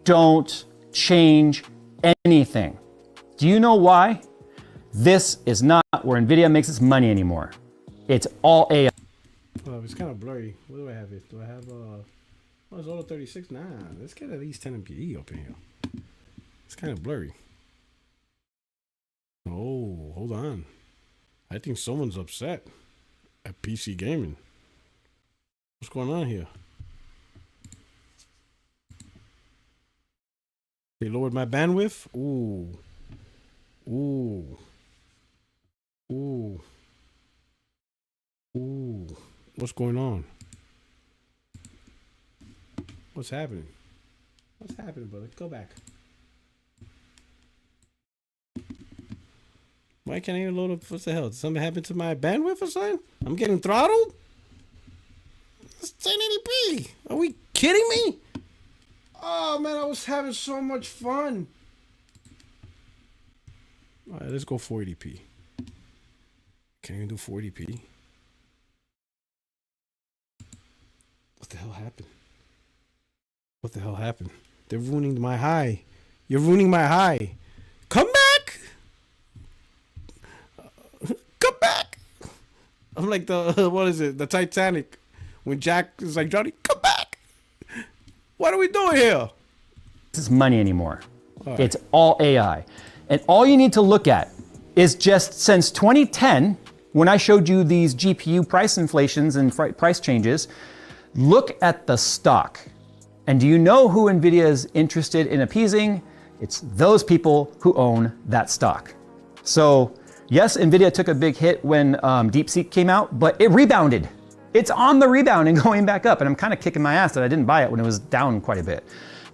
don't change anything. Do you know why? This is not where NVIDIA makes its money anymore. It's all AI. Oh, it's kind of blurry. What do I have it? Do I have it's all 36? Nah, let's get at least 10 MPE up in here. It's kind of blurry. Oh, hold on. I think someone's upset at PC gaming. What's going on here? They lowered my bandwidth? Ooh. What's going on? What's happening? What's happening, brother? Go back. Why can't I even load up? What the hell? Did something happen to my bandwidth or something? I'm getting throttled? It's 1080p. Are we kidding me? Oh, man, I was having so much fun. All right, let's go 480p. Can't even do 480p. What the hell happened? What the hell happened? They're ruining my high. You're ruining my high. Come back! Come back! I'm like the, what is it? The Titanic. When Jack is like, Johnny, come back! What are we doing here? This is money anymore. All right. It's all AI. And all you need to look at is just since 2010, when I showed you these GPU price inflations and price changes, look at the stock. And do you know who NVIDIA is interested in appeasing? It's those people who own that stock. So yes, NVIDIA took a big hit when DeepSeek came out, but it rebounded. It's on the rebound and going back up. And I'm kind of kicking my ass that I didn't buy it when it was down quite a bit.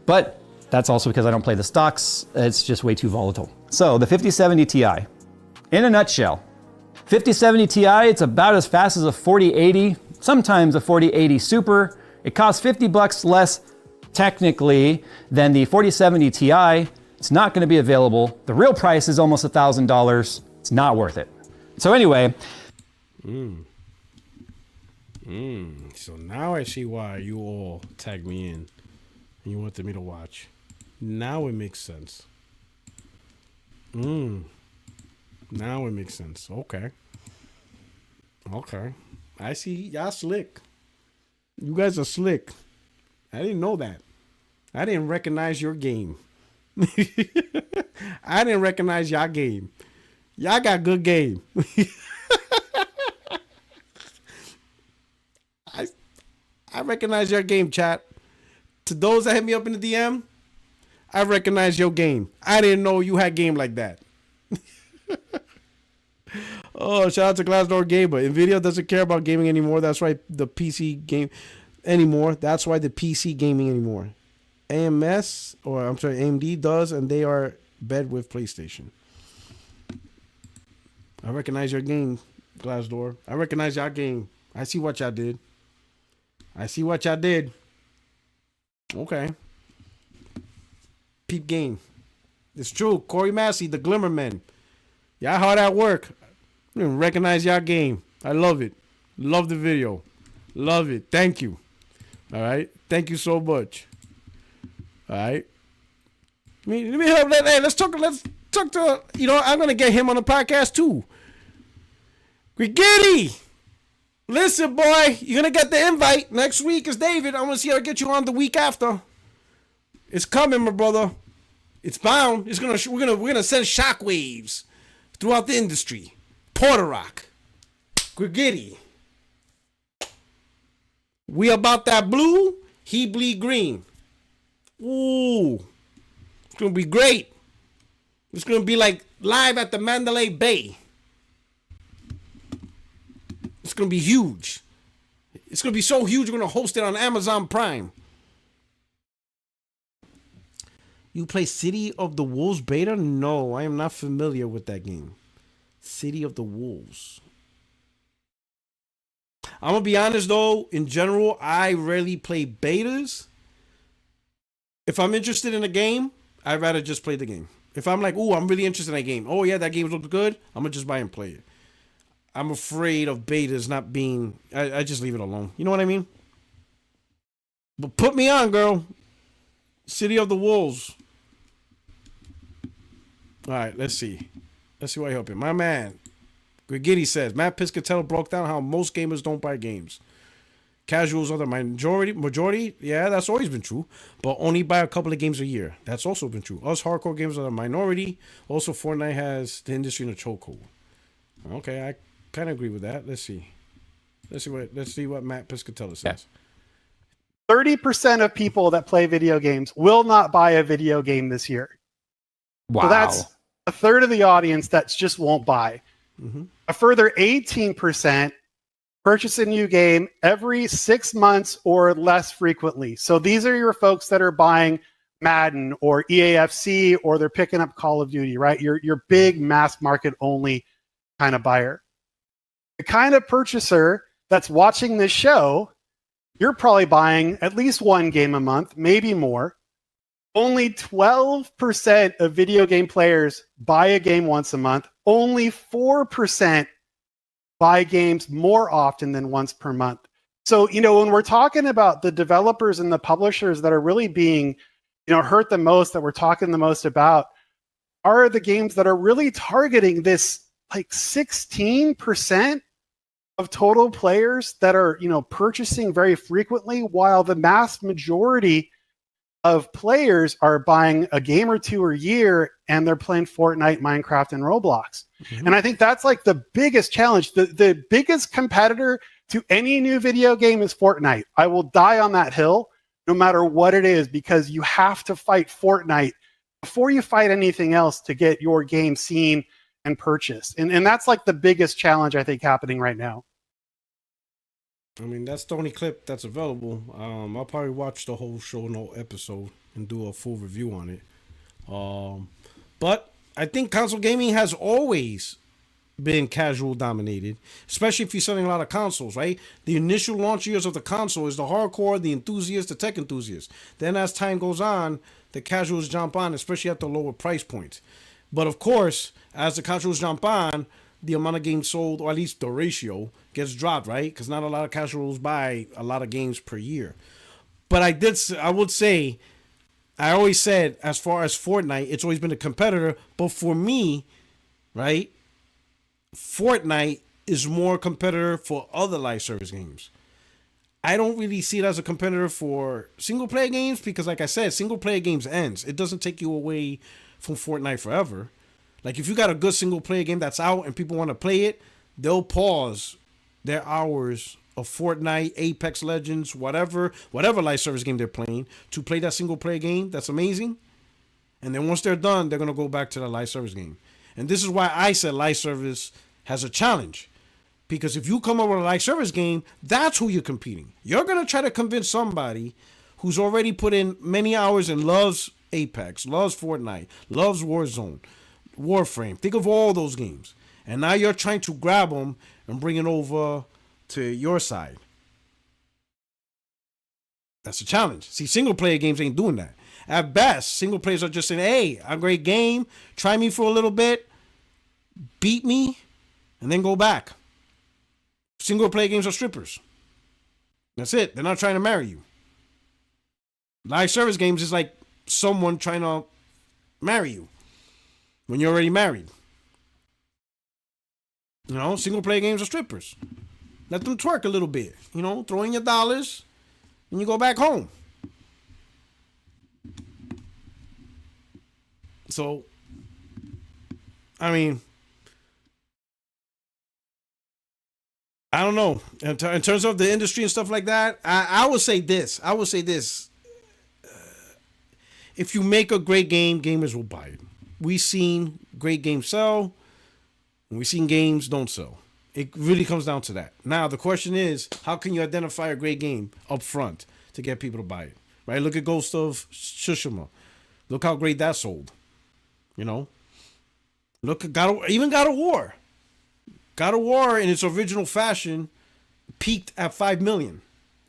But that's also because I don't play the stocks. It's just way too volatile. So the 5070 Ti, in a nutshell, 5070 Ti, it's about as fast as a 4080, sometimes a 4080 Super. It costs $50 less technically than the 4070 Ti. It's not gonna be available. The real price is almost $1,000. It's not worth it. So anyway. So now I see why you all tagged me in and you wanted me to watch. Now it makes sense. Now it makes sense. Okay. Okay. I see y'all slick. You guys are slick. I didn't know that. I didn't recognize your game. I didn't recognize y'all game. Y'all got good game. I recognize your game, chat. To those that hit me up in the DM, I recognize your game. I didn't know you had game like that. Oh, shout out to Glassdoor Gamer. NVIDIA doesn't care about gaming anymore. That's why the PC game anymore. That's why the PC gaming anymore. AMD does, and they are bed with PlayStation. I recognize your game, Glassdoor. I recognize y'all game. I see what y'all did. I see what y'all did. Okay. Peep game. It's true. Corey Massey, the Glimmerman. Y'all hard at work. I didn't recognize y'all game. I love it. Love the video. Love it. Thank you. All right. Thank you so much. All right. Let's talk to, I'm going to get him on the podcast too. Gritty. Listen, boy, you're going to get the invite. Next week is David. I'm going to see how I get you on the week after. It's coming, my brother. It's bound. We're gonna send shockwaves throughout the industry. Puertorock. Gritty. We about that blue, he bleed green. Ooh. It's going to be great. It's going to be like live at the Mandalay Bay. It's going to be huge. It's going to be so huge, we're going to host it on Amazon Prime. You play City of the Wolves beta? No, I am not familiar with that game. City of the Wolves. I'm going to be honest, though. In general, I rarely play betas. If I'm interested in a game, I'd rather just play the game. If I'm like, ooh, I'm really interested in a game. Oh, yeah, that game looks good. I'm going to just buy and play it. I'm afraid of betas not being... I just leave it alone. You know what I mean? But put me on, girl. City of the Wolves. All right, let's see. Let's see what I help him. My man, Gritty says, Matt Piscatella broke down how most gamers don't buy games. Casuals are the majority. Yeah, that's always been true. But only buy a couple of games a year. That's also been true. Us hardcore gamers are the minority. Also, Fortnite has the industry in a chokehold. Okay, I kind of agree with that. Let's see. Let's see what Matt Piscatella says. 30% of people that play video games will not buy a video game this year. Wow. So that's a third of the audience that just won't buy. Mm-hmm. A further 18% purchase a new game every 6 months or less frequently. So these are your folks that are buying Madden or EAFC, or they're picking up Call of Duty, right? Your big mass market only kind of buyer. The kind of purchaser that's watching this show, you're probably buying at least one game a month, maybe more. Only 12% of video game players buy a game once a month. Only 4% buy games more often than once per month. So, when we're talking about the developers and the publishers that are really being, hurt the most, that we're talking the most about, are the games that are really targeting this like 16% of total players that are, purchasing very frequently, while the mass majority of players are buying a game or two a year and they're playing Fortnite, Minecraft, and Roblox. Mm-hmm. And I think that's like the biggest challenge. The biggest competitor to any new video game is Fortnite. I will die on that hill no matter what it is, because you have to fight Fortnite before you fight anything else to get your game seen and purchased. And that's like the biggest challenge I think happening right now. I mean, that's the only clip that's available. I'll probably watch the whole show, no episode, and do a full review on it. But I think console gaming has always been casual dominated, especially if you're selling a lot of consoles, right? The initial launch years of the console is the hardcore, the enthusiasts, the tech enthusiasts. Then as time goes on, the casuals jump on, especially at the lower price points. But of course, as the casuals jump on, the amount of games sold, or at least the ratio, gets dropped, right? Because not a lot of casuals buy a lot of games per year. But I would say, I always said, as far as Fortnite, it's always been a competitor. But for me, right, Fortnite is more competitor for other live service games. I don't really see it as a competitor for single player games because, like I said, single player games ends. It doesn't take you away from Fortnite forever. Like if you got a good single player game that's out and people want to play it, they'll pause their hours of Fortnite, Apex Legends, whatever live service game they're playing to play that single player game. That's amazing. And then once they're done, they're going to go back to the live service game. And this is why I said live service has a challenge. Because if you come up with a live service game, that's who you're competing. You're going to try to convince somebody who's already put in many hours and loves Apex, loves Fortnite, loves Warzone, Warframe. Think of all those games. And now you're trying to grab them and bring it over to your side. That's a challenge. See, single player games ain't doing that. At best, single players are just saying, hey, a great game. Try me for a little bit. Beat me. And then go back. Single player games are strippers. That's it. They're not trying to marry you. Live service games is like someone trying to marry you when you're already married. You know, single player games are strippers. Let them twerk a little bit. You know, throw in your dollars and you go back home. So, I mean, I don't know. In terms of the industry and stuff like that, I would say this. If you make a great game, gamers will buy it. We've seen great games sell, and we've seen games don't sell. It really comes down to that. Now, the question is, how can you identify a great game up front to get people to buy it? Right? Look at Ghost of Tsushima. Look how great that sold. You know? Look at even God of War. God of War in its original fashion peaked at 5 million.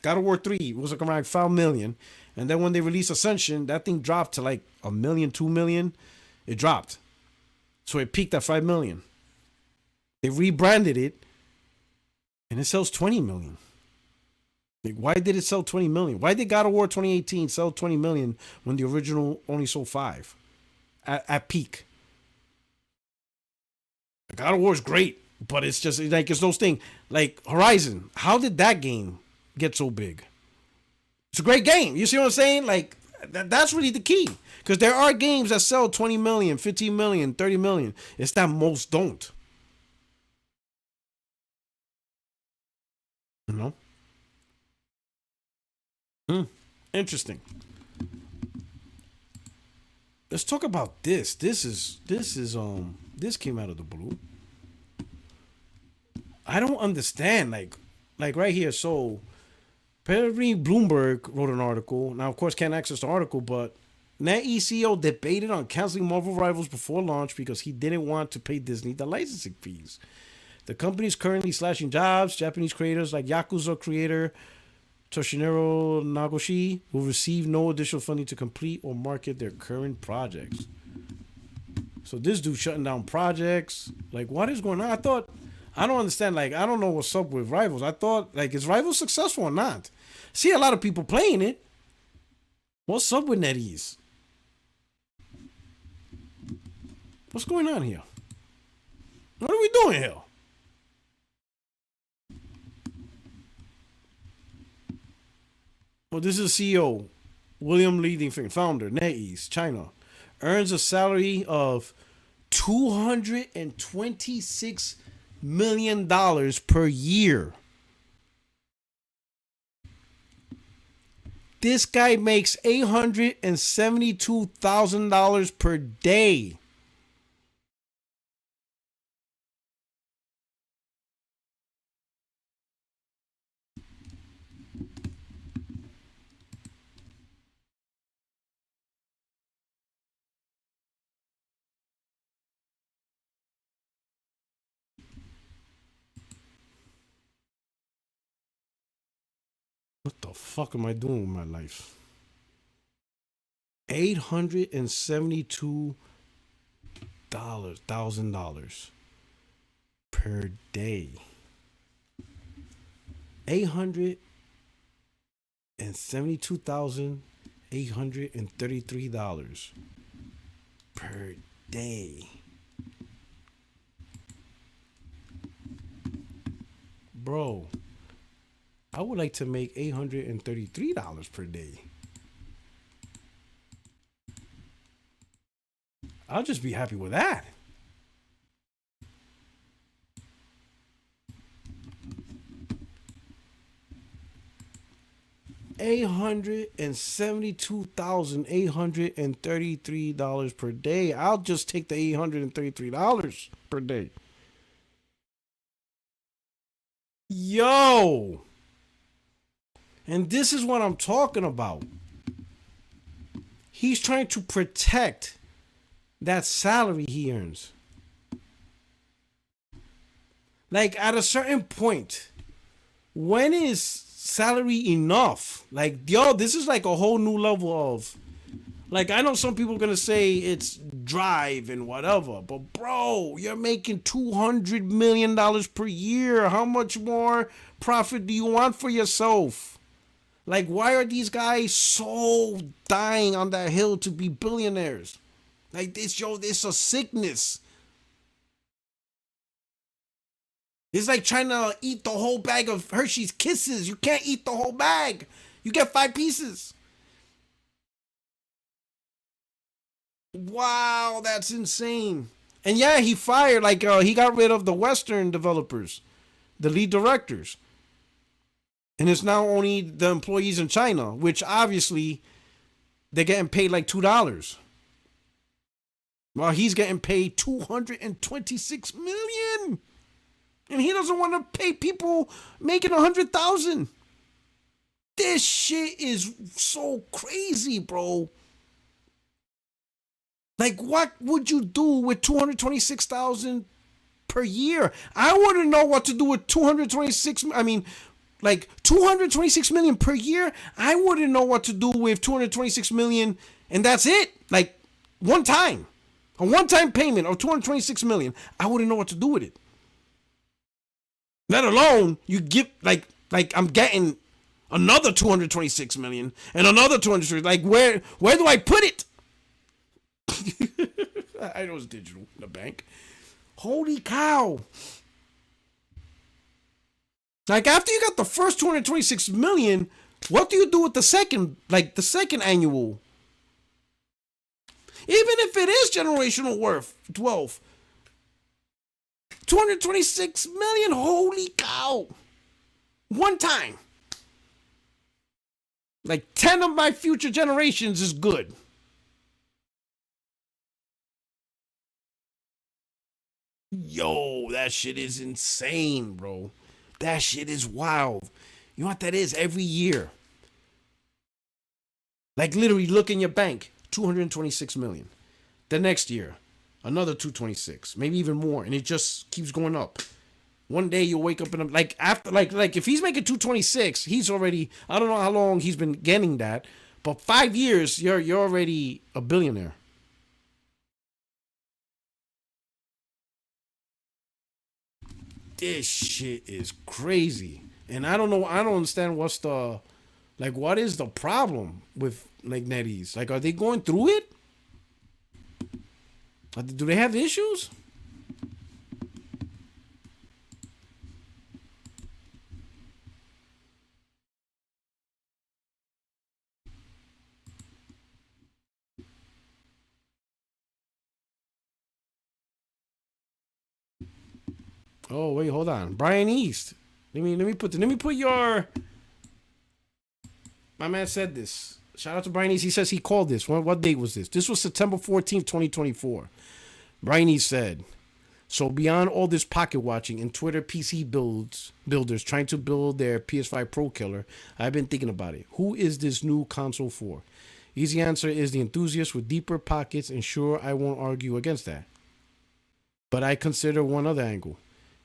God of War 3 was like around 5 million. And then when they released Ascension, that thing dropped to like 1 million, 2 million. It dropped. So it peaked at 5 million. They rebranded it and it sells 20 million. Like, why did it sell 20 million? Why did God of War 2018 sell 20 million when the original only sold 5 at peak? God of War is great, but it's just like it's those things. Like Horizon, how did that game get so big? It's a great game. You see what I'm saying? Like that's really the key. Because there are games that sell 20 million, 15 million, 30 million. It's that most don't. You know? Interesting. Let's talk about this. This came out of the blue. I don't understand. Like right here. So, apparently Bloomberg wrote an article. Now, of course, can't access the article, but NetEase CEO debated on canceling Marvel Rivals before launch because he didn't want to pay Disney the licensing fees. The company is currently slashing jobs. Japanese creators like Yakuza creator Toshinoro Nagoshi will receive no additional funding to complete or market their current projects. So this dude shutting down projects. Like, what is going on? I don't understand. Like, I don't know what's up with Rivals. I thought, like, is Rivals successful or not? See a lot of people playing it. What's up with NetEase? What's going on here? What are we doing here? Well, this is CEO William Leading founder, NetEase, China, earns a salary of $226 million per year. This guy makes $872,000 per day. What the fuck am I doing with my life? $872,000 per day. $872,833 per day. Bro, I would like to make $833 per day. I'll just be happy with that. $872,833 per day. I'll just take the $833 per day. Yo! And this is what I'm talking about. He's trying to protect that salary he earns. Like, at a certain point, when is salary enough? Like, yo, this is like a whole new level of, like, I know some people are gonna say it's drive and whatever, but bro, you're making $200 million per year. How much more profit do you want for yourself? Like, why are these guys so dying on that hill to be billionaires? Like, this, yo, this a sickness. It's like trying to eat the whole bag of Hershey's Kisses. You can't eat the whole bag. You get 5 pieces. Wow, that's insane. And yeah, he fired, like, he got rid of the Western developers, the lead directors. And it's now only the employees in China, which obviously they're getting paid like $2. While he's getting paid $226 million. And he doesn't want to pay people making $100,000. This shit is so crazy, bro. Like, what would you do with $226,000 per year? I wouldn't know what to do with $226 million per year. I wouldn't know what to do with $226 million, and that's it. Like, a one-time payment of $226 million. I wouldn't know what to do with it. Let alone you give like I'm getting another $226 million and another $200. Like, where do I put it? I know it's digital in the bank. Holy cow. Like, after you got the first $226 million, what do you do with the second annual? Even if it is generational wealth, $226 million, holy cow. One time. Like, 10 of my future generations is good. Yo, that shit is insane, bro. That shit is wild. You know what that is? Every year. Like, literally, look in your bank. $226 million. The next year, another 226, maybe even more, and it just keeps going up. One day you'll wake up and like, after like if he's making 226, he's already, I don't know how long he's been getting that, but 5 years you're already a billionaire. This shit is crazy. And I don't understand what is the problem with, like, NetEase? Like, are they going through it? Do they have issues? Oh wait, hold on. Brian East. Let me put your. My man said this. Shout out to Brian East. He says he called this. What date was this? This was September 14th, 2024. Brian East said, so beyond all this pocket watching and Twitter PC builders trying to build their PS5 Pro killer, I've been thinking about it. Who is this new console for? Easy answer is the enthusiast with deeper pockets, and sure, I won't argue against that. But I consider one other angle.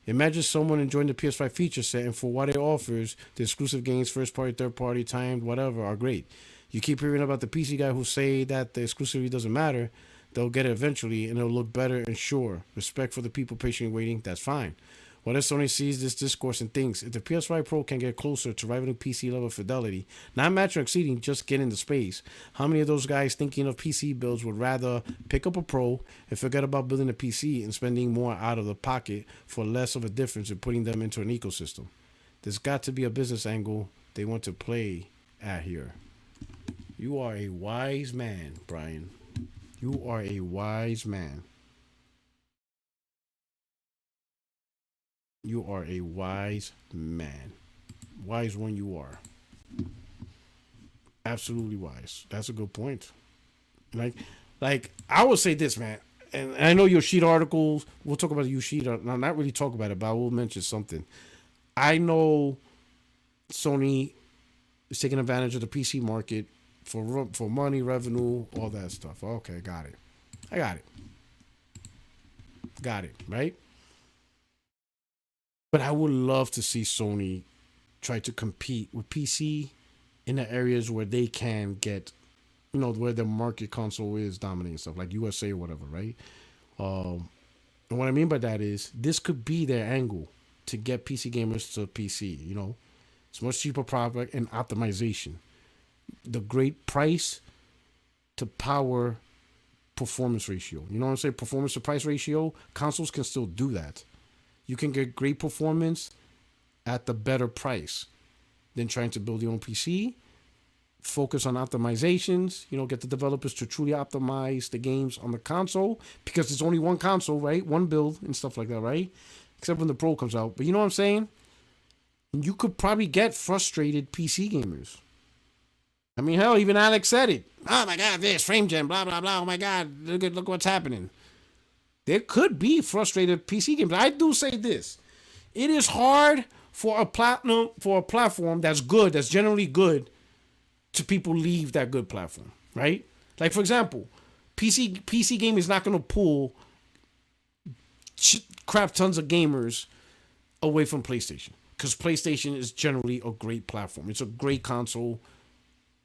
Imagine someone enjoying the PS5 feature set, and for what it offers, the exclusive games, first party, third party, timed, whatever, are great. You keep hearing about the PC guy who say that the exclusivity doesn't matter. They'll get it eventually, and it'll look better, and sure, respect for the people patiently waiting, that's fine. What if Sony sees this discourse and thinks, if the PS5 Pro can get closer to rivaling PC level fidelity, not matching or exceeding, just get into space, how many of those guys thinking of PC builds would rather pick up a Pro and forget about building a PC and spending more out of the pocket for less of a difference in putting them into an ecosystem? There's got to be a business angle they want to play at here. You are a wise man, Brian. You are a wise man. You are a wise man. Wise one you are. Absolutely wise. That's a good point. Like I would say this, man. And I know Yoshida articles. We'll talk about Yoshida. No, not really talk about it, but I will mention something. I know Sony is taking advantage of the PC market for money, revenue, all that stuff. Okay, got it. I got it. Got it, right? But I would love to see Sony try to compete with PC in the areas where they can get, where the market console is dominating stuff, like USA or whatever, right? And what I mean by that is this could be their angle to get PC gamers to PC, It's much cheaper product and optimization. The great price to power performance ratio. You know what I'm saying? Performance to price ratio. Consoles can still do that. You can get great performance at the better price than trying to build your own PC. Focus on optimizations, get the developers to truly optimize the games on the console, because there's only one console, right? One build and stuff like that, right? Except when the Pro comes out. But you know what I'm saying? You could probably get frustrated PC gamers. I mean, hell, even Alex said it. Oh my God, this frame gen, blah, blah, blah. Oh my God, look what's happening. There could be frustrated PC gamers. I do say this. It is hard for a platform that's good, that's generally good, to people leave that good platform, right? Like, for example, PC game is not going to pull crap tons of gamers away from PlayStation, because PlayStation is generally a great platform. It's a great console.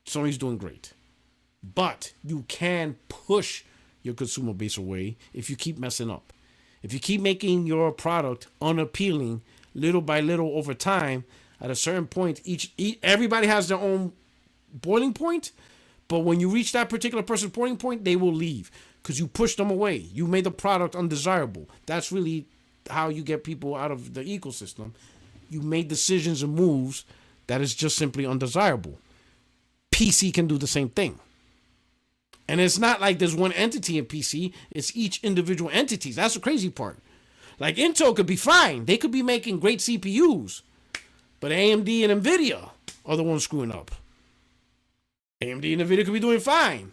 Sony's doing great. But you can push your consumer base away if you keep messing up. If you keep making your product unappealing little by little over time, at a certain point, everybody has their own boiling point. But when you reach that particular person's boiling point, they will leave because you pushed them away. You made the product undesirable. That's really how you get people out of the ecosystem. You made decisions and moves that is just simply undesirable. PC can do the same thing. And it's not like there's one entity in PC. It's each individual entities. That's the crazy part. Like Intel could be fine. They could be making great CPUs. But AMD and NVIDIA are the ones screwing up. AMD and NVIDIA could be doing fine.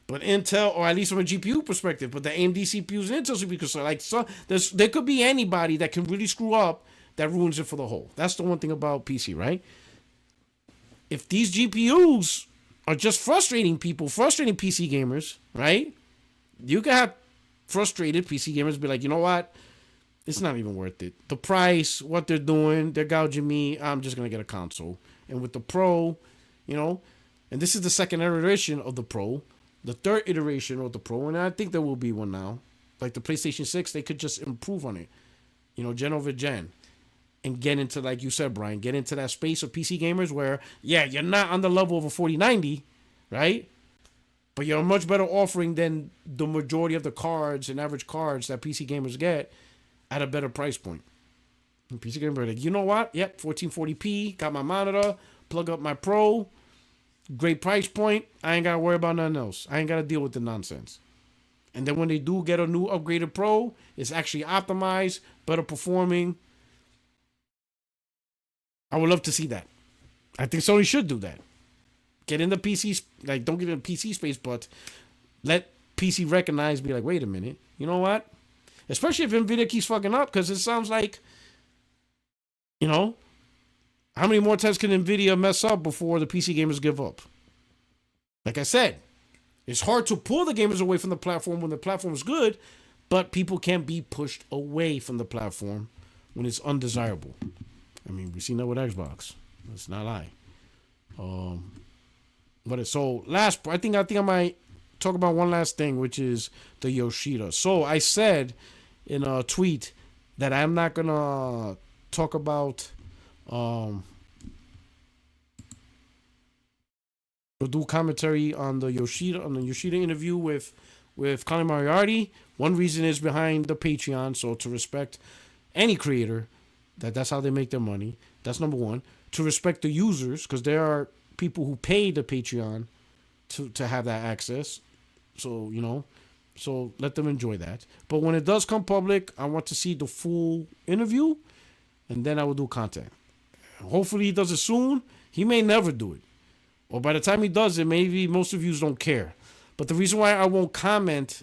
But Intel, or at least from a GPU perspective, but the AMD CPUs and Intel CPUs, there could be anybody that can really screw up that ruins it for the whole. That's the one thing about PC, right? If these GPUs are just frustrating PC gamers, right? You can have frustrated PC gamers be like, you know what? It's not even worth it. The price, what they're doing, they're gouging me. I'm just going to get a console. And with the Pro, and this is the second iteration of the Pro, the third iteration of the Pro, and I think there will be one now. Like the PlayStation 6, they could just improve on it, gen over gen. And get into, like you said, Brian, get into that space of PC gamers where, yeah, you're not on the level of a 4090, right? But you're a much better offering than the majority of the cards and average cards that PC gamers get at a better price point. And PC gamers are like, you know what? Yep, 1440p, got my monitor, plug up my Pro, great price point. I ain't got to worry about nothing else. I ain't got to deal with the nonsense. And then when they do get a new upgraded Pro, it's actually optimized, better performing, I would love to see that. I think Sony should do that. Get in the PC, like don't get in the PC space, but let PC recognize, be like, wait a minute, you know what? Especially if Nvidia keeps fucking up, because it sounds like, you know, how many more times can Nvidia mess up before the PC gamers give up? Like I said, it's hard to pull the gamers away from the platform when the platform is good, but people can't be pushed away from the platform when it's undesirable. I mean, we've seen that with Xbox. Let's not lie. So last, I think I might talk about one last thing, which is the Yoshida. So I said in a tweet that I'm not gonna talk about we'll do commentary on the Yoshida interview with Colin Moriarty. One reason is behind the Patreon, so to respect any creator, that's how they make their money. That's number one. To respect the users, because there are people who pay the Patreon to have that access. So, you know, so let them enjoy that. But when it does come public, I want to see the full interview, and then I will do content. Hopefully he does it soon. He may never do it. Or by the time he does it, maybe most of you don't care. But the reason why I won't comment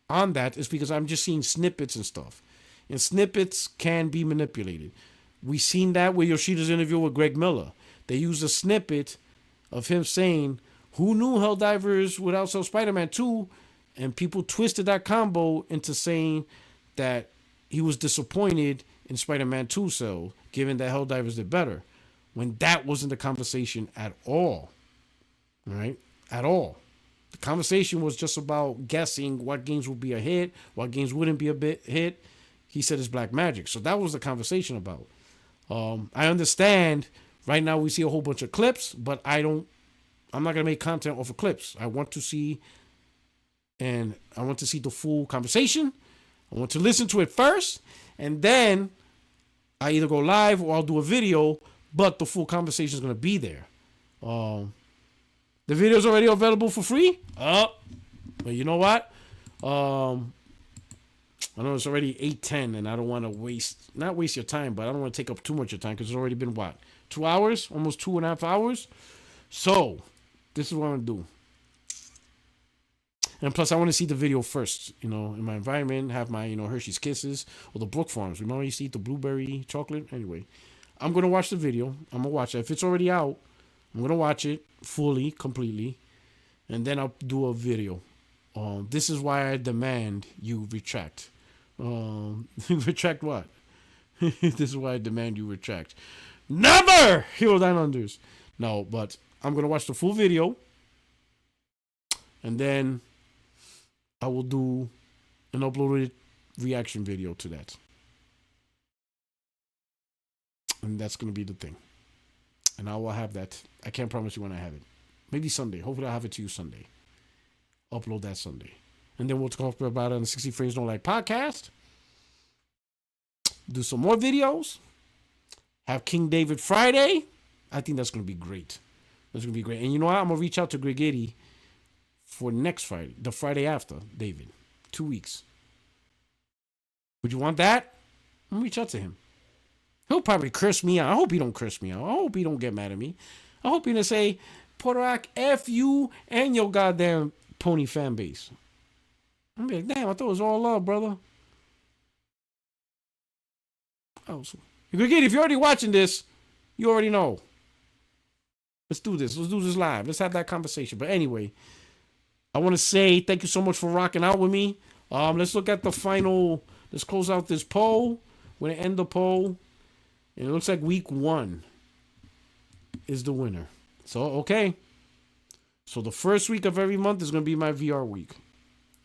on that is because I'm just seeing snippets and stuff. And snippets can be manipulated. We seen that with Yoshida's interview with Greg Miller. They used a snippet of him saying, who knew Helldivers would outsell Spider-Man 2? And people twisted that combo into saying that he was disappointed in Spider-Man 2 sale, given that Helldivers did better. When that wasn't the conversation at all. Right? At all. The conversation was just about guessing what games would be a hit, what games wouldn't be a hit. He said it's Black Magic. So that was the conversation about. I understand right now we see a whole bunch of clips, but I'm not going to make content off of clips. I want to see the full conversation. I want to listen to it first, and then I either go live or I'll do a video, but the full conversation is going to be there. The video is already available for free. But you know what? I know it's already 8:10, and I don't want to not waste your time, but I don't want to take up too much of your time because it's already been, 2 hours? Almost 2.5 hours? So, this is what I'm going to do. And plus, I want to see the video first, you know, in my environment, have my, you know, Hershey's Kisses, or the Brook Farms. Remember I used to eat the blueberry chocolate? Anyway, I'm going to watch the video. I'm going to watch it. If it's already out, I'm going to watch it fully, completely, and then I'll do a video. This is why I demand you retract. Retract what? This is why I demand you retract. Never! Hero Down Unders. No, but I'm going to watch the full video, and then I will do an uploaded reaction video to that. And that's going to be the thing. And I will have that. I can't promise you when I have it. Maybe Sunday. Hopefully I'll have it to you Sunday. Upload that Sunday. And then we'll talk about it on the 60 Frames Don't Like podcast. Do some more videos. Have King David Friday. I think that's going to be great. That's going to be great. And you know what? I'm going to reach out to Grigidi for next Friday. The Friday after, David. 2 weeks. Would you want that? I'm going to reach out to him. He'll probably curse me out. I hope he don't curse me out. I hope he don't get mad at me. I hope he don't say, Puertorock, F you and your goddamn pony fan base. I'm like, damn, I thought it was all love, brother. Oh, so, if you're already watching this, you already know. Let's do this. Let's do this live. Let's have that conversation. But anyway, I want to say thank you so much for rocking out with me. Let's look at the final. Let's close out this poll. We're going to end the poll. And it looks like week 1 is the winner. So, okay. So the first week of every month is going to be my VR week.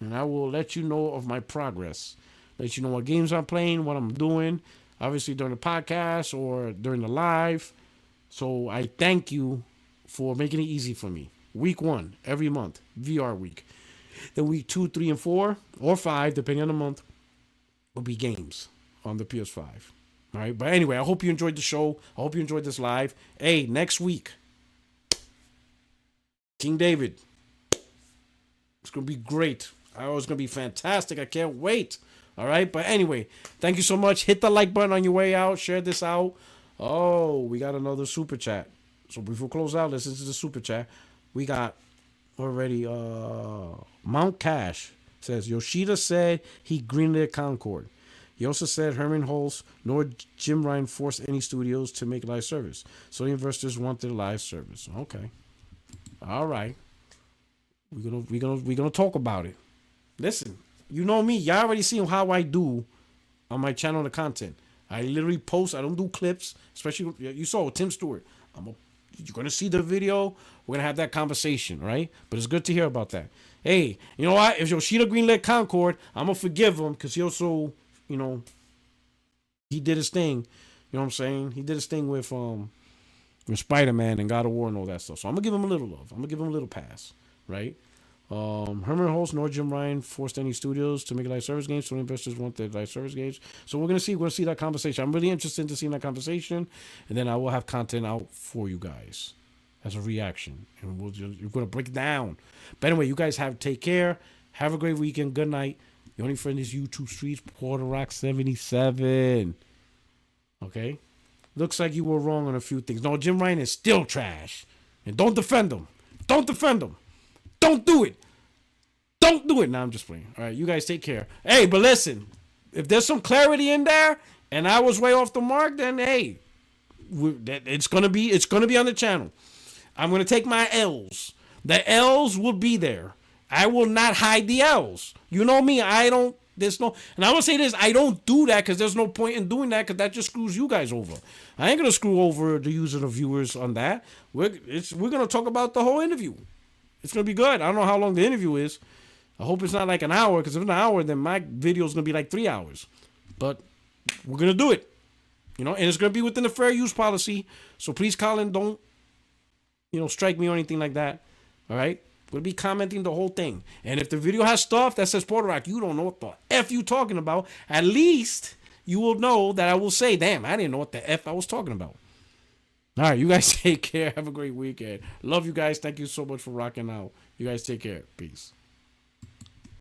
And I will let you know of my progress. Let you know what games I'm playing, what I'm doing. Obviously during the podcast or during the live. So I thank you for making it easy for me. Week 1, every month, VR week. Then week 2, 3, and 4, or 5, depending on the month, will be games on the PS5. All right. But anyway, I hope you enjoyed the show. I hope you enjoyed this live. Hey, next week, King David. It's going to be great. It's going to be fantastic. I can't wait. All right. But anyway, thank you so much. Hit the like button on your way out. Share this out. Oh, we got another super chat. So before we close out, listen to the super chat. We got already Mount Cash says Yoshida said he greenlit Concord. He also said Herman Hulse nor Jim Ryan forced any studios to make live service. So the investors wanted live service. Okay. All right. We're gonna talk about it. Listen, you know me, y'all already seen how I do on my channel the content. I literally post, I don't do clips, especially you saw Tim Stewart. You're gonna see the video, we're gonna have that conversation, right? But it's good to hear about that. Hey, you know what? If Yoshida greenlit Concord, I'm gonna forgive him because he also, he did his thing. You know what I'm saying? He did his thing with Spider-Man and God of War and all that stuff. So I'm gonna give him a little love. I'm gonna give him a little pass, right? Herman Hulse nor Jim Ryan forced any studios to make live service games, so investors want their live service games. So we're gonna see that conversation. I'm really interested to see that conversation, and then I will have content out for you guys as a reaction, and you're gonna break it down. But anyway, you guys take care. Have a great weekend. Good night. Your only friend is YouTube Streets, Puertorock77. Okay, looks like you were wrong on a few things. No, Jim Ryan is still trash, and don't defend him. Don't defend him. Don't do it. Don't do it. Nah, I'm just playing. All right, you guys take care. Hey, but listen, if there's some clarity in there and I was way off the mark, then hey, it's gonna be on the channel. I'm gonna take my L's. The L's will be there. I will not hide the L's. You know me. And I want to say this. I don't do that because there's no point in doing that because that just screws you guys over. I ain't gonna screw over the user, the viewers on that. We're gonna talk about the whole interview. It's going to be good. I don't know how long the interview is. I hope it's not like an hour, because if it's an hour, then my video is going to be like 3 hours. But we're going to do it. And it's going to be within the fair use policy. So please, Colin, don't, strike me or anything like that. All right? We'll be commenting the whole thing. And if the video has stuff that says Puertorock, you don't know what the F you talking about, at least you will know that I will say, damn, I didn't know what the F I was talking about. All right, you guys take care. Have a great weekend. Love you guys. Thank you so much for rocking out. You guys take care. Peace.